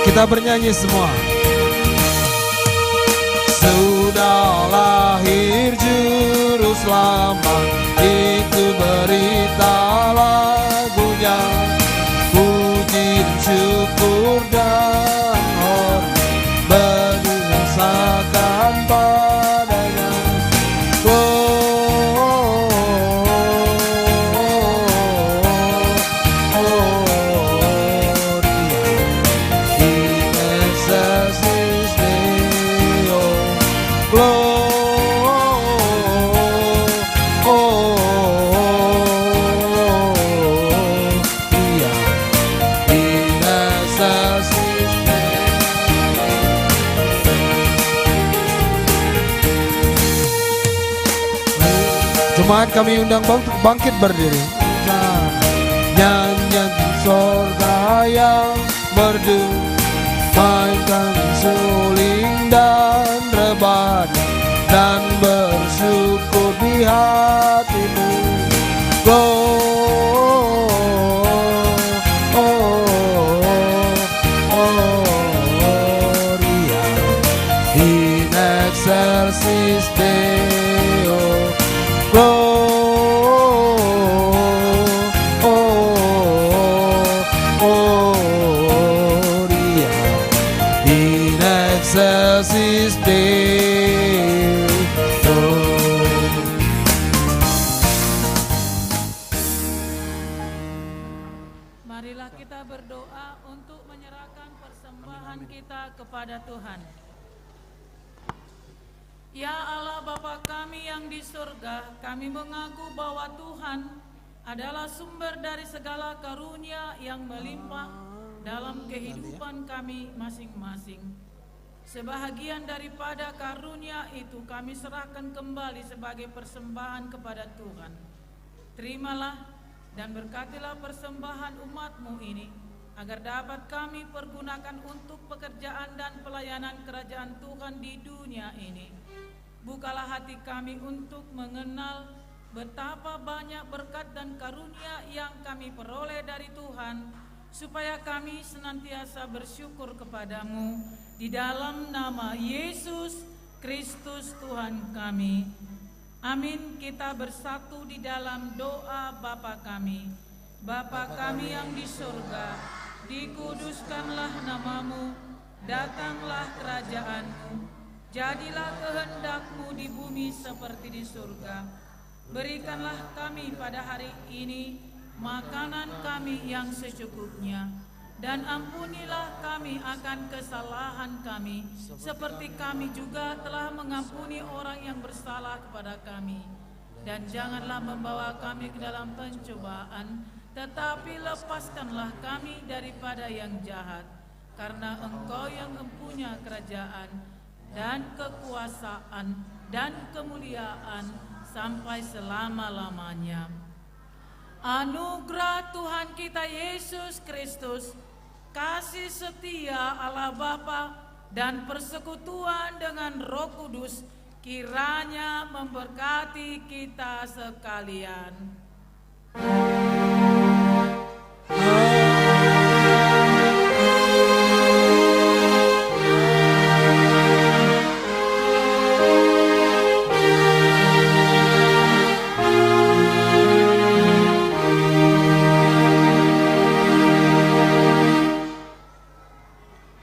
Kita bernyanyi semua. Sudah lahir juru selamat, itu berita lagunya. Puji syukur dan hormat berdasarkan padanya. Semangat kami undang bangkit berdiri. Nah, nyanyian di sorga yang merdu, mainkan suling dan rebana, dan bersyukur di hatimu. Gloria in excelsis Deo. Gloria in excelsis Deo. Marilah kita berdoa untuk menyerahkan persembahan kita kepada Tuhan. Ya Allah Bapa kami yang di surga, kami mengaku bahwa Tuhan adalah sumber dari segala karunia yang melimpah dalam kehidupan kami masing-masing. Sebahagian daripada karunia itu kami serahkan kembali sebagai persembahan kepada Tuhan. Terimalah dan berkatilah persembahan umat-Mu ini, agar dapat kami pergunakan untuk pekerjaan dan pelayanan kerajaan Tuhan di dunia ini. Bukalah hati kami untuk mengenal betapa banyak berkat dan karunia yang kami peroleh dari Tuhan, supaya kami senantiasa bersyukur kepadamu di dalam nama Yesus Kristus Tuhan kami. Amin. Kita bersatu di dalam doa Bapa kami. Bapa kami yang di surga, dikuduskanlah namamu, datanglah kerajaanmu, jadilah kehendak-Mu di bumi seperti di surga. Berikanlah kami pada hari ini makanan kami yang secukupnya, dan ampunilah kami akan kesalahan kami, seperti kami juga telah mengampuni orang yang bersalah kepada kami. Dan janganlah membawa kami ke dalam pencobaan, tetapi lepaskanlah kami daripada yang jahat, karena Engkau yang mempunyai kerajaan dan kekuasaan dan kemuliaan sampai selama-lamanya. Anugerah Tuhan kita Yesus Kristus, kasih setia Allah Bapa, dan persekutuan dengan Roh Kudus kiranya memberkati kita sekalian.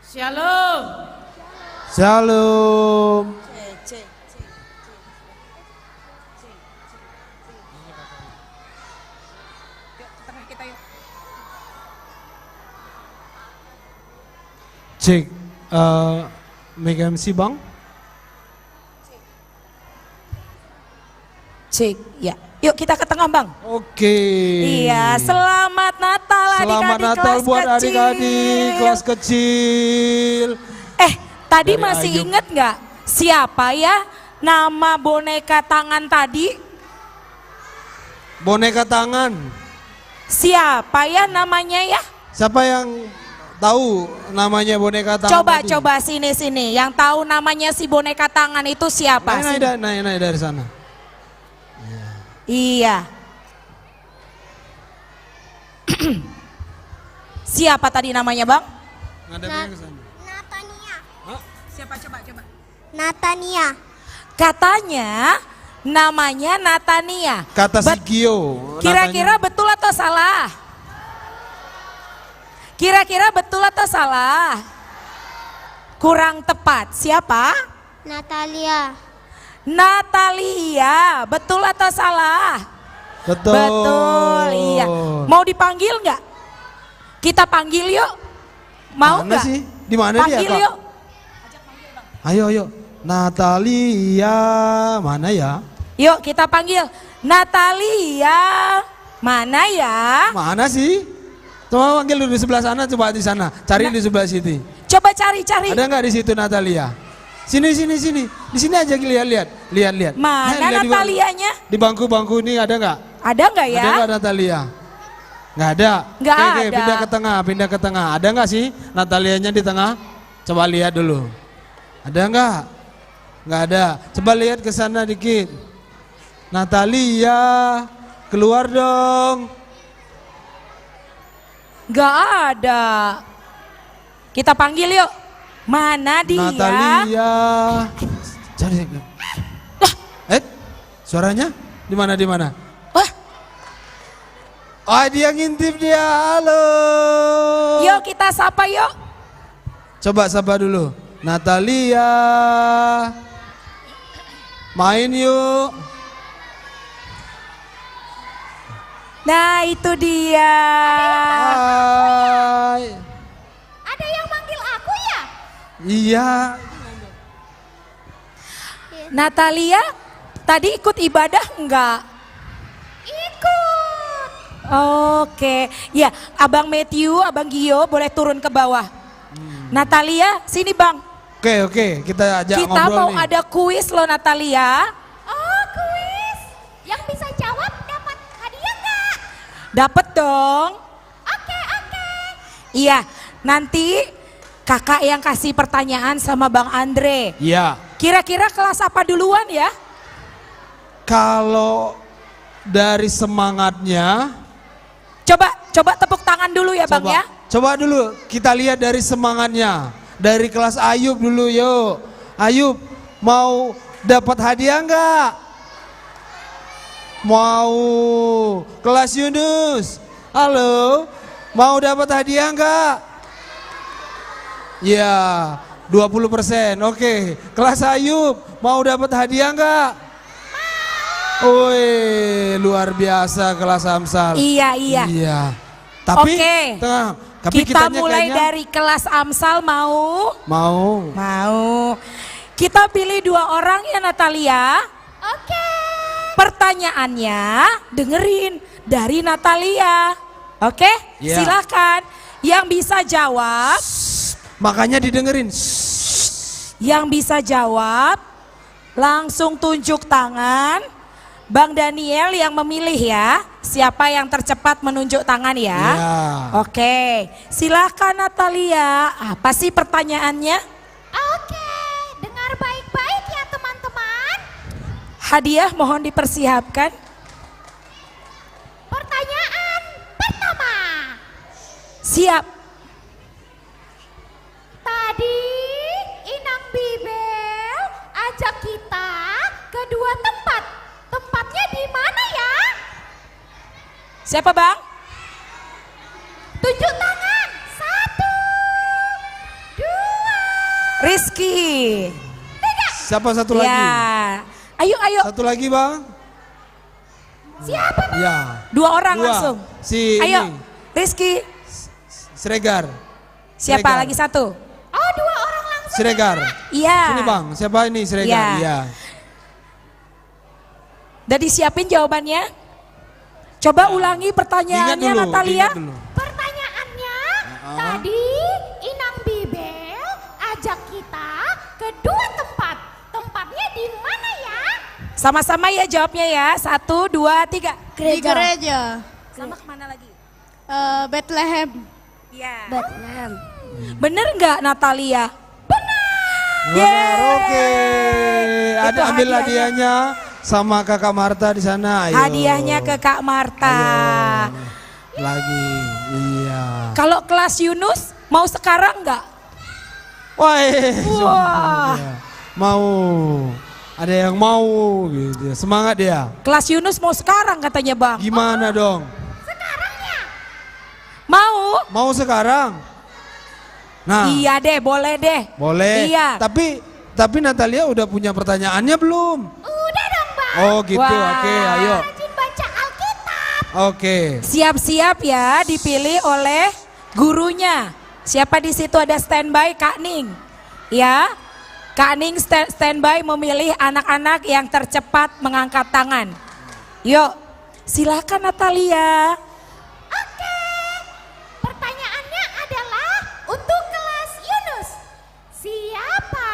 Shalom. Shalom. Cek, Mega MC Bang. Cek, ya. Yuk kita ke tengah Bang. Oke. Iya, selamat Natal adik-adik Selamat Natal kelas buat kecil. adik-adik kelas kecil. Tadi Dari masih Ayub. inget nggak siapa ya nama boneka tangan tadi? Boneka tangan. Siapa ya namanya ya? Siapa yang tahu namanya boneka tangan tadi? Coba sini. Yang tahu namanya si boneka tangan itu siapa? Naik dari sana. Iya. Siapa tadi namanya Bang? Ngadepnya ke sana. Siapa coba? Natania. Katanya namanya Natania. Kata si Gio. Kira-kira betul atau salah? Kira-kira betul atau salah? Kurang tepat. Siapa? Natalia. Natalia. Betul atau salah? Betul. Betul, iya. Mau dipanggil nggak? Kita panggil yuk. Mau Mana nggak? sih? Di mana dia, Panggil Kak? yuk. Ayo. Natalia, mana ya? Yuk kita panggil. Natalia, mana ya? Mana sih? Coba panggil dulu di sebelah sana, coba di sana. Cari di sebelah sini. Coba cari. Ada nggak di situ Natalia? Sini. Di sini aja lihat. Mana Lihat Natalianya? Di bangku-bangku ini ada nggak? Ada nggak ya? Ada nggak Natalia? Nggak ada. Nggak Oke, ada. pindah ke tengah. Ada nggak sih Natalianya di tengah? Coba lihat dulu. Ada nggak? Nggak ada. Coba lihat ke sana dikit. Natalia, keluar dong. Nggak ada. Kita panggil yuk. Mana dia? Natalia. Cari. Suaranya? Di mana? Oh, dia ngintip dia. Halo. Yuk kita sapa yuk. Coba sapa dulu. Natalia. Main yuk. Nah, itu dia. Hai. Ada yang manggil aku ya? Iya. Natalia, tadi ikut ibadah enggak? Ikut. Oke, ya Abang Matthew, Abang Gio boleh turun ke bawah. Natalia, sini Bang. Oke, kita ajak Kita ngobrol mau nih. ada kuis loh Natalia. Oh, kuis. Yang bisa jawab dapat hadiah nggak? Dapat dong. Oke. Iya, nanti kakak yang kasih pertanyaan sama Bang Andre. Iya. Kira-kira kelas apa duluan ya? Kalau dari semangatnya, Coba tepuk tangan dulu ya Bang ya. coba dulu kita lihat dari semangatnya. Dari kelas Ayub dulu yuk. Ayub, mau dapat hadiah enggak? Mau. Kelas Yunus, halo, mau dapat hadiah enggak? Ya, 20%. Oke. Kelas Ayub, mau dapat hadiah enggak? Woi, luar biasa kelas Amsal. Iya. Iya. Tapi, Oke. Tapi Kita kitanya mulai kayaknya dari kelas Amsal mau? Mau. Kita pilih 2 orang ya Natalia. Oke. Pertanyaannya dengerin dari Natalia. Oke? Iya. Silakan. Yang bisa jawab. Makanya didengerin. Yang bisa jawab langsung tunjuk tangan. Bang Daniel yang memilih ya. Siapa yang tercepat menunjuk tangan ya. Iya. Oke. Silakan Natalia. Apa sih pertanyaannya? Oke. Dengar baik-baik ya teman-teman. Hadiah mohon dipersiapkan. Pertanyaan pertama. Siap. Tadi Inang Bibel ajak kita ke 2 tempat. Tempatnya di mana ya? Siapa Bang? Tunjuk tangan. 1, 2, Rizky. 3. Siapa satu lagi? Ya. Ayo. Satu lagi Bang. Siapa Bang? Ya. 2 orang 2. langsung. Si Ayo. ini. Rizky. Siregar. Siapa Siregar. lagi satu? Oh, 2 orang langsung. Siregar. Iya. Sini Bang, siapa ini Siregar? Iya. Iya. Udah disiapin jawabannya? Coba ulangi pertanyaannya Natalia. ingat dulu. Pertanyaannya, tadi Inang Bibel ajak kita ke 2 tempat. Tempatnya di mana ya? Sama-sama ya jawabnya ya. 1, 2, 3. Di gereja. Sama kemana lagi? Bethlehem. Iya. Bethlehem. Bener nggak Natalia? Benar, oke. Ada Itu ambil hadiahnya. hadiahnya sama Kakak Marta di sana. Ayo. Hadiahnya ke Kak Marta. Lagi, iya. Kalau kelas Yunus mau sekarang nggak? Wah. Mau. Ada yang mau gitu. Semangat dia. Kelas Yunus mau sekarang katanya Bang. Gimana dong? Mau? Mau sekarang? Nah, Iya deh, boleh deh. boleh. Iya. Tapi Natalia udah punya pertanyaannya belum? Udah dong Bang. Oh gitu, Wah. oke, ayo. Rajin baca Alkitab. Oke. Siap-siap ya dipilih oleh gurunya. Siapa di situ ada standby Kak Ning? Ya, Kak Ning standby memilih anak-anak yang tercepat mengangkat tangan. Yuk, silakan Natalia. Oke. Pertanyaannya adalah untuk kelas Yunus. Siapa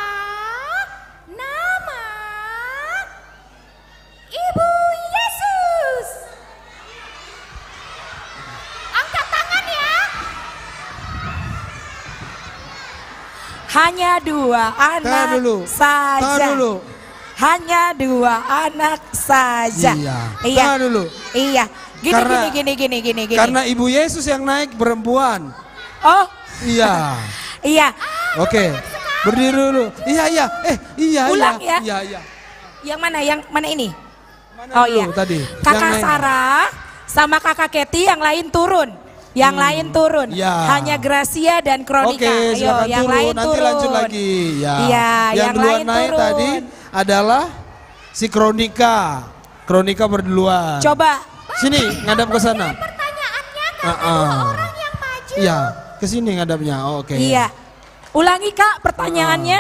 Hanya 2 anak saja. Tahan dulu. Hanya 2 anak saja. Iya. Tahan dulu. Iya. Gini. Karena Ibu Yesus yang naik perempuan. Oh. Iya. Iya. Oke. Berdiri dulu. Iya. Ulang ya. Iya. Yang mana ini? Mana dulu tadi? Kakak Sarah sama kakak Keti yang lain turun. Yang lain turun. Ya. Hanya Gracia dan Kronika. Oke, silakan yang turun. lain Nanti turun. lanjut lagi. Ya. Iya, yang duluan lain naik turun. tadi adalah si Kronika. Kronika berduluan. Coba. Sini, ngadap ke sana. Pertanyaannya karena 2 orang yang maju. Iya, ke sini ngadapnya. Oh, oke. Iya. Ulangi Kak pertanyaannya.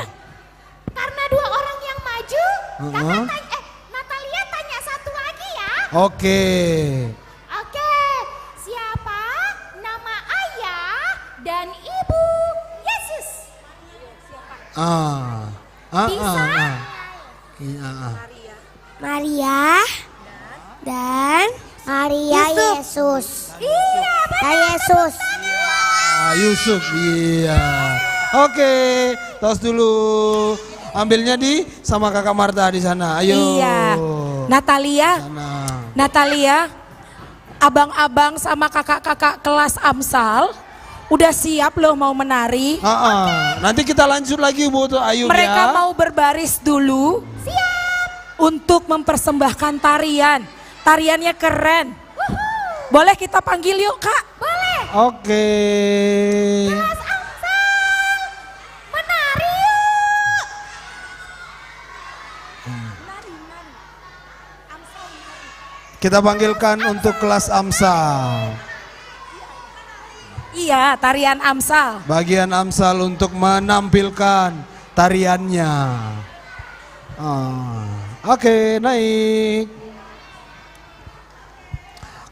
Karena 2 orang yang maju, Natalia tanya satu lagi ya. Oke. Oke, siapa nama ayah dan ibu Yesus? Maria dan Maria Yesus. Iya, Yesus. Yusuf, iya. Oke, tos dulu. Ambilnya sama kakak Marta di sana. Ayo. Iya. Natalia, abang-abang sama kakak-kakak kelas Amsal udah siap loh mau menari. Nanti kita lanjut lagi Bu Ayub. Mereka ya. mau berbaris dulu. Siap. Untuk mempersembahkan tarian. Tariannya keren. Boleh kita panggil yuk Kak? Boleh. Oke. Kelas Amsal, menari yuk. Kita panggilkan untuk kelas Amsal. Iya, tarian Amsal. Bagian Amsal untuk menampilkan tariannya. Oke, naik.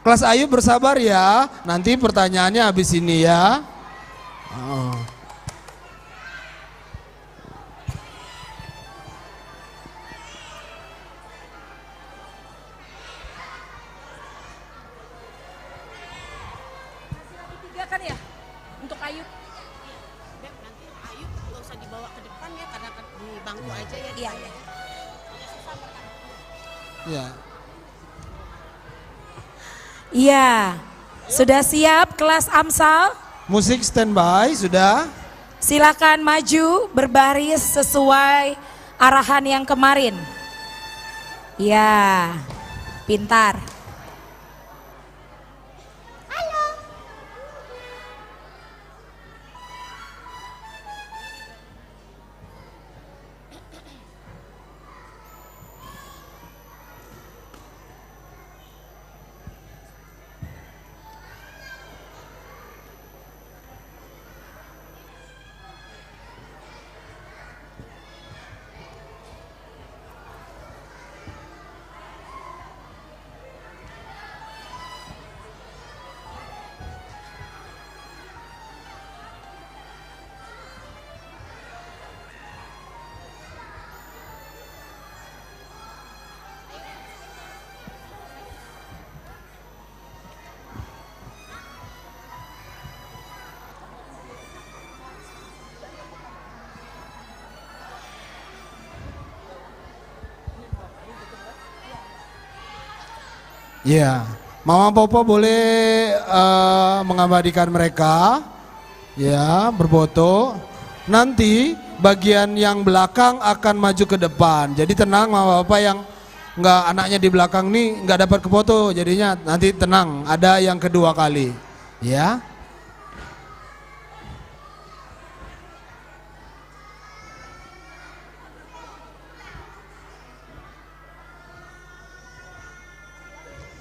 Kelas Ayub bersabar ya. Nanti pertanyaannya habis ini ya. Kan ya? Untuk Ayub. Nanti Ayub nggak usah dibawa ke depan ya karena di bangku aja ya. Iya. Ya. Iya. Sudah siap kelas Amsal? Musik standby sudah. Silakan maju berbaris sesuai arahan yang kemarin. Ya, pintar. Ya, Mama Popo boleh mengabadikan mereka, ya, berfoto. Nanti bagian yang belakang akan maju ke depan. Jadi tenang, Mama Papa yang nggak anaknya di belakang nih nggak dapat ke foto. Jadinya nanti tenang, ada yang kedua kali, ya.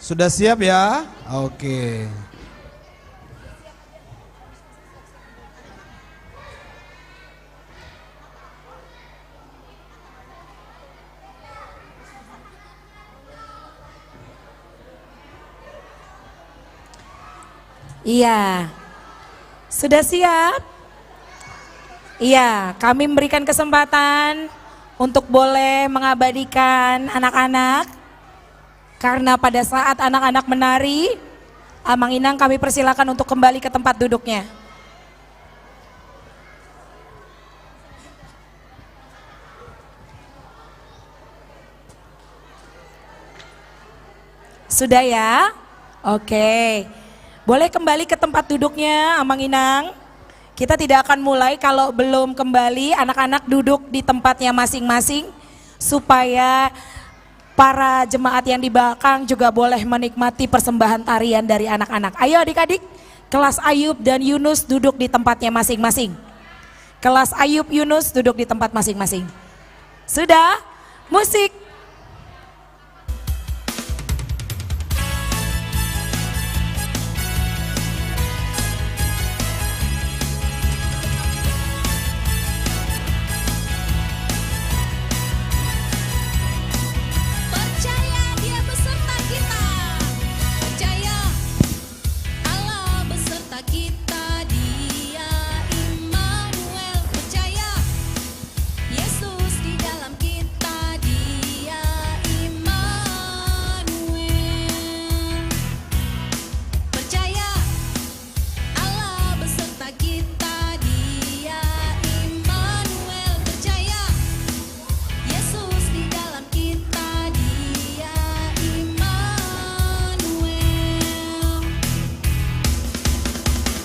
Sudah siap ya? Oke. Iya. Sudah siap? Iya, kami memberikan kesempatan untuk boleh mengabadikan anak-anak. Karena pada saat anak-anak menari, Amang Inang kami persilakan untuk kembali ke tempat duduknya. Sudah ya? Oke. Boleh kembali ke tempat duduknya, Amang Inang. Kita tidak akan mulai kalau belum kembali, anak-anak duduk di tempatnya masing-masing supaya para jemaat yang di belakang juga boleh menikmati persembahan tarian dari anak-anak. Ayo adik-adik, kelas Ayub dan Yunus duduk di tempatnya masing-masing. Kelas Ayub Yunus duduk di tempat masing-masing. Sudah? Musik. Percaya Dia beserta kita. Percaya Allah beserta kita. Dia Immanuel. Percaya Yesus di dalam kita. Dia Immanuel. Percaya Allah beserta kita. Dia Immanuel. Percaya Yesus di dalam kita. Dia Immanuel.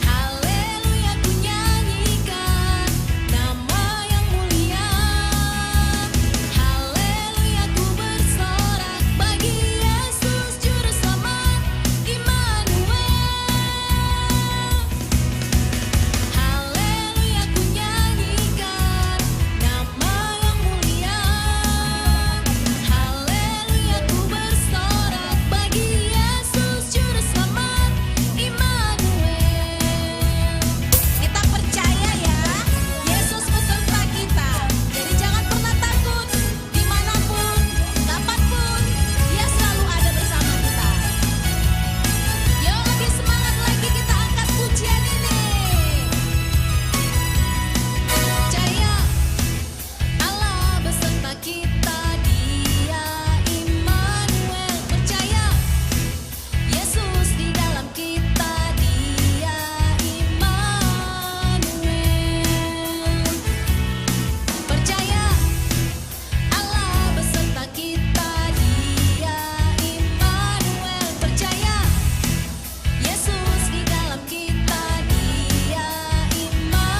Haleluya, ku nyanyikan nama yang mulia. Haleluya, ku bersorak bagi Yesus juru selamat Immanuel. Haleluya, ku nyanyikan nama yang mulia. Haleluya, ku bersorak bagi Yesus juru selamat Immanuel. Kita percaya ya, Yesus beserta kita. Jadi jangan pernah takut, dimanapun, kapanpun, Dia selalu ada bersama kita. Yuk lebih semangat lagi, kita angkat pujian ini. Percaya Allah beserta kita. Dia Immanuel. Percaya Yesus di dalam kita. Dia Immanuel. Percaya Allah beserta kita. Dia Immanuel. Percaya Yesus di dalam kita. Dia Immanuel.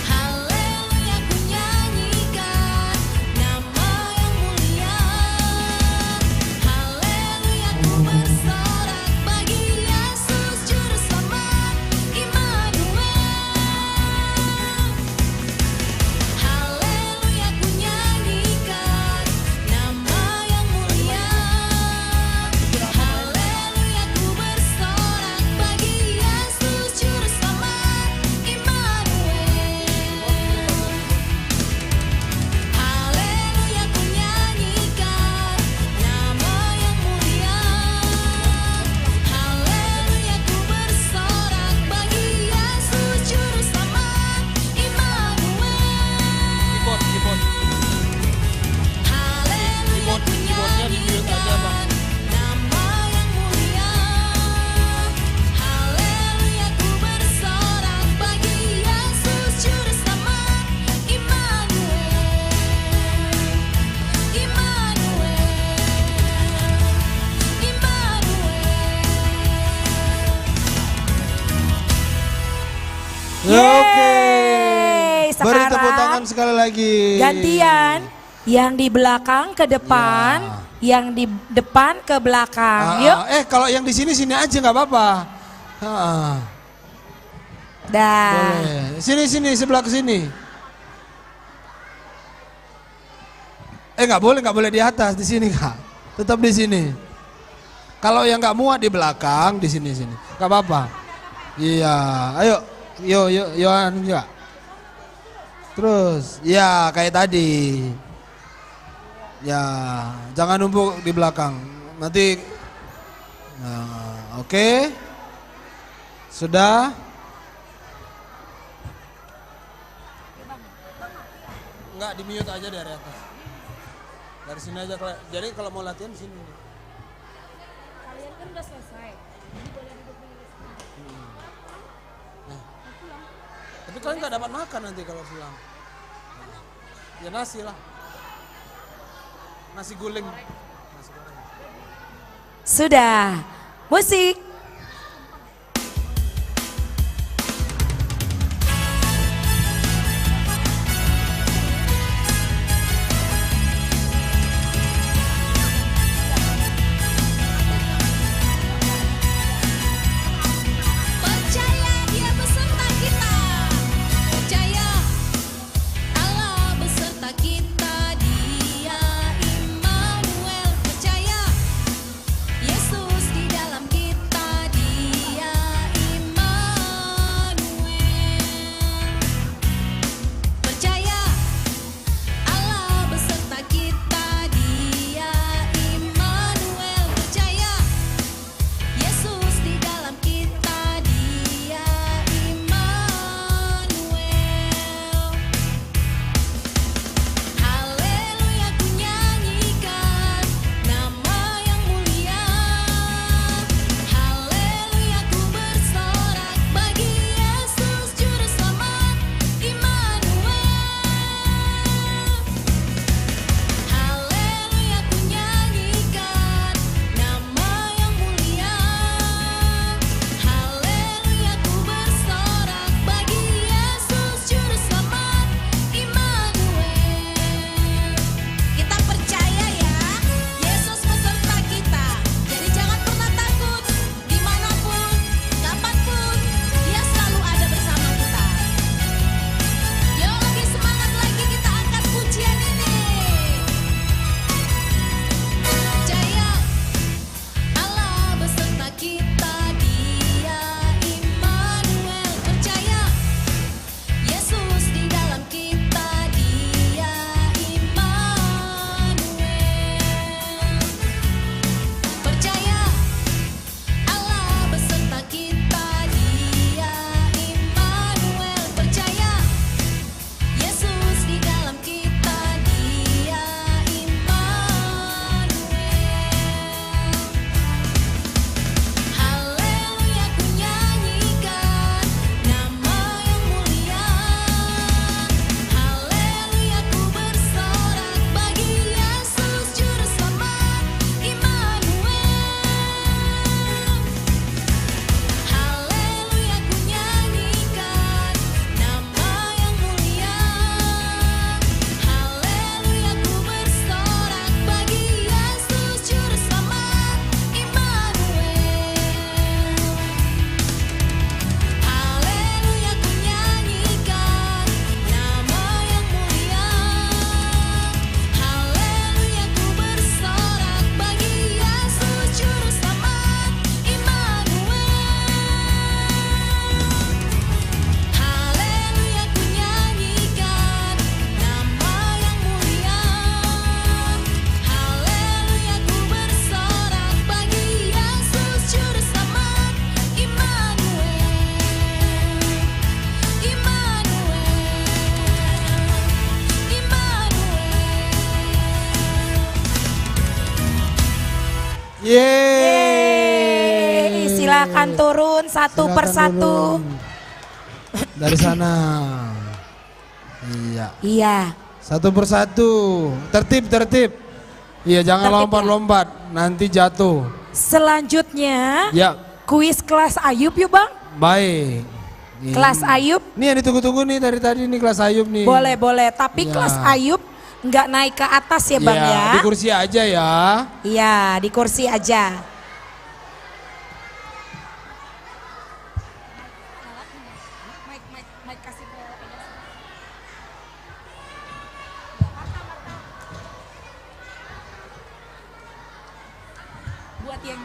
Haleluya, ku nyanyikan nama yang mulia. Haleluya, ku bersorak bagi Yesus juru selamat Immanuel. Haleluya, ku nyanyikan nama yang mulia. Haleluya, ku bersorak bagi Yesus juru selamat Immanuel. Haleluya, ku nyanyikan nama yang mulia. Haleluya, ku bersorak bagi Yesus juru selamat Immanuel. Haleluya, ku nyanyikan nama yang mulia. Haleluya, ku bersorak bagi Yesus juru selamat Immanuel. Oke. Yeay, Beri tepuk sekarang tangan sekali lagi. gantian, yang di belakang ke depan, yang di depan ke belakang. Yuk. Kalau yang di sini aja nggak apa-apa. Dah. Boleh. Sini sebelah ke sini. Nggak boleh di atas, di sini Kak. Tetap di sini. Kalau yang nggak muat di belakang, di sini. Nggak apa-apa. Iya, ayo. Yohan juga. Terus, ya kayak tadi. Ya, jangan numpuk di belakang. Nanti, oke. Sudah. Enggak, di mute aja dari atas. Dari sini aja. Jadi kalau mau latihan di sini. Kalian kan udah selesai. Jadi boleh duduk dulu. Tapi kalian nggak dapat makan nanti kalau pulang. Ya nasi lah. Nasi guling. Sudah. Musik. Percaya Dia beserta kita. Percaya Allah beserta kita. Dia Immanuel. Percaya Yesus di dalam kita. Dia Immanuel. Percaya Allah beserta kita. Dia Immanuel. Percaya Yesus di dalam kita. Dia Immanuel. Haleluya, ku nyanyikan nama yang mulia. Haleluya, ku bersorak bagi Yesus juru selamat Immanuel. Haleluya, ku nyanyikan nama yang mulia. Haleluya, ku bersorak bagi Yesus juru selamat Immanuel. Kita percaya ya, Yesus beserta kita. Jadi jangan pernah takut, dimanapun, kapanpun, Dia selalu ada bersama kita. Yuk lebih semangat lagi, kita angkat pujian ini. Percaya Allah beserta kita. Dia Immanuel. Percaya Yesus di dalam kita. Dia Immanuel. Percaya Allah beserta kita. Dia Immanuel. Percaya Yesus di dalam kita. Dia Immanuel. Haleluya, ku nyanyikan nama yang mulia. Haleluya, ku bersorak bagi Yesus juru selamat Immanuel. Haleluya, ku nyanyikan nama yang mulia. Haleluya, ku bersorak bagi Yesus juru selamat Immanuel. Haleluya, ku nyanyikan nama yang mulia. Haleluya, ku bersorak bagi Yesus juru selamat Immanuel. Haleluya, ku nyanyikan nama yang mulia. Haleluya, ku bersorak bagi Yesus juru selamat Immanuel. Yeay, silakan turun satu Silakan persatu. turun. Dari sana. Iya. Iya. Satu persatu. Tertib, tertib. Iya, jangan Tertib, lompat-lompat. Nanti jatuh. Selanjutnya, Ya, kuis kelas Ayub yuk Bang. baik. Kelas Ayub. Nih yang ditunggu-tunggu nih dari tadi nih kelas Ayub nih. Boleh, boleh. Tapi Ya. kelas Ayub nggak naik ke atas ya Bang ya. Di kursi aja ya. Iya, di kursi aja. Buat yang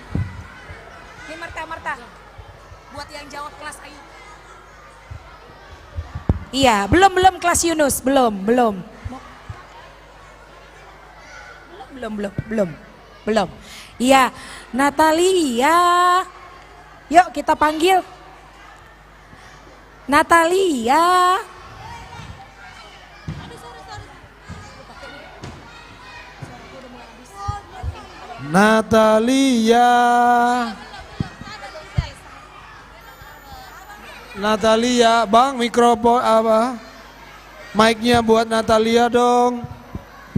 ini Marta. Buat yang jawab kelas Ayub. Iya, belum kelas Yunus, belum. Belum. Iya, Natalia. Yuk kita panggil. Natalia. Natalia, Bang, mikrofon apa? Mic-nya buat Natalia dong.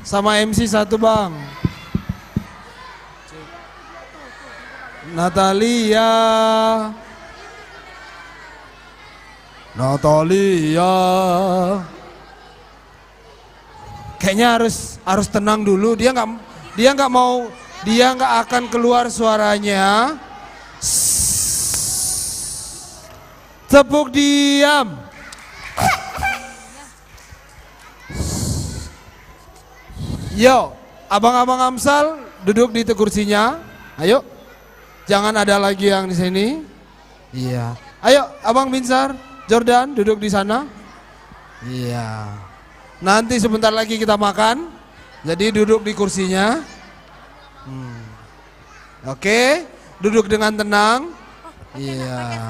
Sama MC satu bang. Natalia. Kayaknya harus tenang dulu. Dia nggak akan keluar suaranya. Tepuk diam. Yo, abang-abang Amsal duduk di kursinya. Ayo, jangan ada lagi yang di sini. Iya. Ayo, abang Binsar, Jordan duduk di sana. Iya. Nanti sebentar lagi kita makan. Jadi duduk di kursinya. Oke, duduk dengan tenang. Iya.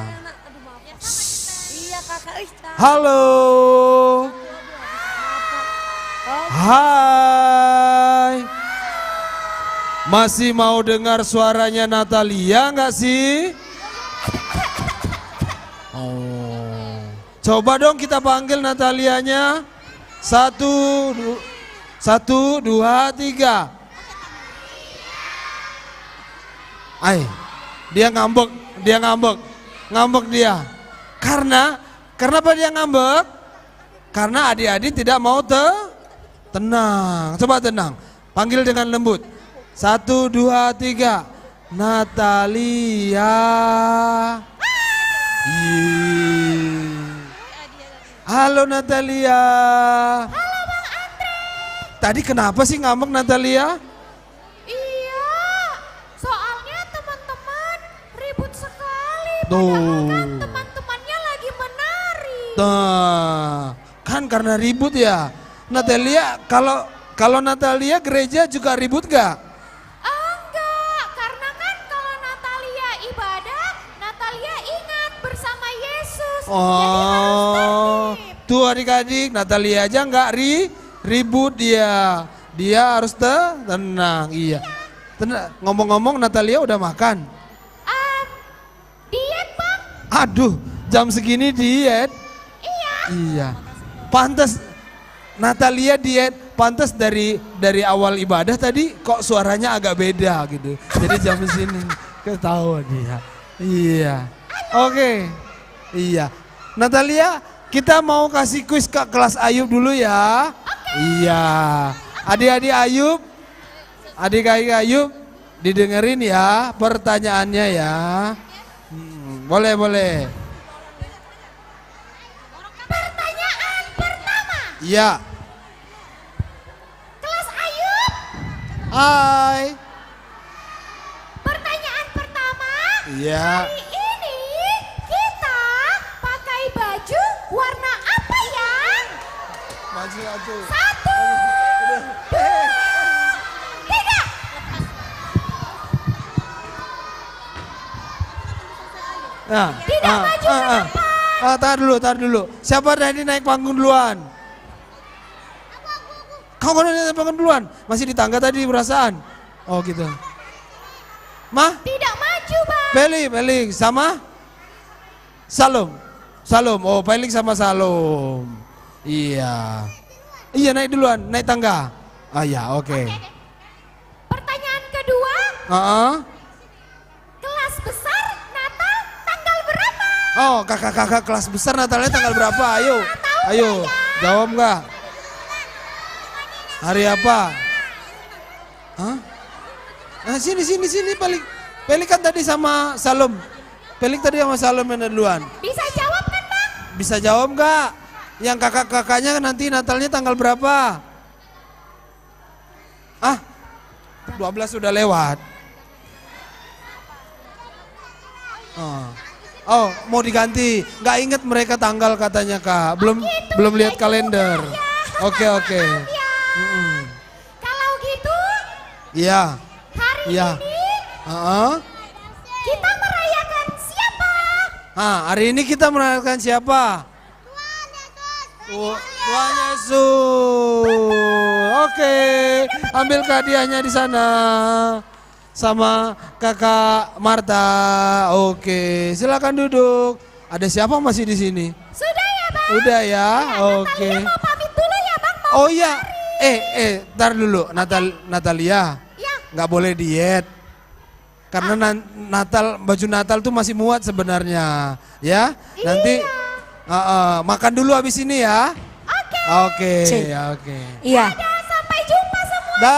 Iya kakak Ista. Halo. Hai. Masih mau dengar suaranya Natalia nggak sih? Oh. Coba dong kita panggil Natalianya. 1, 2, 3. Dia ngambek dia. Kenapa dia ngambek? Karena adik-adik tidak mau tenang. Coba tenang. Panggil dengan lembut. 1, 2, 3. Natalia. Halo Natalia. Halo Bang Andre. Tadi kenapa sih ngambek Natalia? Iya, soalnya teman-teman ribut sekali. Tuh. Padahal kan teman-temannya lagi menari. Nah, kan karena ribut ya. Natalia, kalau Natalia gereja juga ribut gak? Enggak, karena kan kalau Natalia ibadah, Natalia ingat bersama Yesus. Oh, tuh adik-adik, Natalia aja nggak ribut dia. Dia harus tenang. Iya. Tenang. Ngomong-ngomong, Natalia udah makan? Diet bang. Aduh, jam segini diet? Iya. Pantas Natalia diet. Pantas dari awal ibadah tadi kok suaranya agak beda gitu. Jadi jam sini ketahuan dia. Iya. Oke. Iya. Natalia, kita mau kasih kuis ke kelas Ayub dulu ya. Iya. Adik-adik Ayub, didengerin ya pertanyaannya ya. Boleh. Pertanyaan pertama. Iya. Kelas Ayub. Hai. Pertanyaan pertama. Iya. Hari ini kita pakai baju warna apa ya? Maju atuh. 1, 2, 3. Nah, Tidak maju ke depan. Tar dulu. Siapa tadi naik panggung duluan? Kau naik panggung duluan? Masih di tangga tadi perasaan? Oh gitu. Mah? Tidak maju bang. Peling sama? Salom. Oh Peling sama Salom. Iya. Iya naik duluan, naik tangga. Ah ya oke. Pertanyaan kedua. Kelas besar Natal tanggal berapa? Oh kakak kelas besar Natalnya tanggal berapa? Ayo jawab nggak? Hari apa? Hah? Nah sini Pelik kan tadi sama Salom. Pelik tadi sama Salom yang duluan. Bisa jawab kan bang? Bisa jawab nggak? Yang kakak-kakaknya nanti Natalnya tanggal berapa? 12 sudah lewat. Oh mau diganti. Nggak inget mereka tanggal katanya kak. Belum lihat kalender. Oke. Kalau gitu. Iya. Hari ini kita merayakan siapa? Hari ini kita merayakan siapa? Tuhan Yesus. Oke, ambil hadiahnya di sana sama kakak Marta. Oke, silakan duduk. Ada siapa masih di sini? Sudah ya bang. Udah ya. Oke. Mau pamit dulu ya bang. Oh iya, Ntar dulu, Natalia, nggak boleh diet. Karena baju Natal tuh masih muat sebenarnya, ya. Nanti makan dulu habis ini ya. Oke. Iya. Sampai jumpa semua.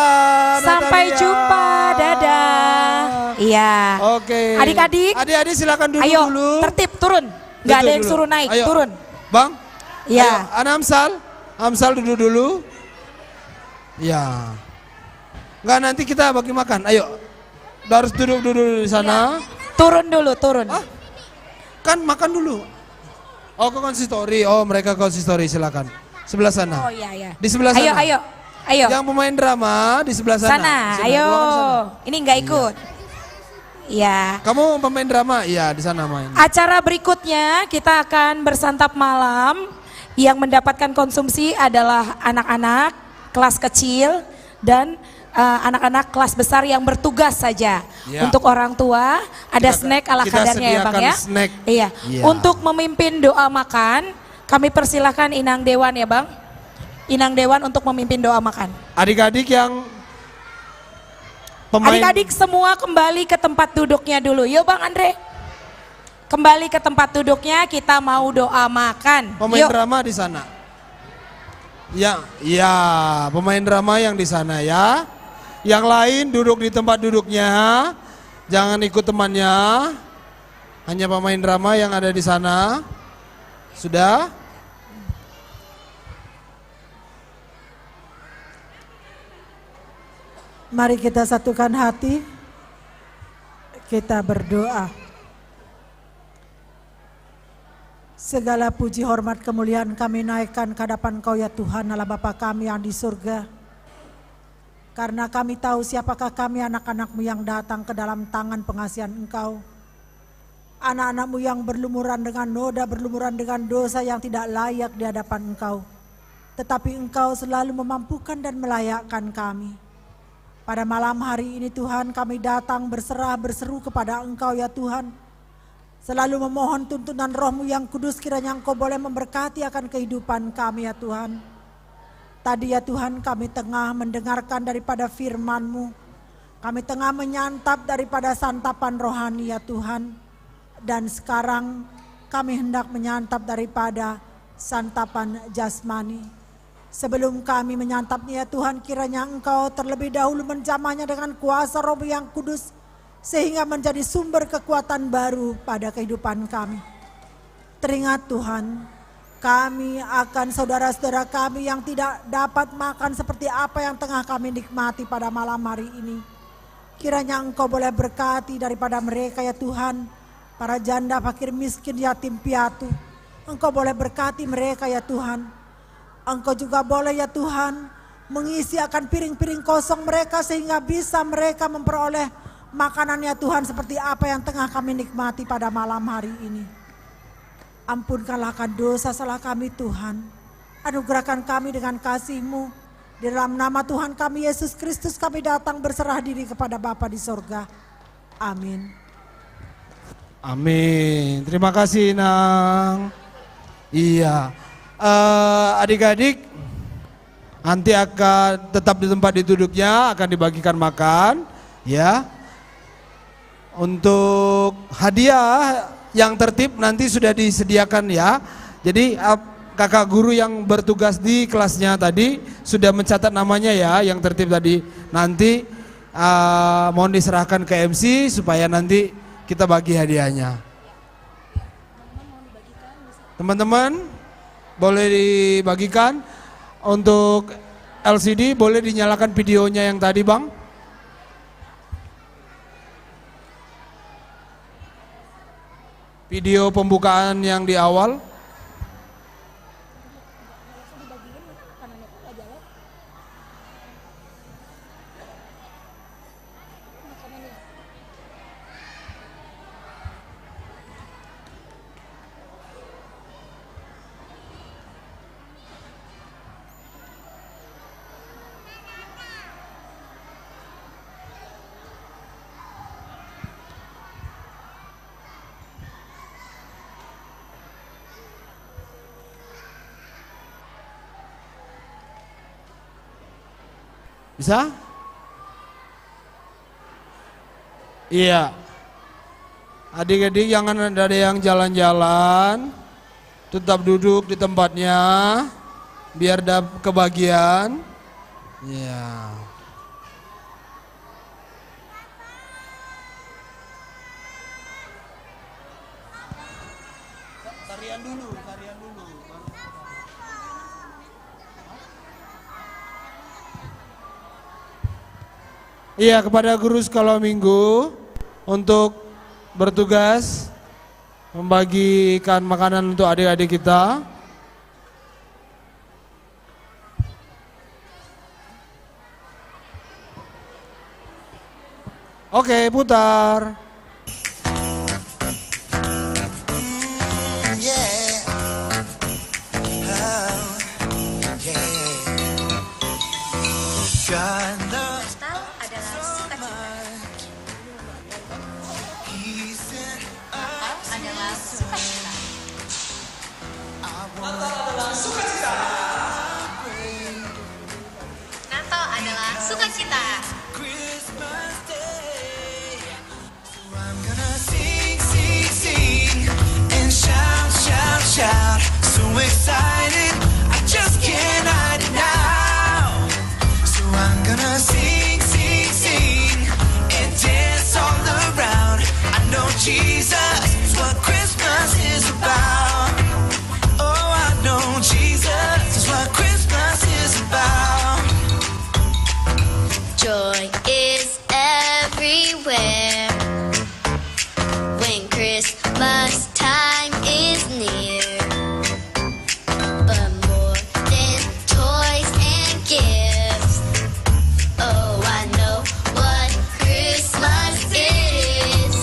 Sampai jumpa, dadah. Iya. Oke. Adik-adik. Adik-adik silakan duduk ayo, dulu. Tertib, turun. Nggak ada yang suruh naik, Ayo. turun. Bang. Iya. Ayo, Amsal duduk dulu. Ya. Nggak, nanti kita bagi makan. Ayo. Harus duduk di sana. Turun dulu, turun. Kan makan dulu. Oh, ke konsistori. Oh, mereka konsistori, silakan. Sebelah sana. Oh iya. Di sebelah sana. Ayo. Yang pemain drama di sebelah sana. Sana, ayo. Ini nggak ikut. Iya. Kamu pemain drama? Iya, di sana main. Acara berikutnya kita akan bersantap malam. Yang mendapatkan konsumsi adalah anak-anak kelas kecil dan anak-anak kelas besar yang bertugas saja. Ya. Untuk orang tua ada snack ala kadarnya ya Bang ya. Snack. Iya. Ya. Untuk memimpin doa makan, kami persilahkan Inang Dewan ya Bang. Inang Dewan untuk memimpin doa makan. Adik-adik yang Adik-adik semua kembali ke tempat duduknya dulu. Yuk Bang Andre. Kembali ke tempat duduknya, kita mau doa makan. Pemain drama di sana. Ya, pemain drama yang di sana ya. Yang lain duduk di tempat duduknya. Jangan ikut temannya. Hanya pemain drama yang ada di sana. Sudah? Mari kita satukan hati, kita berdoa. Segala puji, hormat, kemuliaan kami naikkan ke hadapan Kau ya Tuhan Allah Bapa kami yang di surga. Karena kami tahu siapakah kami anak-anak-Mu yang datang ke dalam tangan pengasihan Engkau. Anak-anak-Mu yang berlumuran dengan noda, berlumuran dengan dosa yang tidak layak di hadapan Engkau. Tetapi Engkau selalu memampukan dan melayakkan kami. Pada malam hari ini Tuhan kami datang berserah berseru kepada Engkau ya Tuhan. Selalu memohon tuntunan Roh-Mu yang kudus kiranya Engkau boleh memberkati akan kehidupan kami ya Tuhan. Tadi ya Tuhan kami tengah mendengarkan daripada firman-Mu. Kami tengah menyantap daripada santapan rohani ya Tuhan. Dan sekarang kami hendak menyantap daripada santapan jasmani. Sebelum kami menyantapnya ya Tuhan, kiranya Engkau terlebih dahulu menjamahnya dengan kuasa Roh-Mu yang kudus. Sehingga menjadi sumber kekuatan baru pada kehidupan kami. Teringat Tuhan, kami akan saudara-saudara kami yang tidak dapat makan seperti apa yang tengah kami nikmati pada malam hari ini. Kiranya Engkau boleh berkati daripada mereka ya Tuhan, para janda, fakir, miskin, yatim, piatu. Engkau boleh berkati mereka ya Tuhan. Engkau juga boleh ya Tuhan mengisi akan piring-piring kosong mereka sehingga bisa mereka memperoleh makanannya Tuhan seperti apa yang tengah kami nikmati pada malam hari ini. Ampunkanlah akan dosa salah kami Tuhan. Anugerahkan kami dengan kasih-Mu. Di dalam nama Tuhan kami Yesus Kristus kami datang berserah diri kepada Bapa di sorga. Amin. Amin. Terima kasih Nang. Iya. Adik-adik nanti akan tetap di tempat duduknya, akan dibagikan makan. Ya. Untuk hadiah yang tertib nanti sudah disediakan ya. Jadi kakak guru yang bertugas di kelasnya tadi sudah mencatat namanya ya, yang tertib tadi. Nanti mohon diserahkan ke MC supaya nanti kita bagi hadiahnya. Teman-teman boleh dibagikan. Untuk LCD boleh dinyalakan videonya yang tadi Bang. Video pembukaan yang di awal. Bisa? Iya. Adik-adik jangan ada yang jalan-jalan. Tetap duduk di tempatnya. Biar kebagian. Iya. Tarian dulu. Iya, kepada guru sekolah minggu untuk bertugas membagikan makanan untuk adik-adik kita. Oke, putar. Natal adalah sukacita. Natal adalah sukacita. I'm gonna sing, sing, sing, and shout, shout, shout. So excited, I just can't hide it now. So I'm gonna sing, sing, sing, and dance all around. I know Jesus is what Christmas is about. Oh, I know Jesus is what Christmas is about. Joy is everywhere when Christmas time is near. But more than toys and gifts, oh, I know what Christmas is.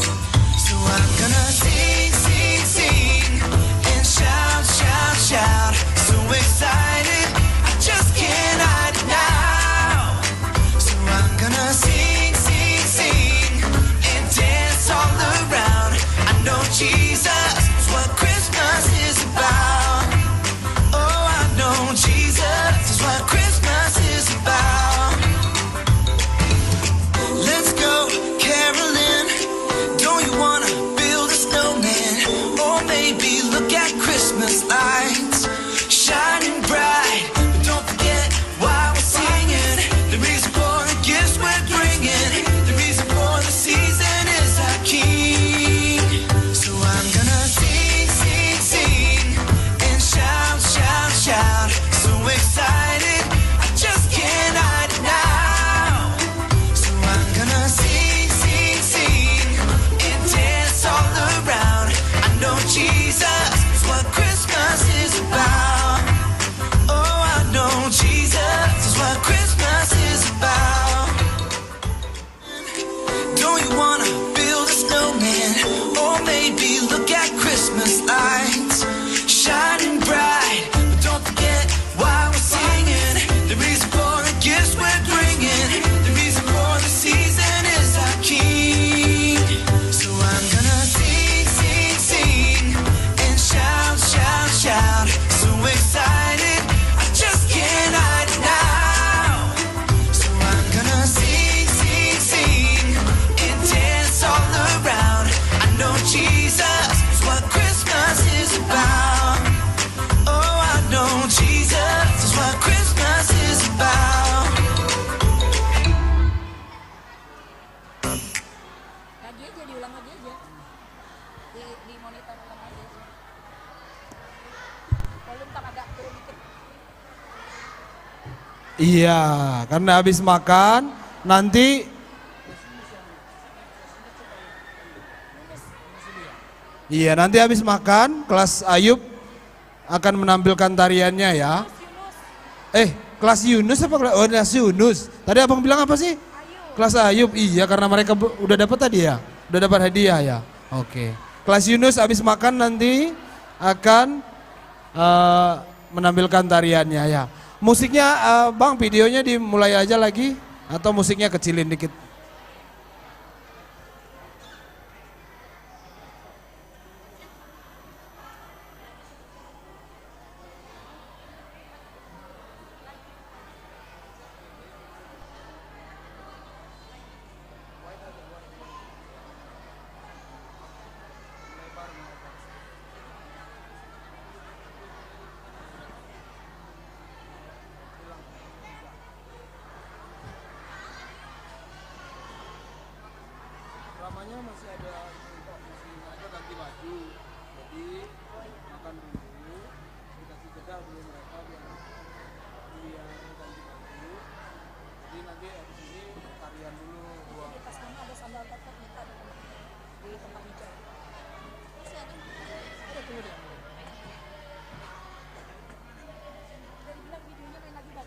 So I'm gonna sing, sing, sing, and shout, shout, shout. So excited, I just can't hide it now. So I'm gonna sing, sing, sing, and dance all around. I know Jesus is what Christmas is about. Oh, I know Jesus is what Christmas is about. Let's go caroling. Don't you wanna build a snowman? Or maybe look at Christmas lights shining bright. But don't forget why we're singing. The reason for the gifts we're bringing. The reason for the season is our King. So I'm gonna sing, sing, sing, and shout, shout, shout. So excited, I just can't hide it now. So I'm gonna sing, sing, sing, and dance all around. I know Jesus is what Christmas is about. Oh, I know Jesus is what Christmas is about. Don't you wanna build a snowman? Or maybe look at Christmas lights shining bright. But don't forget why we're singing. The reason for the gifts we're bringing. The reason for the season is our King. So I'm gonna sing, sing, sing, and shout, shout, shout. So excited, I just can't hide it now. So I'm gonna sing, sing, sing, and dance all around. I know Jesus is what Christmas is about. Oh, I know Jesus is what Christmas is about. Lagi aja, diulang lagi aja. Di monitor ulang lagi aja. Volume tak agak turun dikit. Iya, karena habis makan nanti Iya, nanti habis makan kelas Ayub akan menampilkan tariannya ya. Kelas Yunus apa kelas Yunus? Tadi Abang bilang apa sih? Kelas Ayub. Iya, karena mereka udah dapat tadi ya. Udah dapat hadiah ya. Oke. Kelas Yunus habis makan nanti akan menampilkan tariannya ya. Musiknya Bang, videonya dimulai aja lagi atau musiknya kecilin dikit. soalnya masih ada mereka ganti baju, jadi makan dulu, dikasih jeda dulu mereka biar ganti baju. Jadi nanti habis ini tarian dulu. Di tas mama ada sambal tetap minta di tempat hijau. Masih ada? Ada tunggu deh. Dari bilang videonya main lagi bang.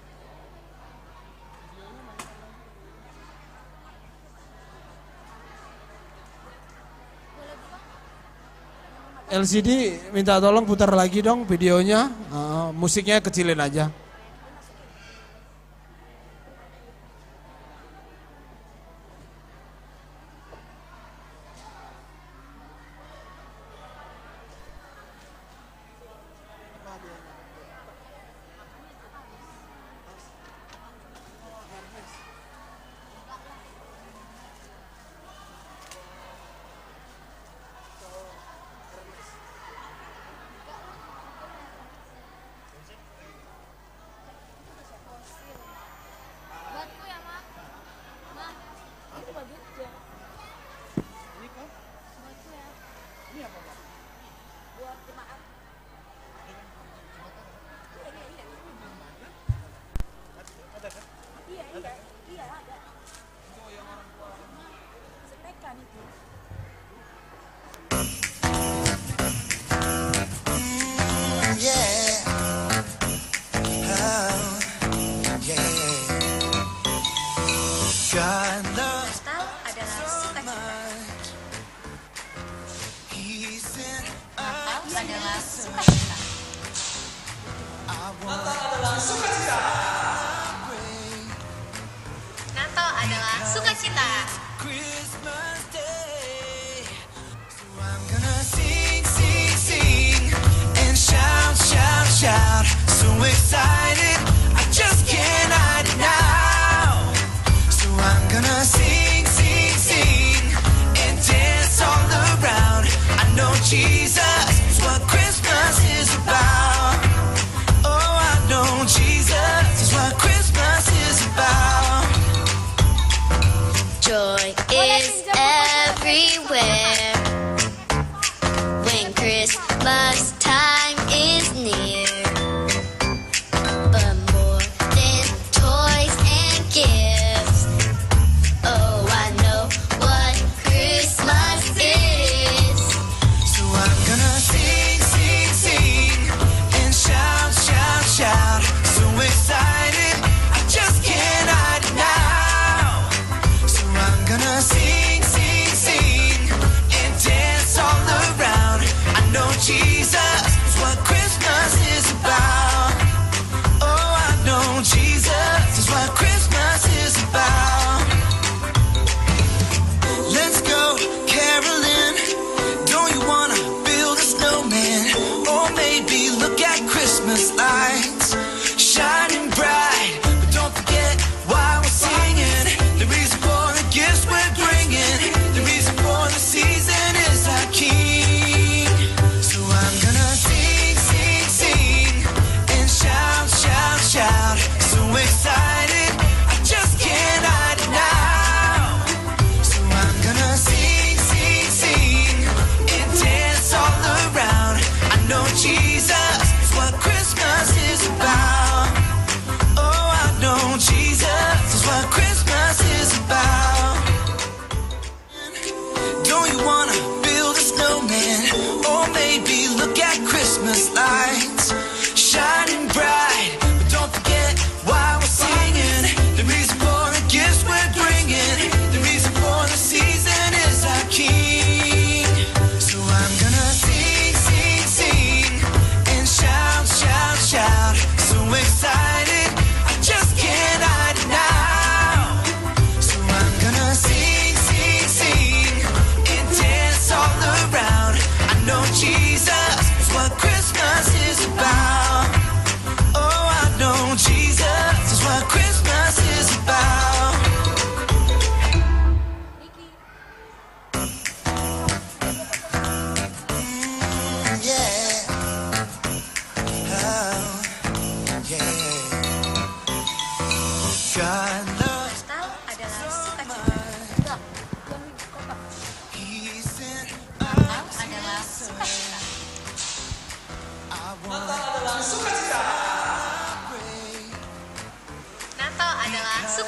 LCD minta tolong putar lagi dong videonya, musiknya kecilin aja. Buatku ya mak. Mak, itu bagi aja. Ini kok? Buatku ya. Ini apa Pak? Buat jemaat. Ada kan? Iya ada. Untuk yang orang tua. Setekan itu. Yeah. Oh, yeah. God loves Natal adalah sukacita. He sent Natal adalah sukacita. Natal adalah sukacita. Christmas Day. So I'm gonna sing, sing, sing, and shout, shout, shout. So excited, I just can't hide it now. So I'm gonna sing, sing, sing, and dance all around. I know Jesus is what Christmas is about. Oh, I know Jesus is what Christmas is about. Joy is everywhere when Christmas time is near. But more than toys and gifts, oh, I know what Christmas is. So I'm gonna sing, sing, sing, and shout, shout, shout. So excited, I just can't hide it now. So I'm gonna sing, sing, sing, and dance all around. I know Jesus is what Christmas is about. Oh, I know Jesus is what Christmas is about. Let's go caroling. Don't you wanna build a snowman? Or maybe look at Christmas lights shining bright. But don't forget why we're singing. The reason for the gifts we're bringing. The reason for the season is our King. So I'm gonna sing, sing, sing, and shout, shout, shout. So excited, I just can't hide it now. So I'm gonna sing, sing, sing, and dance all around. I know Jesus is what Christmas is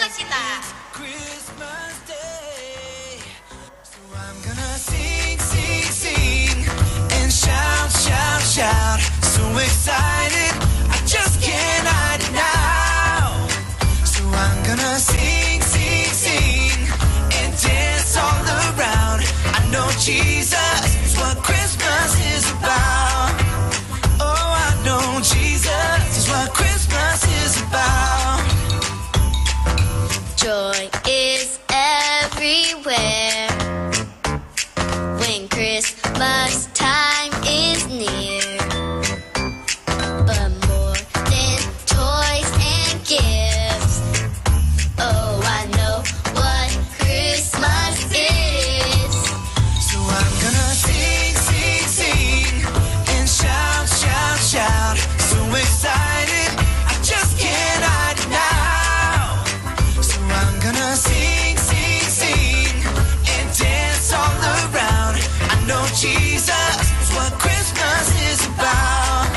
sukacita. Christmas Day. So I'm gonna sing, sing, sing, and shout, shout, shout. So excited, I just can't hide it now. So I'm gonna sing, sing, sing, and dance all around. I know Jesus is what Christmas is about. Oh, I know Jesus is what Christmas is about. Joy is everywhere when Christmas time is near. But more than toys and gifts, oh, I know what Christmas is. So I'm gonna sing, sing, sing, and shout, shout, shout. So excited, I just can't hide it now. So I'm gonna sing, sing, sing, and dance all around. I know Jesus is what Christmas is about.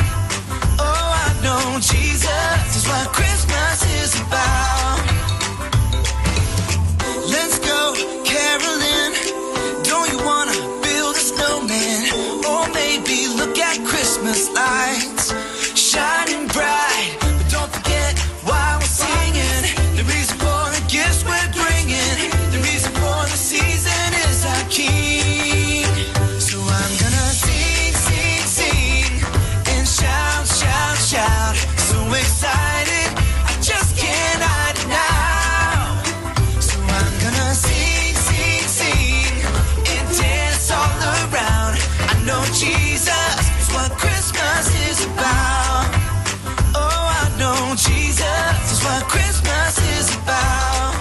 Oh, I know Jesus is what Christmas is about. Let's go caroling. Don't you wanna build a snowman? Or maybe look at Christmas lights shining bright. But don't forget why we're singing. The reason for the gifts we're bringing. The reason for the season is our King. So I'm gonna sing, sing, sing, and shout, shout, shout. So excited, I just can't hide it now. So I'm gonna sing, sing, sing, and dance all around. I know Jesus is what Christmas is about. Oh, I know Jesus is what Christmas is about.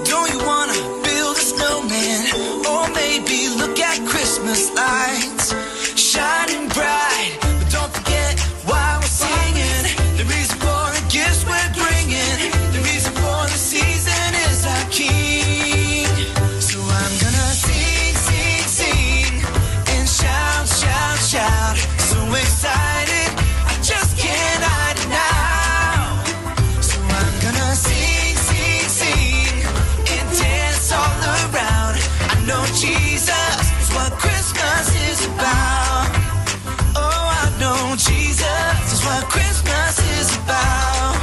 Don't you wanna build a snowman? Or maybe look at Christmas lights shining bright. But don't forget why we're singing. The reason for the gifts we're bringing. The reason for the season is our King. So I'm gonna sing, sing, sing, and shout, shout, shout. So excited, I just can't hide it now. So I'm gonna sing, sing, sing, and dance all around. I know Jesus is what Christmas is about. Oh, I know Jesus is what Christmas is about.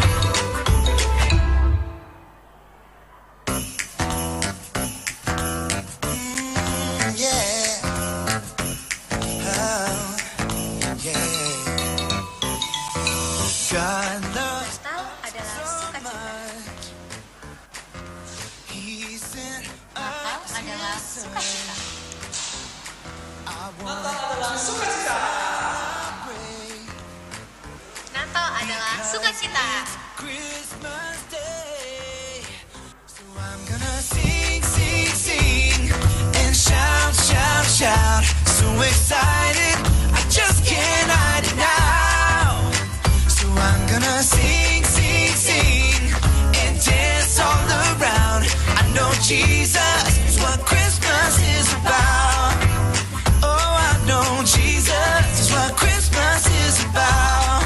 Yeah. Oh, yeah. God loves Natal adalah sukacita. He sent Natal adalah sukacita. Natal adalah sukacita. Christmas Day. So I'm gonna sing, sing, sing, and shout, shout, shout. So excited, I just can't hide it now. So I'm gonna sing, sing, sing, and dance all around. I know Jesus is what Christmas is about. Oh, I know Jesus is what Christmas is about.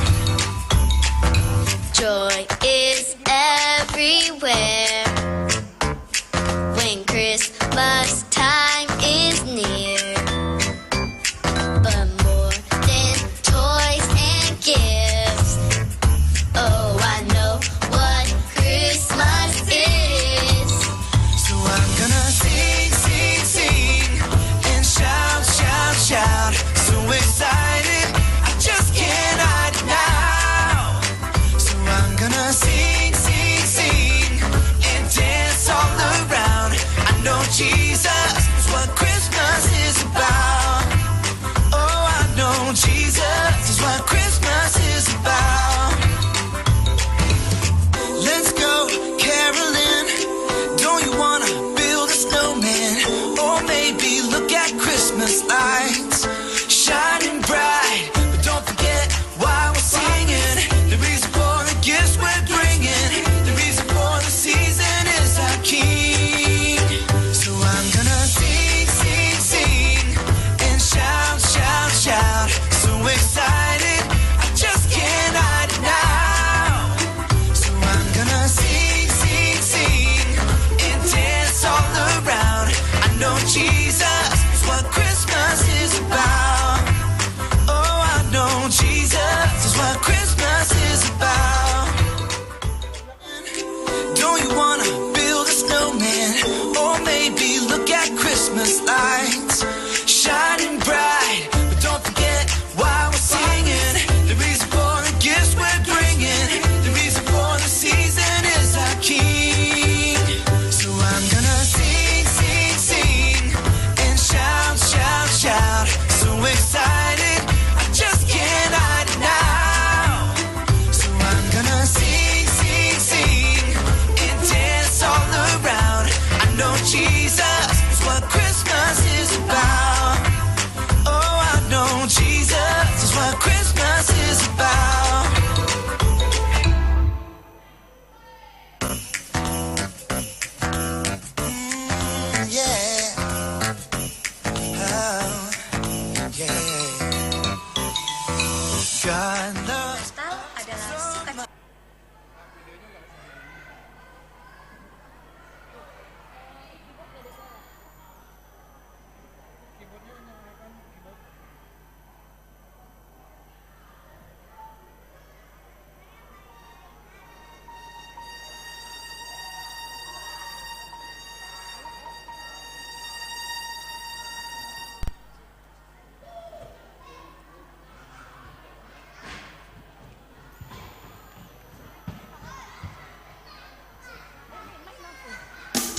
Joy is everywhere when Christmas time is near. But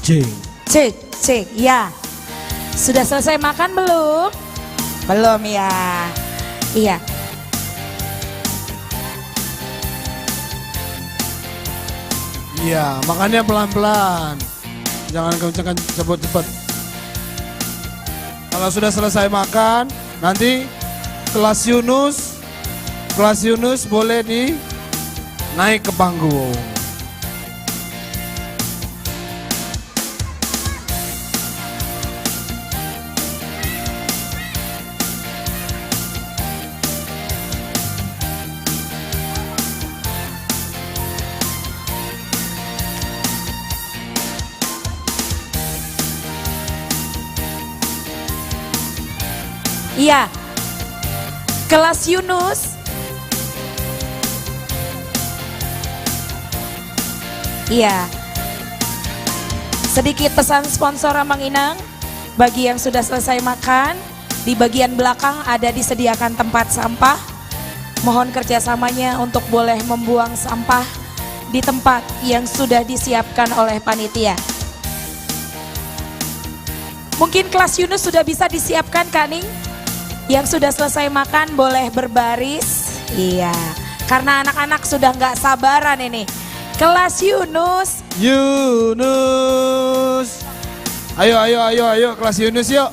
Cek. Cek, cek, ya. Sudah selesai makan belum? Belum ya. Iya. Iya, makannya pelan-pelan. Jangan kenceng cepet-cepet. Kalau sudah selesai makan, nanti kelas Yunus boleh naik ke panggung. Iya. Kelas Yunus. Iya. Sedikit pesan sponsor Amang Inang bagi yang sudah selesai makan, di bagian belakang ada disediakan tempat sampah. Mohon kerjasamanya untuk boleh membuang sampah di tempat yang sudah disiapkan oleh panitia. Mungkin kelas Yunus sudah bisa disiapkan, Kak Ning? Yang sudah selesai makan boleh berbaris. Iya, karena anak-anak sudah nggak sabaran ini. Kelas Yunus. Ayo kelas Yunus yuk.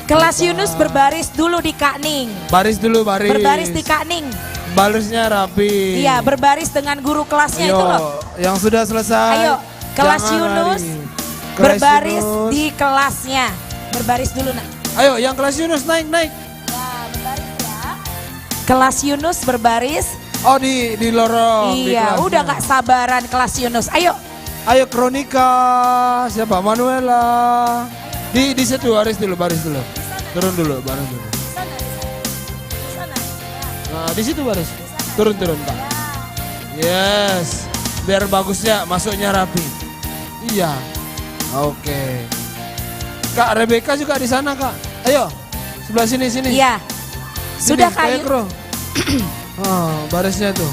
Kelas Yunus berbaris dulu di Kak Ning. Baris dulu, baris. Berbaris di Kak Ning. Barisnya rapi. Iya, berbaris dengan guru kelasnya Ayo, itu loh. yang sudah selesai. Ayo, kelas jangan Yunus lari. berbaris Yunus. di kelasnya. Berbaris dulu nak. Ayo, yang kelas Yunus naik. Kelas Yunus berbaris. Oh di lorong. di Iya, kelasnya. udah gak sabaran kelas Yunus. Ayo. Ayo Kronika, siapa? Manuela. Di situ baris dulu. Turun dulu, baris dulu. Nah, di situ baris. Turun Pak. Yes. Biar bagusnya masuknya rapi. Iya. Oke. Kak Rebecca juga di sana, Kak. Ayo. Sebelah sini. Iya. Sudah Kak. Oh, barisnya tuh.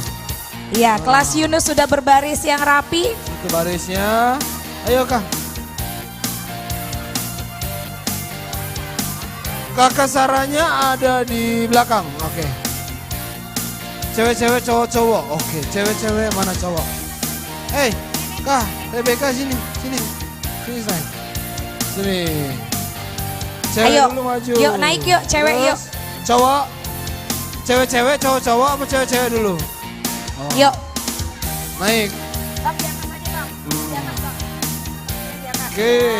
Iya, kelas Yunus sudah berbaris yang rapi. Itu barisnya. Ayo Kak. Kakak Saranya ada di belakang. Oke. Cewek-cewek, cowok-cowok. Oke, cewek-cewek mana cowok? Kak, Rebecca sini. Sini sayang. Sini. Cewek Ayo, dulu maju. yuk naik yuk, cewek yuk. Cowok. Cewek-cewek, cowok-cowok apa cewek-cewek dulu? Oh. Yuk. Naik. Oke,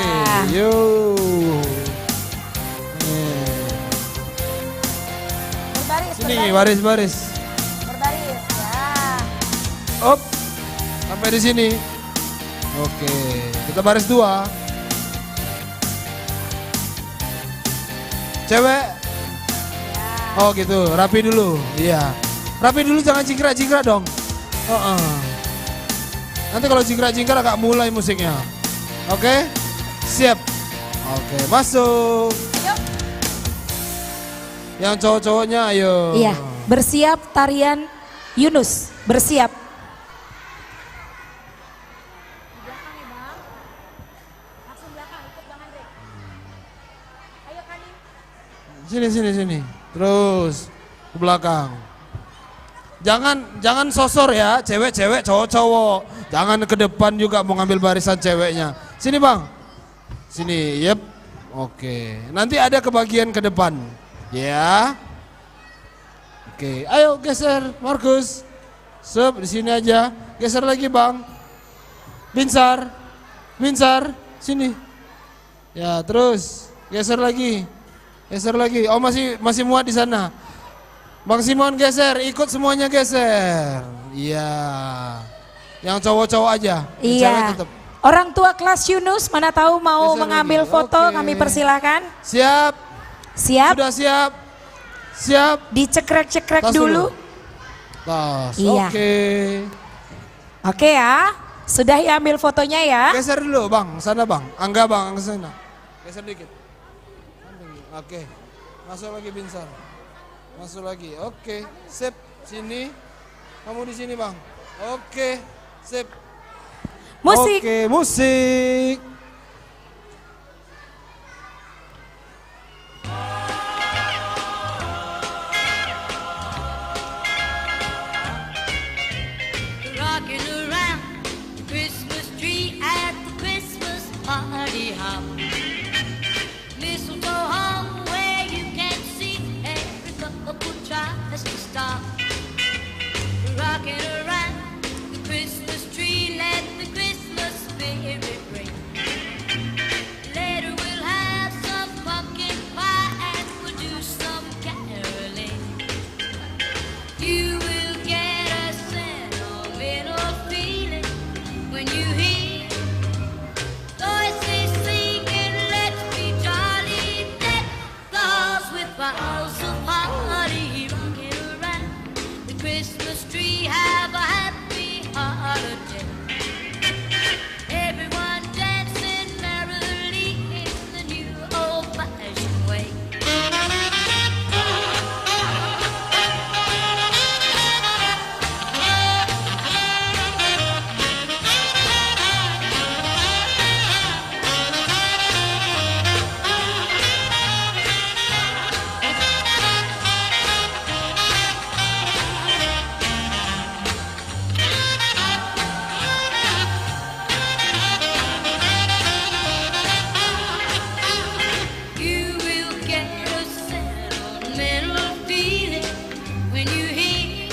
yuk. Sini, baris. Berbaris ya. Op. Sampai di sini. Oke, kita baris 2. Cewek. Oh gitu, rapi dulu. Iya. Rapi dulu, jangan jingkrak-jingkrak dong. Nanti kalau jingkrak-jingkrak agak mulai musiknya. Oke? Siap. Oke, masuk. Yang cowok-cowoknya ayo. Iya, bersiap tarian Yunus. Bersiap. Sini. Terus ke belakang. Jangan sosor ya, cewek-cewek, cowok-cowok. Jangan ke depan juga mau ngambil barisan ceweknya. Sini Bang. Sini, yep. Oke. Nanti ada kebagian ke depan. Ya. Oke, ayo geser Markus. Sep, di sini aja. Geser lagi Bang. Binsar, sini. Ya, terus geser lagi. Oh masih muat di sana. Bang Simon geser, ikut semuanya geser. Iya. Yang cowok-cowok aja. Iya. Orang tua kelas Yunus mana tahu mau Geser mengambil lagi. foto, Oke. kami persilakan. Siap. Sudah siap. Dicekrek-cekrek dulu. Tas. Iya. Oke ya. Sudah ya ambil fotonya ya. Geser dulu Bang, sana Bang. Angga Bang, ke sana. Geser dikit. Oke. Masuk lagi Binsar. Masuk lagi. Oke. Sip. Sini. Kamu di sini Bang. Oke. Sip. Musik. Oke, musik. Rocking around the Christmas tree at the Christmas party hop. Mistletoe hung where you can see every couple tries to stop. Rocking around the Christmas tree, let the Christmas spirit ring. Later we'll have some pumpkin pie and we'll do some caroling. You will get a sentimental feeling when you hear voices singing, let's be jolly, deck the halls with boughs of holly. Rocking around the Christmas tree, have a happy holiday. Everyone dancing merrily in the new old-fashioned way. You will get a sentimental feeling when you hear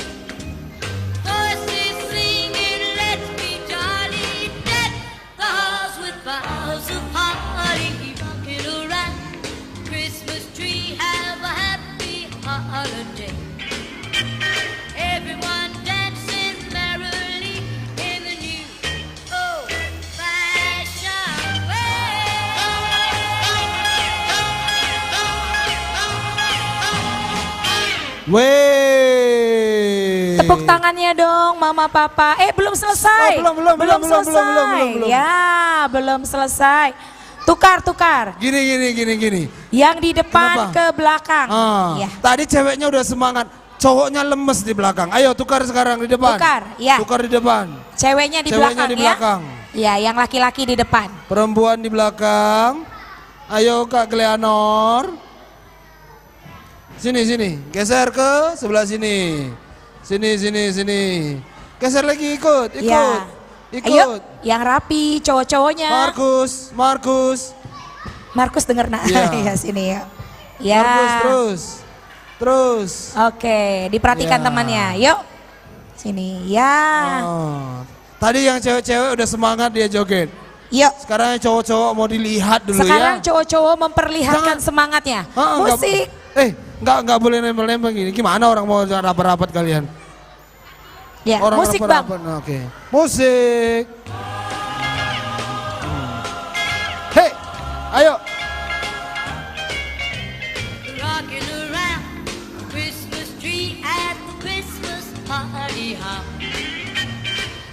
voices singing, let's be jolly, deck the halls with boughs of holly. Rocking around the Christmas tree, have a happy holiday. Everyone dancing merrily in the new old-fashioned Wey. Tepuk tangannya dong Mama Papa. Belum selesai. Oh, belum selesai. Ya, belum selesai. Tukar. Gini. Yang di depan Kenapa? ke belakang. Ya. Tadi ceweknya udah semangat, cowoknya lemes di belakang. Ayo tukar sekarang di depan. Tukar, ya. Tukar di depan. Ceweknya di belakang di ya. belakang. Ya, yang laki-laki di depan. Perempuan di belakang. Ayo Kak Gleanor. Sini. Geser ke sebelah sini. Sini. Geser lagi, ikut. Ya. Ayo, yang rapi cowok-cowoknya. Markus denger nak. Ya. Ya, sini ya. Ya. Markus terus. Oke, diperhatikan Ya. temannya. Yuk. Sini. Ya. Oh. Tadi yang cewek-cewek udah semangat dia joget. Yuk. Sekarang yang cowok-cowok mau dilihat dulu Sekarang ya. cowok-cowok memperlihatkan semangatnya. Musik. Nggak boleh nempel-nempel gini. Gimana orang mau rapat-rapat kalian? Ya, Orang musik Bang. Oke. Musik. Hei, ayo. Rocking around the Christmas tree at the Christmas party hop.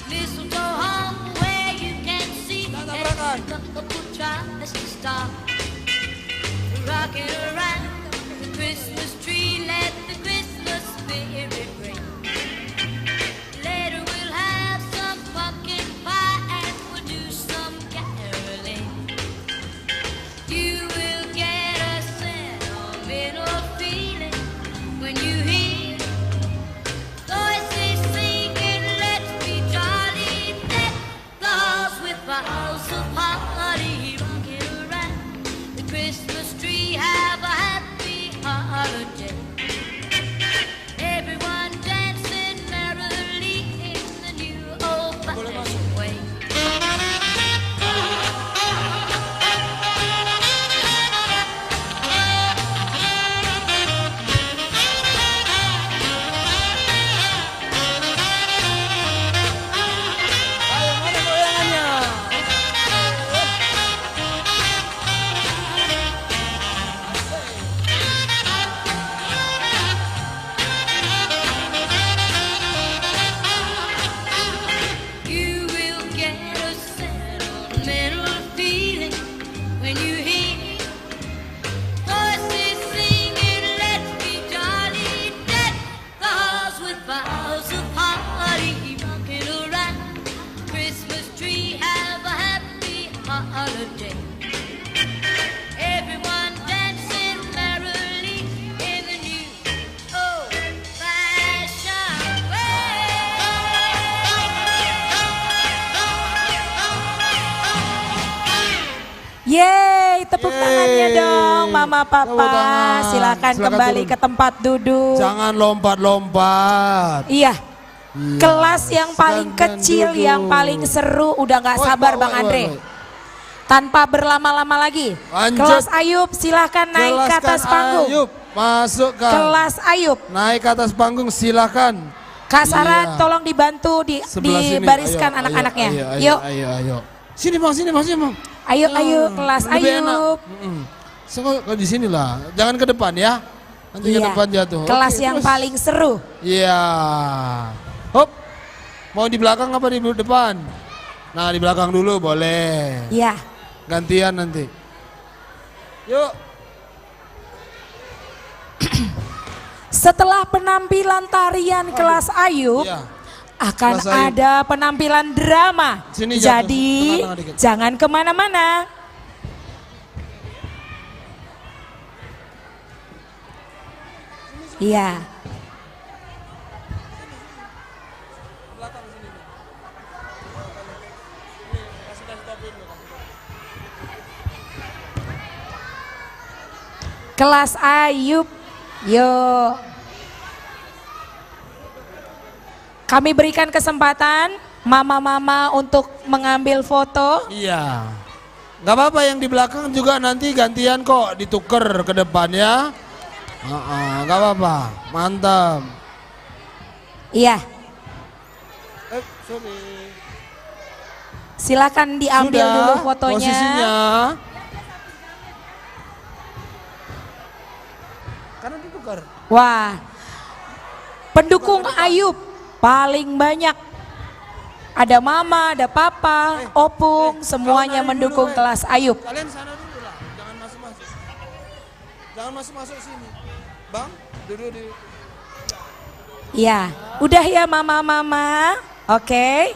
Mistletoe hung where you can see every couple tries to stop. Rocking around the Christmas tree, let the Christmas spirit ring. Later we'll have some pumpkin pie and we'll do some caroling. You will get a sentimental feeling when you hear voices singing, let's be jolly, deck the halls with boughs of holly. Rocking around the Christmas tree, have a happy holiday. Everyone mama, papa, silakan kembali ke tempat duduk. Jangan lompat-lompat. Iya. Kelas yang paling kecil, yang paling seru, udah nggak sabar Bang Andre. Tanpa berlama-lama lagi, Lanjut. kelas Ayub silahkan naik ke atas panggung. Ayub, masukkan. Kelas Ayub. Naik ke atas panggung silahkan. Kak Sarah Iya. tolong dibantu Sebelah sini. dibariskan Ayo, anak-anaknya. ayo, Yuk. Ayo. Sini bang, sini bang. Ayo, kelas Lebih enak. Ayub. So, di sini lah, jangan ke depan ya. Nanti ke Iya. depan jatuh. Kelas Oke, yang terus. paling seru. Iya. Hop. Mau di belakang apa di depan? Nah, di belakang dulu boleh. Iya. Gantian nanti. Yuk. Setelah penampilan tarian kelas Ayub, Iya. akan Kelas Ayub. ada penampilan drama. Sini jatuh. Jadi Tengah-tengah dikit. jangan kemana-mana. Iya. Kelas Ayub, yuk. Kami berikan kesempatan mama-mama untuk mengambil foto. Iya. Gak apa-apa yang di belakang juga nanti gantian kok, dituker ke depannya. Gak apa-apa, mantap. Iya. Sorry. Silakan diambil Sudah, dulu fotonya. Posisinya. Karena ditukar. Wah, pendukung Ayub paling banyak. Ada mama, ada papa, opung, semuanya mendukung kelas Ayub. Kalian sana dulu lah, jangan masuk-masuk. Jangan masuk-masuk sini. Bang, duduk di... Ya, udah ya mama-mama. Oke,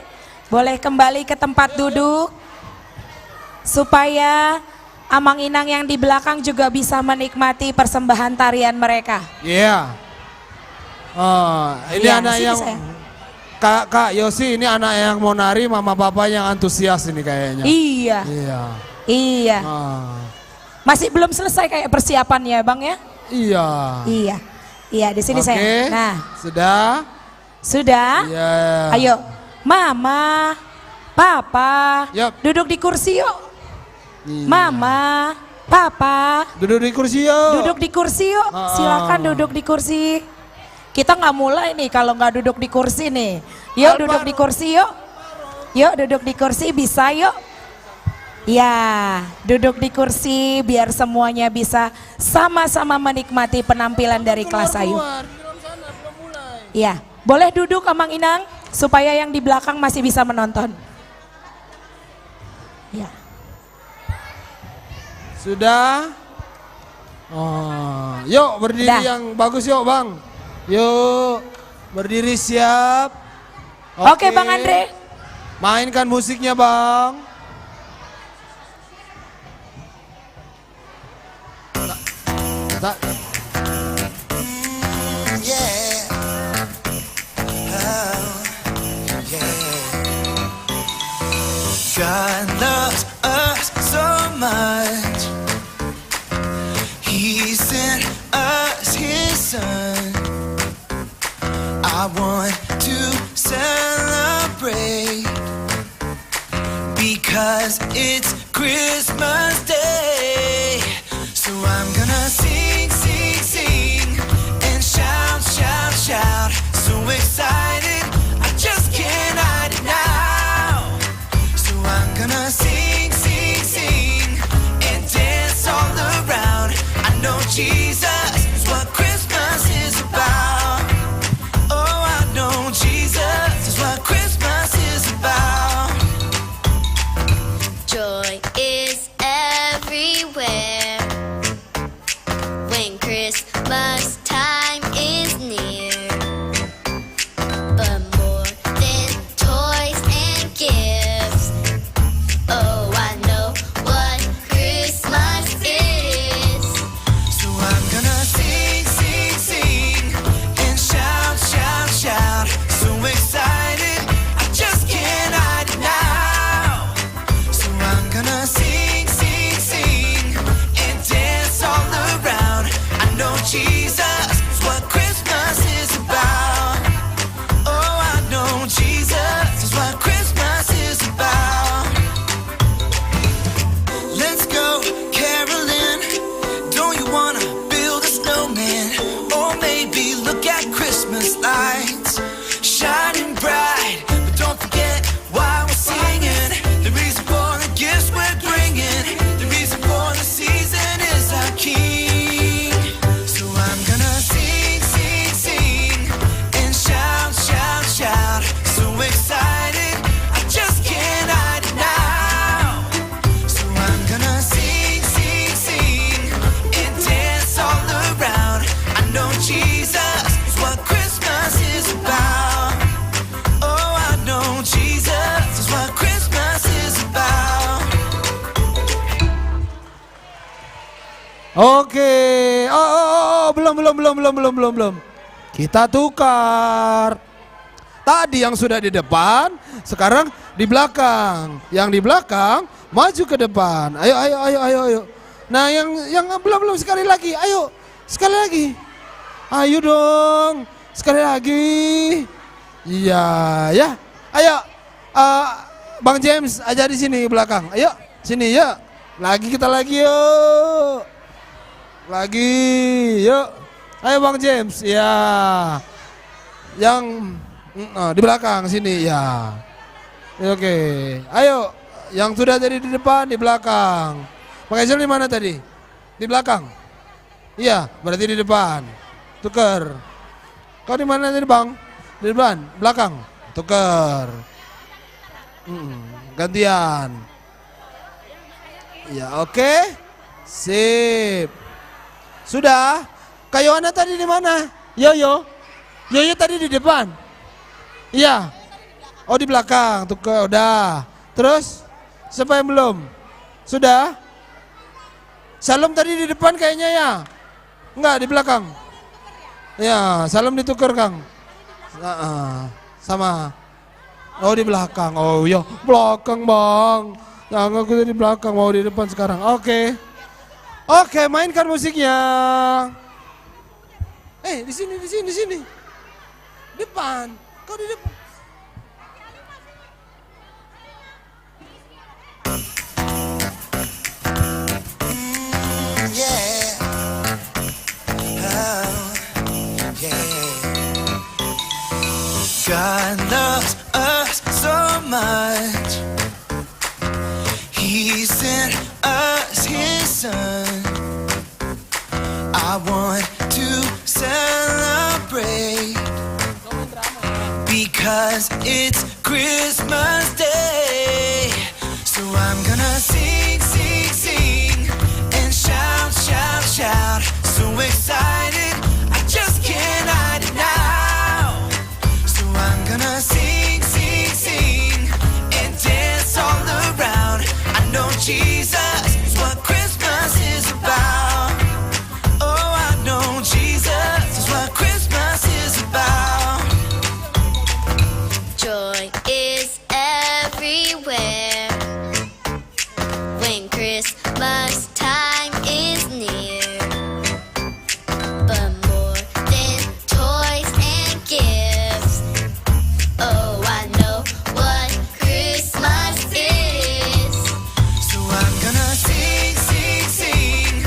boleh kembali ke tempat duduk. Supaya Amang Inang yang di belakang juga bisa menikmati persembahan tarian mereka. Iya. Oh, ini Iya, anak sini yang... saya. Kak Yosi ini anak yang mau nari, mama papa yang antusias ini kayaknya. Iya. Iya. Iya. Masih belum selesai kayak persiapannya, Bang ya? Iya. Iya. Iya, di sini Oke, saya. Nah, sudah? sudah? Iya. Ayo, mama, papa, duduk di kursi yuk. Iya. Mama, papa, Duduk di kursi yuk. duduk di kursi yuk. Silakan duduk di kursi. Kita nggak mulai nih kalau nggak duduk di kursi nih. Yuk duduk di kursi yuk. Yuk duduk di kursi, bisa yuk. Ya, duduk di kursi biar semuanya bisa sama-sama menikmati penampilan dari kelas Ayub. Ya, boleh duduk Amang Inang supaya yang di belakang masih bisa menonton. Ya. Sudah? Oh, yuk berdiri Dah. yang bagus yuk bang. Yuk berdiri siap. Oke, Bang Andre. Mainkan musiknya bang. Tak. Yeah. Oh, yeah. God loves us so much. He sent us His Son. I want to celebrate because it's Christmas Day. So I'm gonna sing, sing, sing, and shout, shout, shout. So excited, I just can't hide it now. So I'm gonna sing, sing, sing, and dance all around. I know Jesus is what Christmas is about. Oh, I know Jesus is what Christmas is about. Joy is everywhere. Christmas lights shining bright. But don't forget why we're singing. The reason for the gifts we're bringing. The reason for the season is our King. So I'm gonna sing, sing, sing, and shout, shout, shout. So excited, I just can't hide it now. So I'm gonna sing, sing, sing, and dance all around. I know Jesus is what Christmas is about. Oh, I know Jesus is what Christmas is about. Oke, belum. Kita tukar. Tadi yang sudah di depan, sekarang di belakang. Yang di belakang maju ke depan. Ayo. Nah, yang belum sekali lagi. Ayo, sekali lagi. Ayo dong, sekali lagi. Iya, ya. Ayo, Bang James aja di sini belakang. Ayo, sini ya. Kita lagi yuk. Yuk. Ayo Bang James, ya. Yang di belakang sini ya. Oke. Ayo, yang sudah tadi di depan di belakang. Bang Hazel di mana tadi? Di belakang. Iya, berarti di depan. Tuker. Kau di mana tadi Bang? Di depan, belakang. Tuker. Gantian. Ya, oke. Sip. Sudah. Kak Yohana tadi di mana? Yoyo tadi di depan. Iya. Oh, di belakang. Tuker, udah. Terus siapa yang belum? Sudah? Salam tadi di depan kayaknya ya. Enggak, di belakang. Ya, salam ditukar Kang. Sama. Oh, di belakang. Oh iya, belakang Bang. Jangan aku di belakang, mau di depan sekarang. Oke, mainkan musiknya. Di sini. Depan. Kau di depan. God loves us so much. He sent us His Son. I want to celebrate because it's Christmas Day. So I'm gonna sing, sing, sing, and shout, shout, shout. So excited, I just can't hide it now. So I'm gonna sing, sing, sing, and dance all around. I know Jesus is what Christmas is about. Oh, I know Jesus is what Christmas is about. Joy is everywhere when Christmas time is near. But more than toys and gifts, oh, I know what Christmas is. So I'm gonna sing, sing, sing,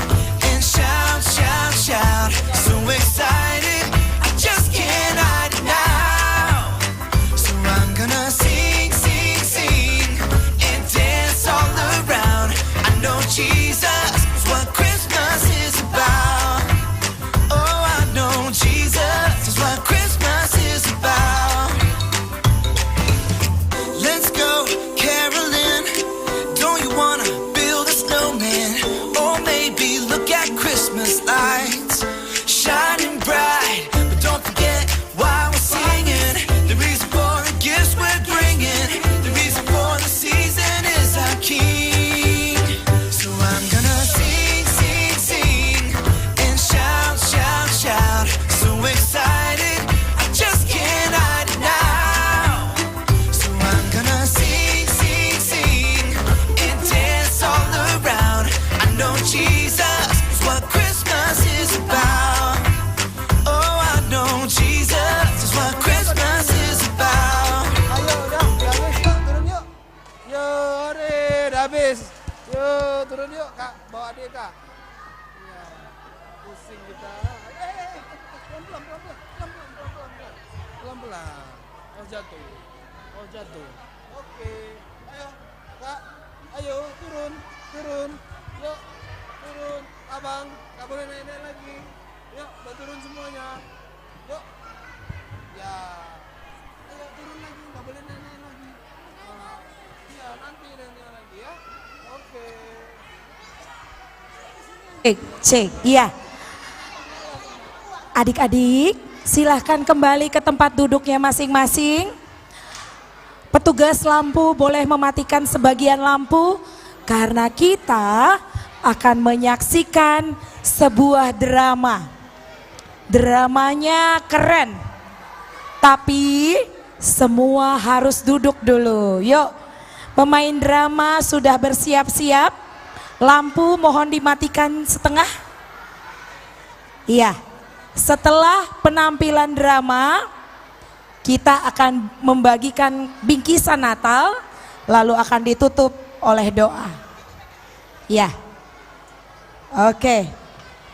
and shout, shout, shout. So excited, I just can't hide it now. So I'm gonna sing, sing, sing, and dance all around. I know Jesus is what Christmas is about. Oh, I know Jesus is what Christmas is about. Let's go caroling. Don't you wanna build a snowman? Or maybe look at Christmas lights shining bright. But don't forget why we're singing. The reason for the gifts we're bringing. The reason for the season is our King. So I'm gonna sing, sing, sing, and shout, shout, shout. So excited, I just can't hide it now. So I'm gonna sing, sing, sing, and dance all around. I know Jesus is what Christmas is about. Oh, I know Jesus is what Christmas is about. Turun yuk. Udah habis. Yuk, turun yuk Kak, bawa adik Kak. Iya, pusing kita. Pelan-pelan. Oh jatuh. Oh jatuh. Oke. Ayo, Kak. Ayo turun. Yuk, turun. Abang, nggak boleh naik-naik lagi. Yuk, udah turun semuanya. Yuk. Ya. Ayo turun lagi, nggak boleh naik-naik lagi. Iya, nanti lagi ya. Oke. Cek, iya. Adik-adik, silahkan kembali ke tempat duduknya masing-masing. Petugas lampu boleh mematikan sebagian lampu karena kita akan menyaksikan sebuah drama. Dramanya keren, tapi semua harus duduk dulu. Yuk, pemain drama sudah bersiap-siap. Lampu mohon dimatikan setengah. Iya. Setelah penampilan drama, kita akan membagikan bingkisan Natal, lalu akan ditutup oleh doa. Ya. Oke.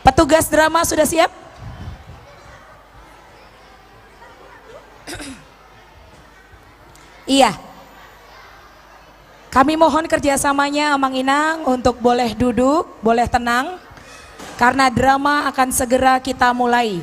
Petugas drama sudah siap? Iya. Kami mohon kerjasamanya Amang Inang untuk boleh duduk, boleh tenang. Karena drama akan segera kita mulai.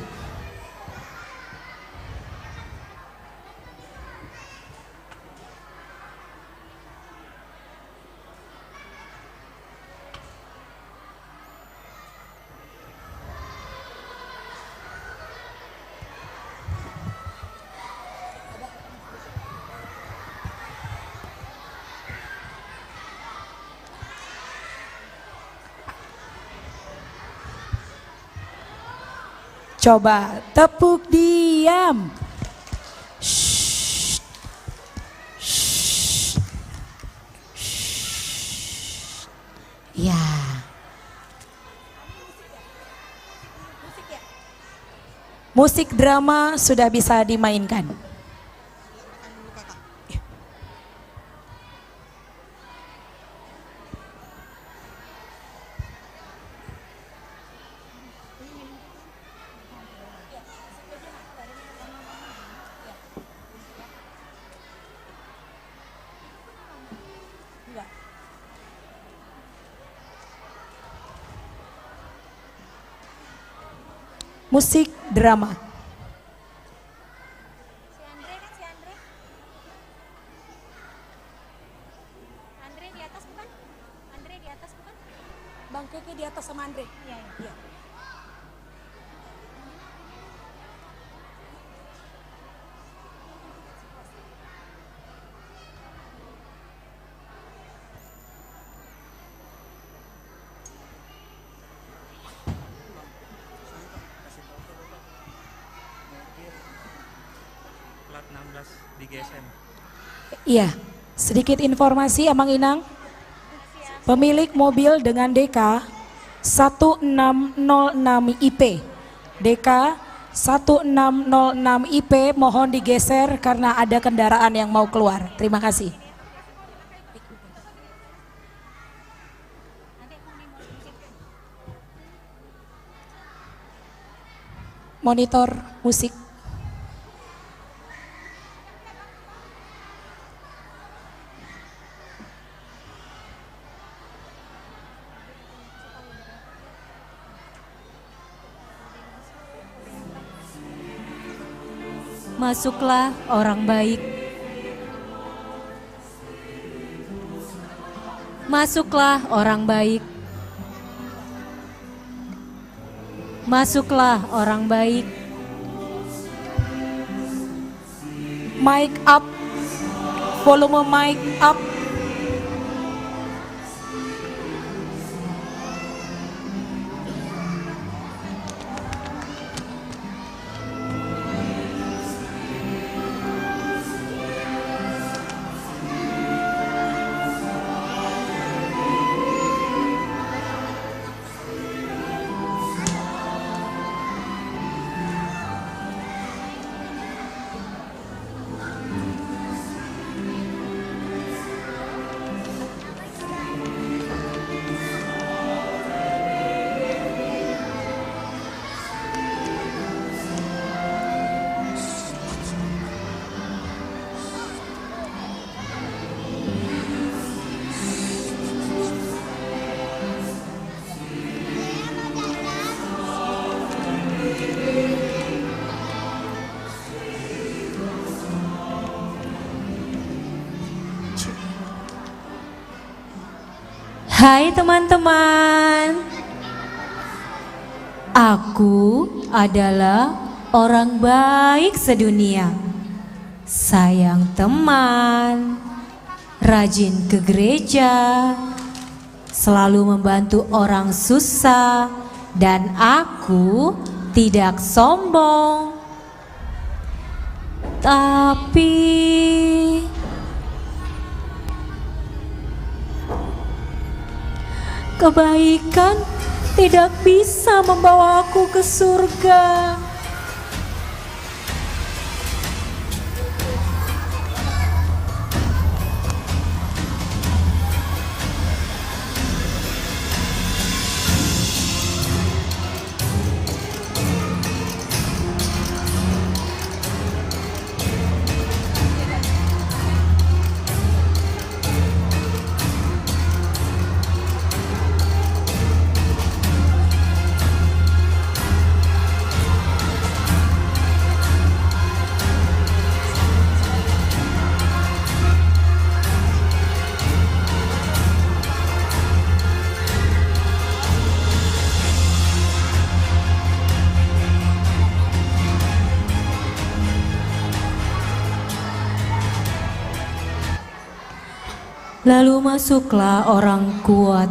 Coba tepuk diam. Shh. Shh. Shh. Ya. Musik drama sudah bisa dimainkan. Musik drama. Andre di atas bukan? Andre di atas bukan? Bang Keke di atas sama Andre. Iya, iya. Plat 16 di GSM. Iya, sedikit informasi Amang Inang. Pemilik mobil dengan DK 1606 IP. DK 1606 IP mohon digeser karena ada kendaraan yang mau keluar. Terima kasih. Monitor musik. Masuklah orang baik. Masuklah orang baik. Masuklah orang baik. Mic up. Volume mic up. Hai teman-teman, aku adalah orang baik sedunia. Sayang teman, rajin ke gereja, selalu membantu orang susah, dan aku tidak sombong. Tapi kebaikan tidak bisa membawa aku ke surga. Lalu masuklah orang kuat.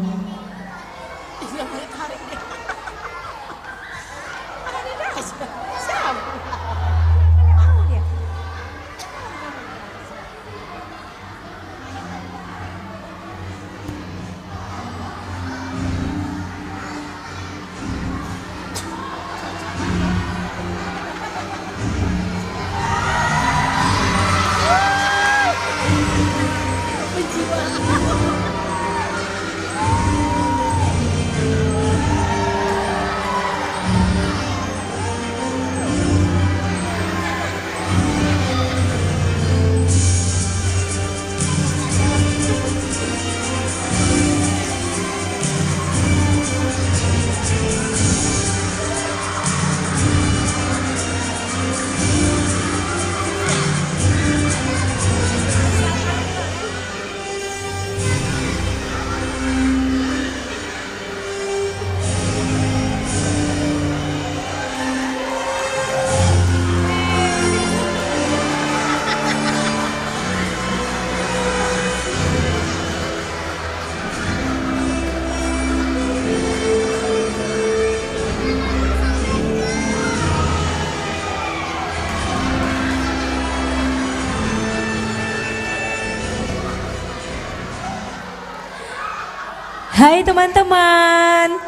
Hai teman-teman,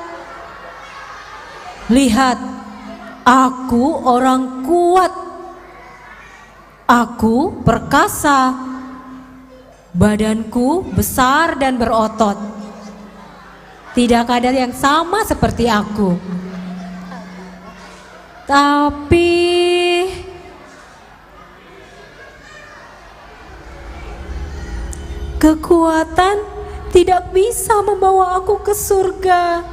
lihat, aku orang kuat, aku perkasa, badanku besar dan berotot. Tidak ada yang sama seperti aku. Tapi kekuatan tidak bisa membawa aku ke surga.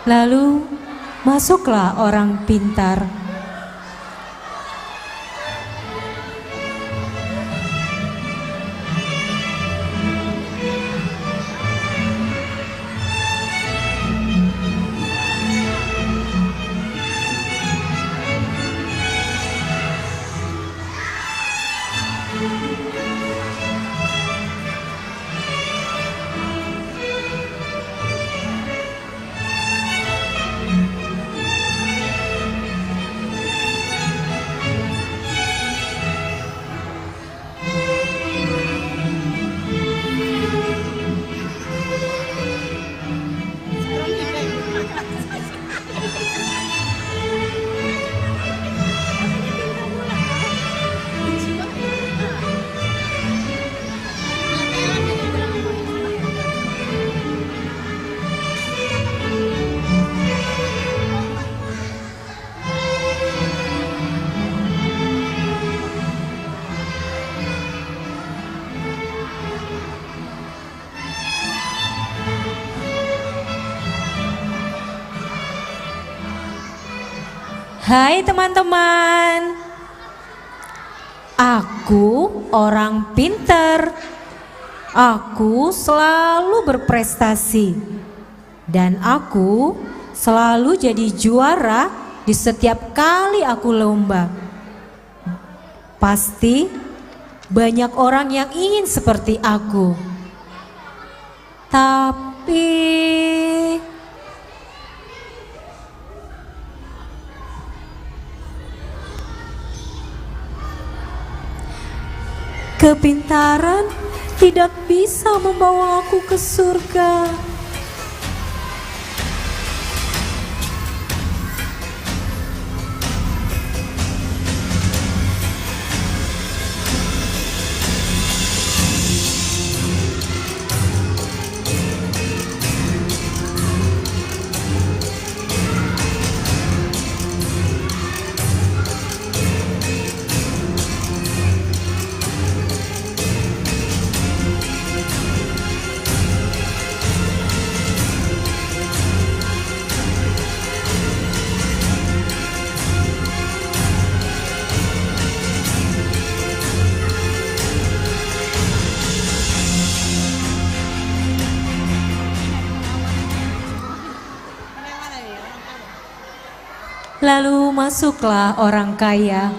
Lalu masuklah orang pintar. Hai teman-teman, aku orang pinter. Aku selalu berprestasi dan aku selalu jadi juara di setiap kali aku lomba. Pasti banyak orang yang ingin seperti aku. Tapi kepintaran tidak bisa membawa aku ke surga. Lalu masuklah orang kaya.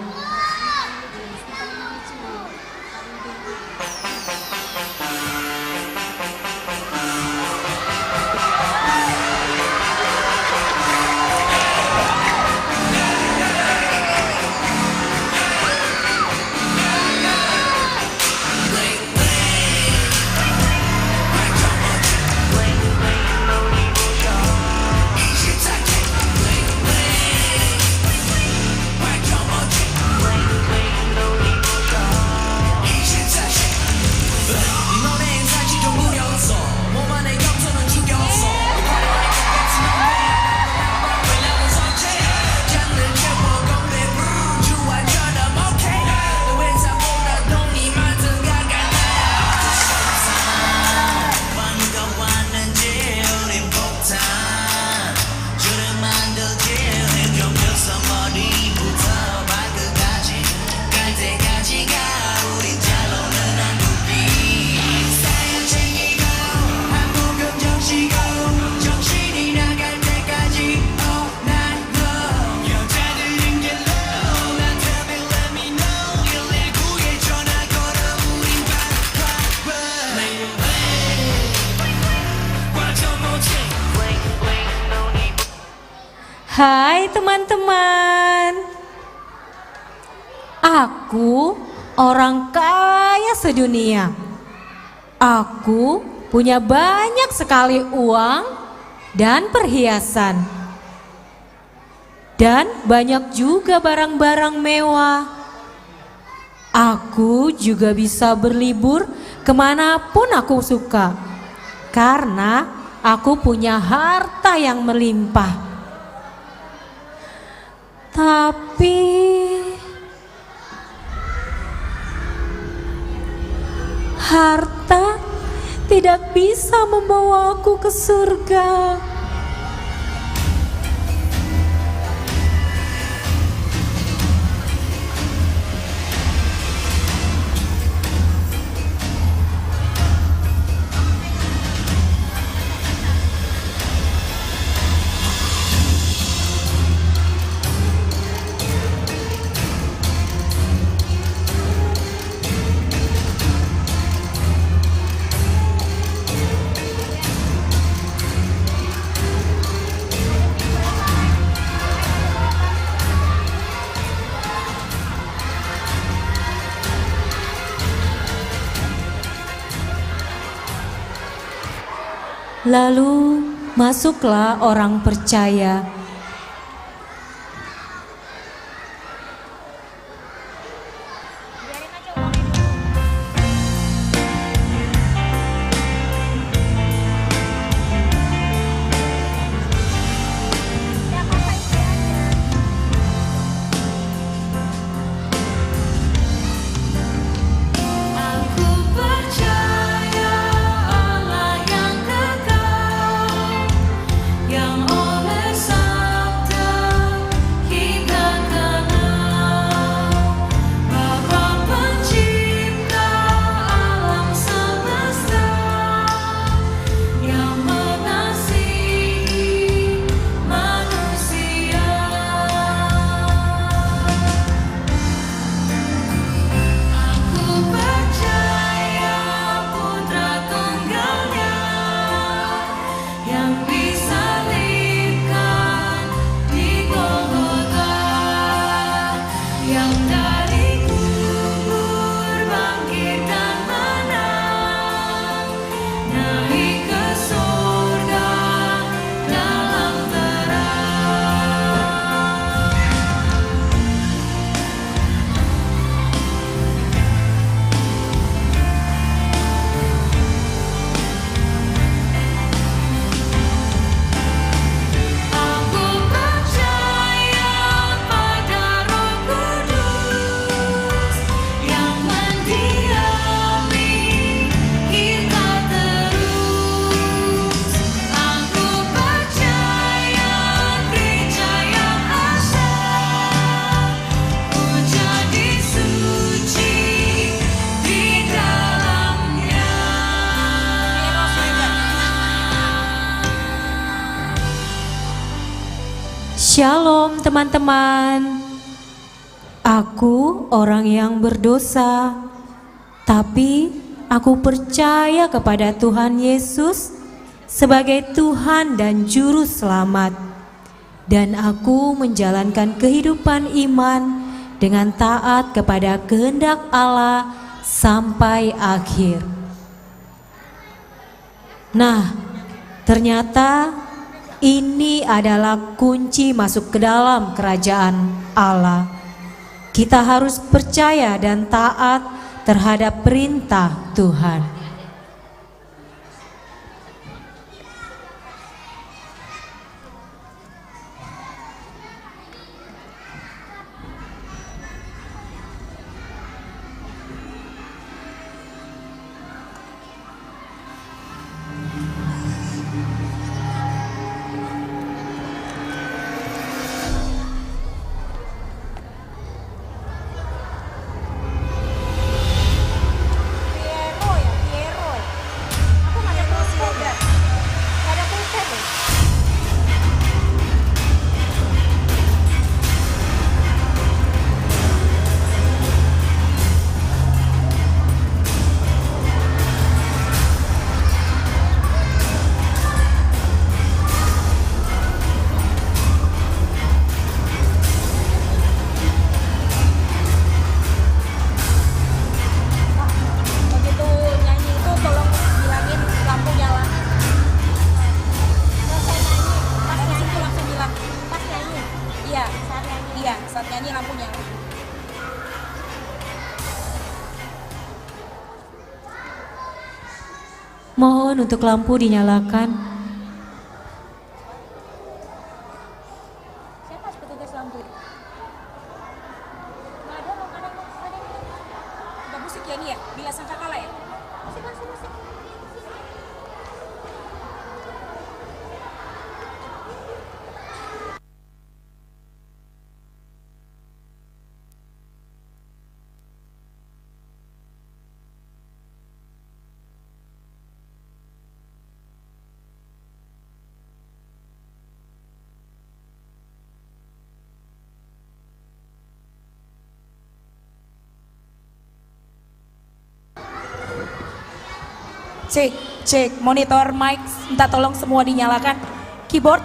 Hai teman-teman, aku orang kaya sedunia. Aku punya banyak sekali uang dan perhiasan. Dan banyak juga barang-barang mewah. Aku juga bisa berlibur kemanapun aku suka. Karena aku punya harta yang melimpah. Tapi harta tidak bisa membawa aku ke surga. Lalu masuklah orang percaya. Aku percaya Allah yang kekal, yang oleh Sang Shalom teman-teman. Aku orang yang berdosa, tapi aku percaya kepada Tuhan Yesus sebagai Tuhan dan Juru Selamat. Dan aku menjalankan kehidupan iman dengan taat kepada kehendak Allah sampai akhir. Nah, ternyata ini adalah kunci masuk ke dalam kerajaan Allah. Kita harus percaya dan taat terhadap perintah Tuhan. Mohon untuk lampu dinyalakan. Siapa petugas lampu? Nggak ada. Ada musik ya ini ya? Bila Sangkakala ya? Musik. Cek, monitor mic, minta tolong semua dinyalakan. Keyboard.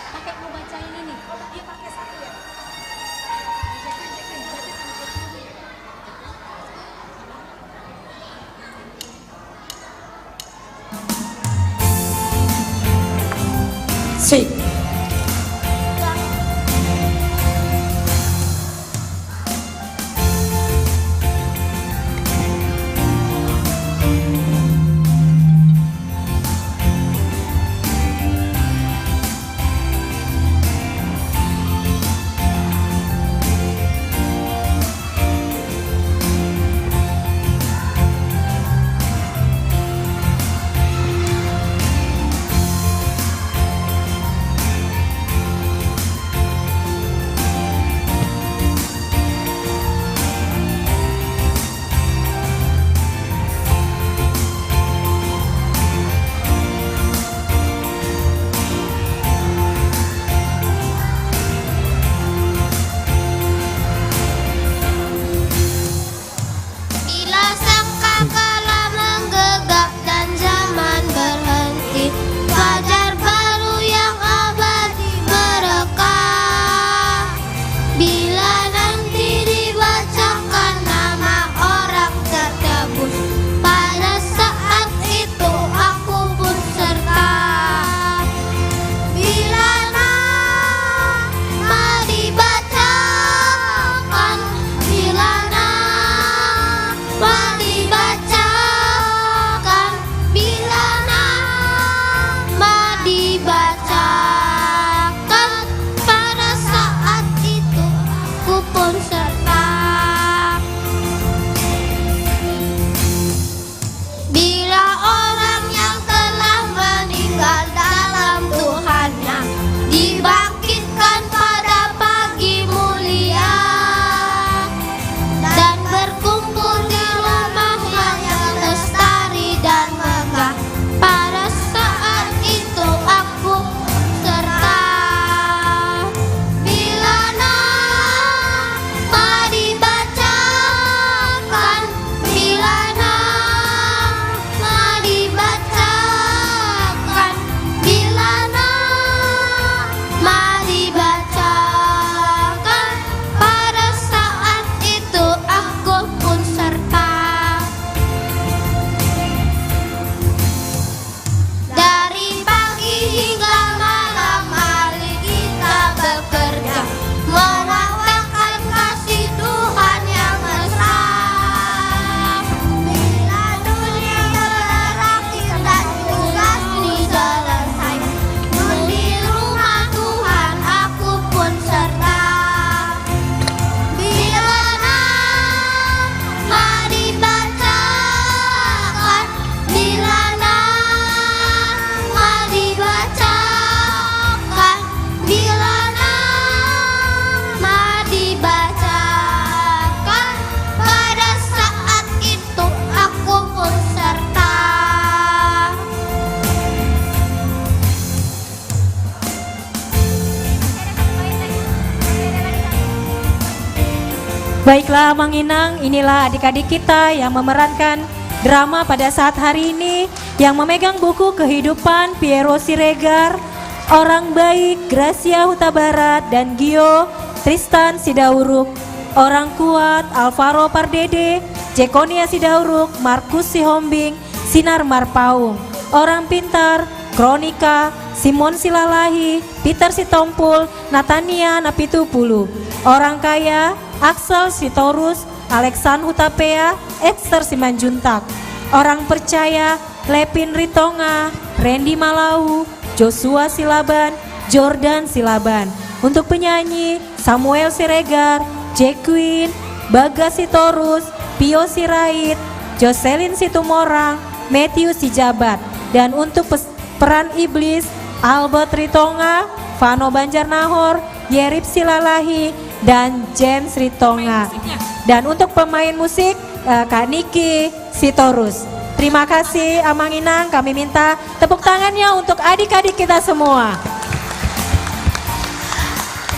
Pakai mau bacain ini. Dia pakai satu ya. Cek. Baiklah Mang Inang, inilah adik-adik kita yang memerankan drama pada saat hari ini, yang memegang buku kehidupan Piero Siregar, Orang Baik Gracia Huta Barat, dan Gio Tristan Sidauruk. Orang Kuat Alvaro Pardede, Jekonia Sidauruk, Markus Sihombing, Sinar Marpaung. Orang Pintar Kronika Simon Silalahi, Peter Sitompul, Natania Napitupulu. Orang Kaya Axel Sitorus, Alexan Hutapea, Esther Simanjuntak. Orang Percaya Lepin Ritonga, Randy Malau, Joshua Silaban, Jordan Silaban. Untuk penyanyi Samuel Siregar, Jacqueline, Bagas Sitorus, Pio Sirait, Jocelyn Situmorang, Matthew Sijabat. Dan untuk peran iblis Albert Ritonga, Vano Banjarnahor, Yerip Silalahi, dan James Ritonga. Dan untuk pemain musik Kak Niki Sitorus. Terima kasih Amang Inang, kami minta tepuk tangannya untuk adik-adik kita semua.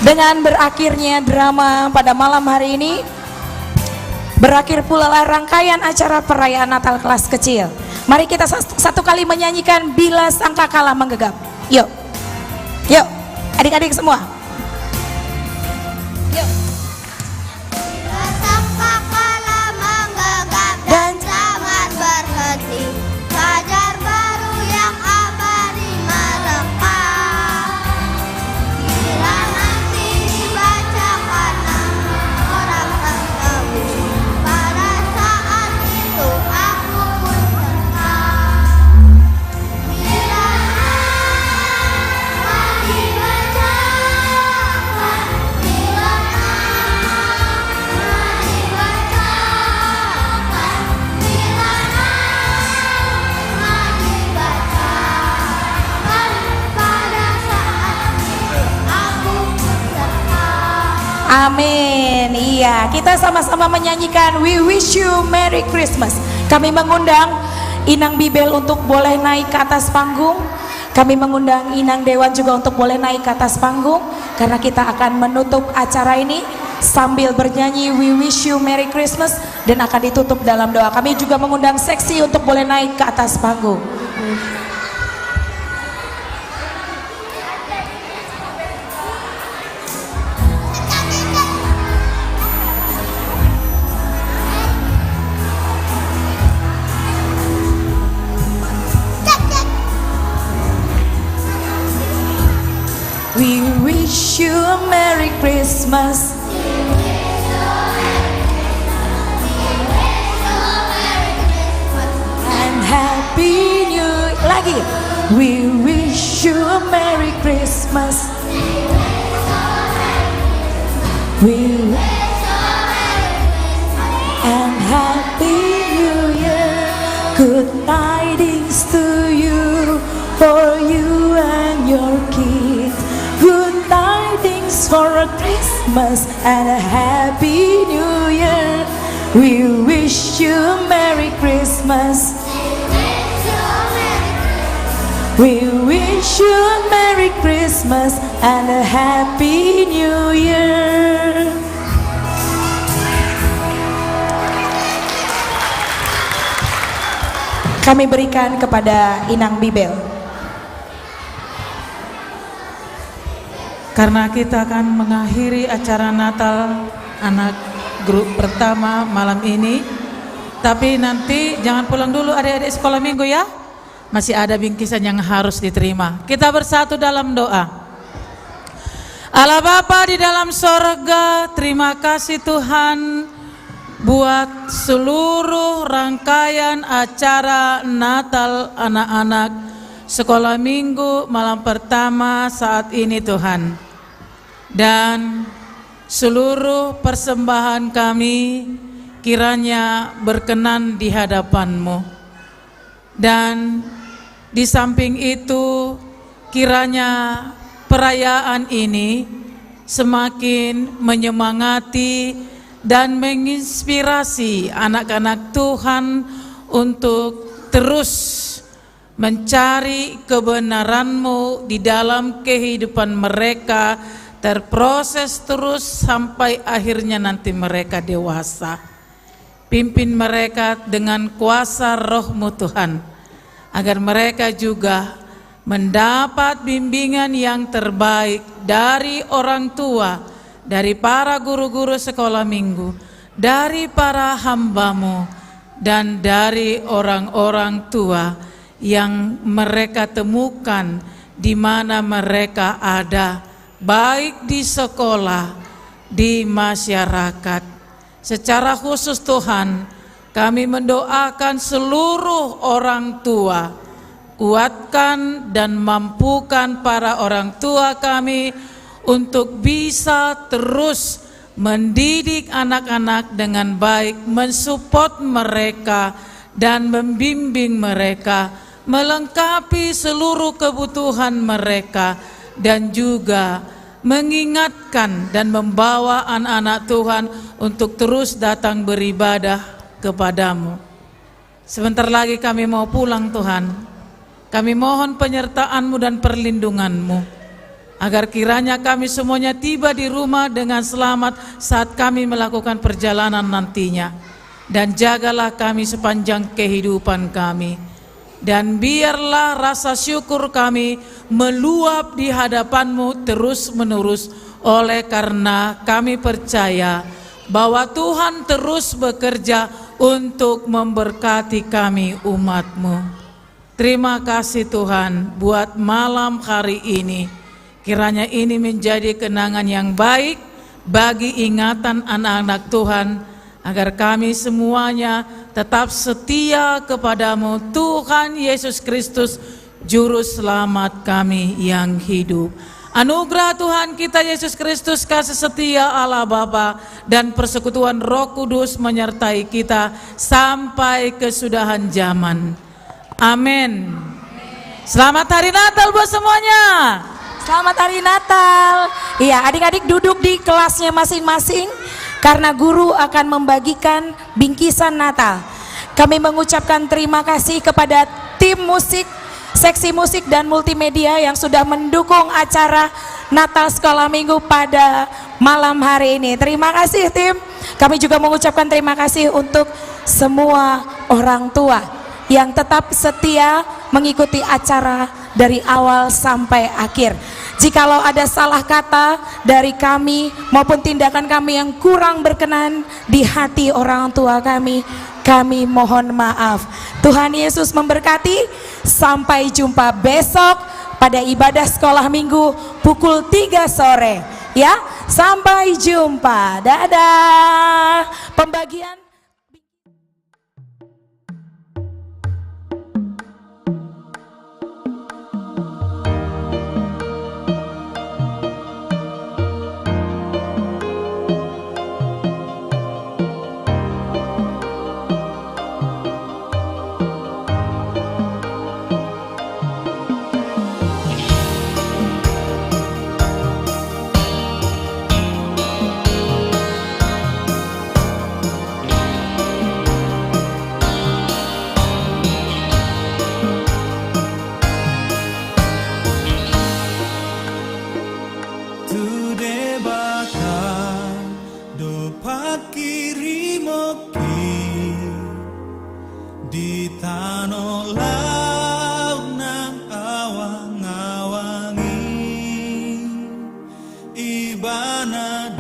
Dengan berakhirnya drama pada malam hari ini, berakhir pula rangkaian acara perayaan Natal kelas kecil. Mari kita satu kali menyanyikan Bila Sangkakala Menggegap. Yuk, yuk adik-adik semua. Yuk. Bila sangkakala menggegap dan zaman berhenti, fajar baru yang abadi melekat. Bila nanti dibacakan nama orang tersebut, pada saat itu aku pun senang. Bila nama dibacakan, bila nama dibacakan, bila nama dibacakan, pada saat itu aku pun senang. Amin. Iya, kita sama-sama menyanyikan We Wish You Merry Christmas. Kami mengundang Inang Bibel untuk boleh naik ke atas panggung. Kami mengundang Inang Dewan juga untuk boleh naik ke atas panggung, karena kita akan menutup acara ini sambil bernyanyi We Wish You Merry Christmas dan akan ditutup dalam doa. Kami juga mengundang seksi untuk boleh naik ke atas panggung. We wish you a Merry Christmas. And Happy New lagi. We wish you a Merry Christmas. We and Happy New Year. Good tidings to you, for you and your kids. Good tidings for a Christmas and a Happy New Year. We wish you a Merry Christmas. We wish you a Merry Christmas and a Happy New Year. Kami berikan kepada Inang Bibel. Karena kita akan mengakhiri acara Natal anak grup pertama malam ini. Tapi nanti jangan pulang dulu adik-adik sekolah minggu ya. Masih ada bingkisan yang harus diterima. Kita bersatu dalam doa. Allah Bapa di dalam sorga, terima kasih Tuhan buat seluruh rangkaian acara Natal anak-anak sekolah minggu malam pertama saat ini Tuhan. Dan seluruh persembahan kami kiranya berkenan di hadapan-Mu. Dan di samping itu kiranya perayaan ini semakin menyemangati dan menginspirasi anak-anak Tuhan untuk terus mencari kebenaran-Mu di dalam kehidupan mereka terproses terus sampai akhirnya nanti mereka dewasa. Pimpin mereka dengan kuasa Roh-Mu Tuhan, agar mereka juga mendapat bimbingan yang terbaik dari orang tua, dari para guru-guru sekolah minggu, dari para hamba-Mu, dan dari orang-orang tua yang mereka temukan di mana mereka ada, baik di sekolah, di masyarakat. Secara khusus Tuhan, kami mendoakan seluruh orang tua, kuatkan dan mampukan para orang tua kami untuk bisa terus mendidik anak-anak dengan baik, mensupport mereka dan membimbing mereka, melengkapi seluruh kebutuhan mereka, dan juga mengingatkan dan membawa anak-anak Tuhan untuk terus datang beribadah kepadamu. Sebentar lagi kami mau pulang Tuhan. Kami mohon penyertaan-Mu dan perlindungan-Mu, agar kiranya kami semuanya tiba di rumah dengan selamat saat kami melakukan perjalanan nantinya. Dan jagalah kami sepanjang kehidupan kami. Dan biarlah rasa syukur kami meluap di hadapan-Mu terus menerus, oleh karena kami percaya bahwa Tuhan terus bekerja untuk memberkati kami umat-Mu. Terima kasih Tuhan buat malam hari ini. Kiranya ini menjadi kenangan yang baik bagi ingatan anak-anak Tuhan, agar kami semuanya tetap setia kepadamu, Tuhan Yesus Kristus, Juru Selamat kami yang hidup. Anugerah Tuhan kita Yesus Kristus, kasih setia Allah Bapa, dan persekutuan Roh Kudus menyertai kita sampai kesudahan zaman. Amin. Selamat Hari Natal buat semuanya. Selamat Hari Natal. Iya, adik-adik duduk di kelasnya masing-masing, karena guru akan membagikan bingkisan Natal. Kami mengucapkan terima kasih kepada tim musik, seksi musik dan multimedia yang sudah mendukung acara Natal Sekolah Minggu pada malam hari ini. Terima kasih tim. Kami juga mengucapkan terima kasih untuk semua orang tua yang tetap setia mengikuti acara dari awal sampai akhir. Jikalau ada salah kata dari kami maupun tindakan kami yang kurang berkenan di hati orang tua kami mohon maaf. Tuhan Yesus memberkati. Sampai jumpa besok pada ibadah sekolah minggu pukul 3 sore. Ya, sampai jumpa. Dadah. Pembagian di tanah laut nang awang-awangi ibana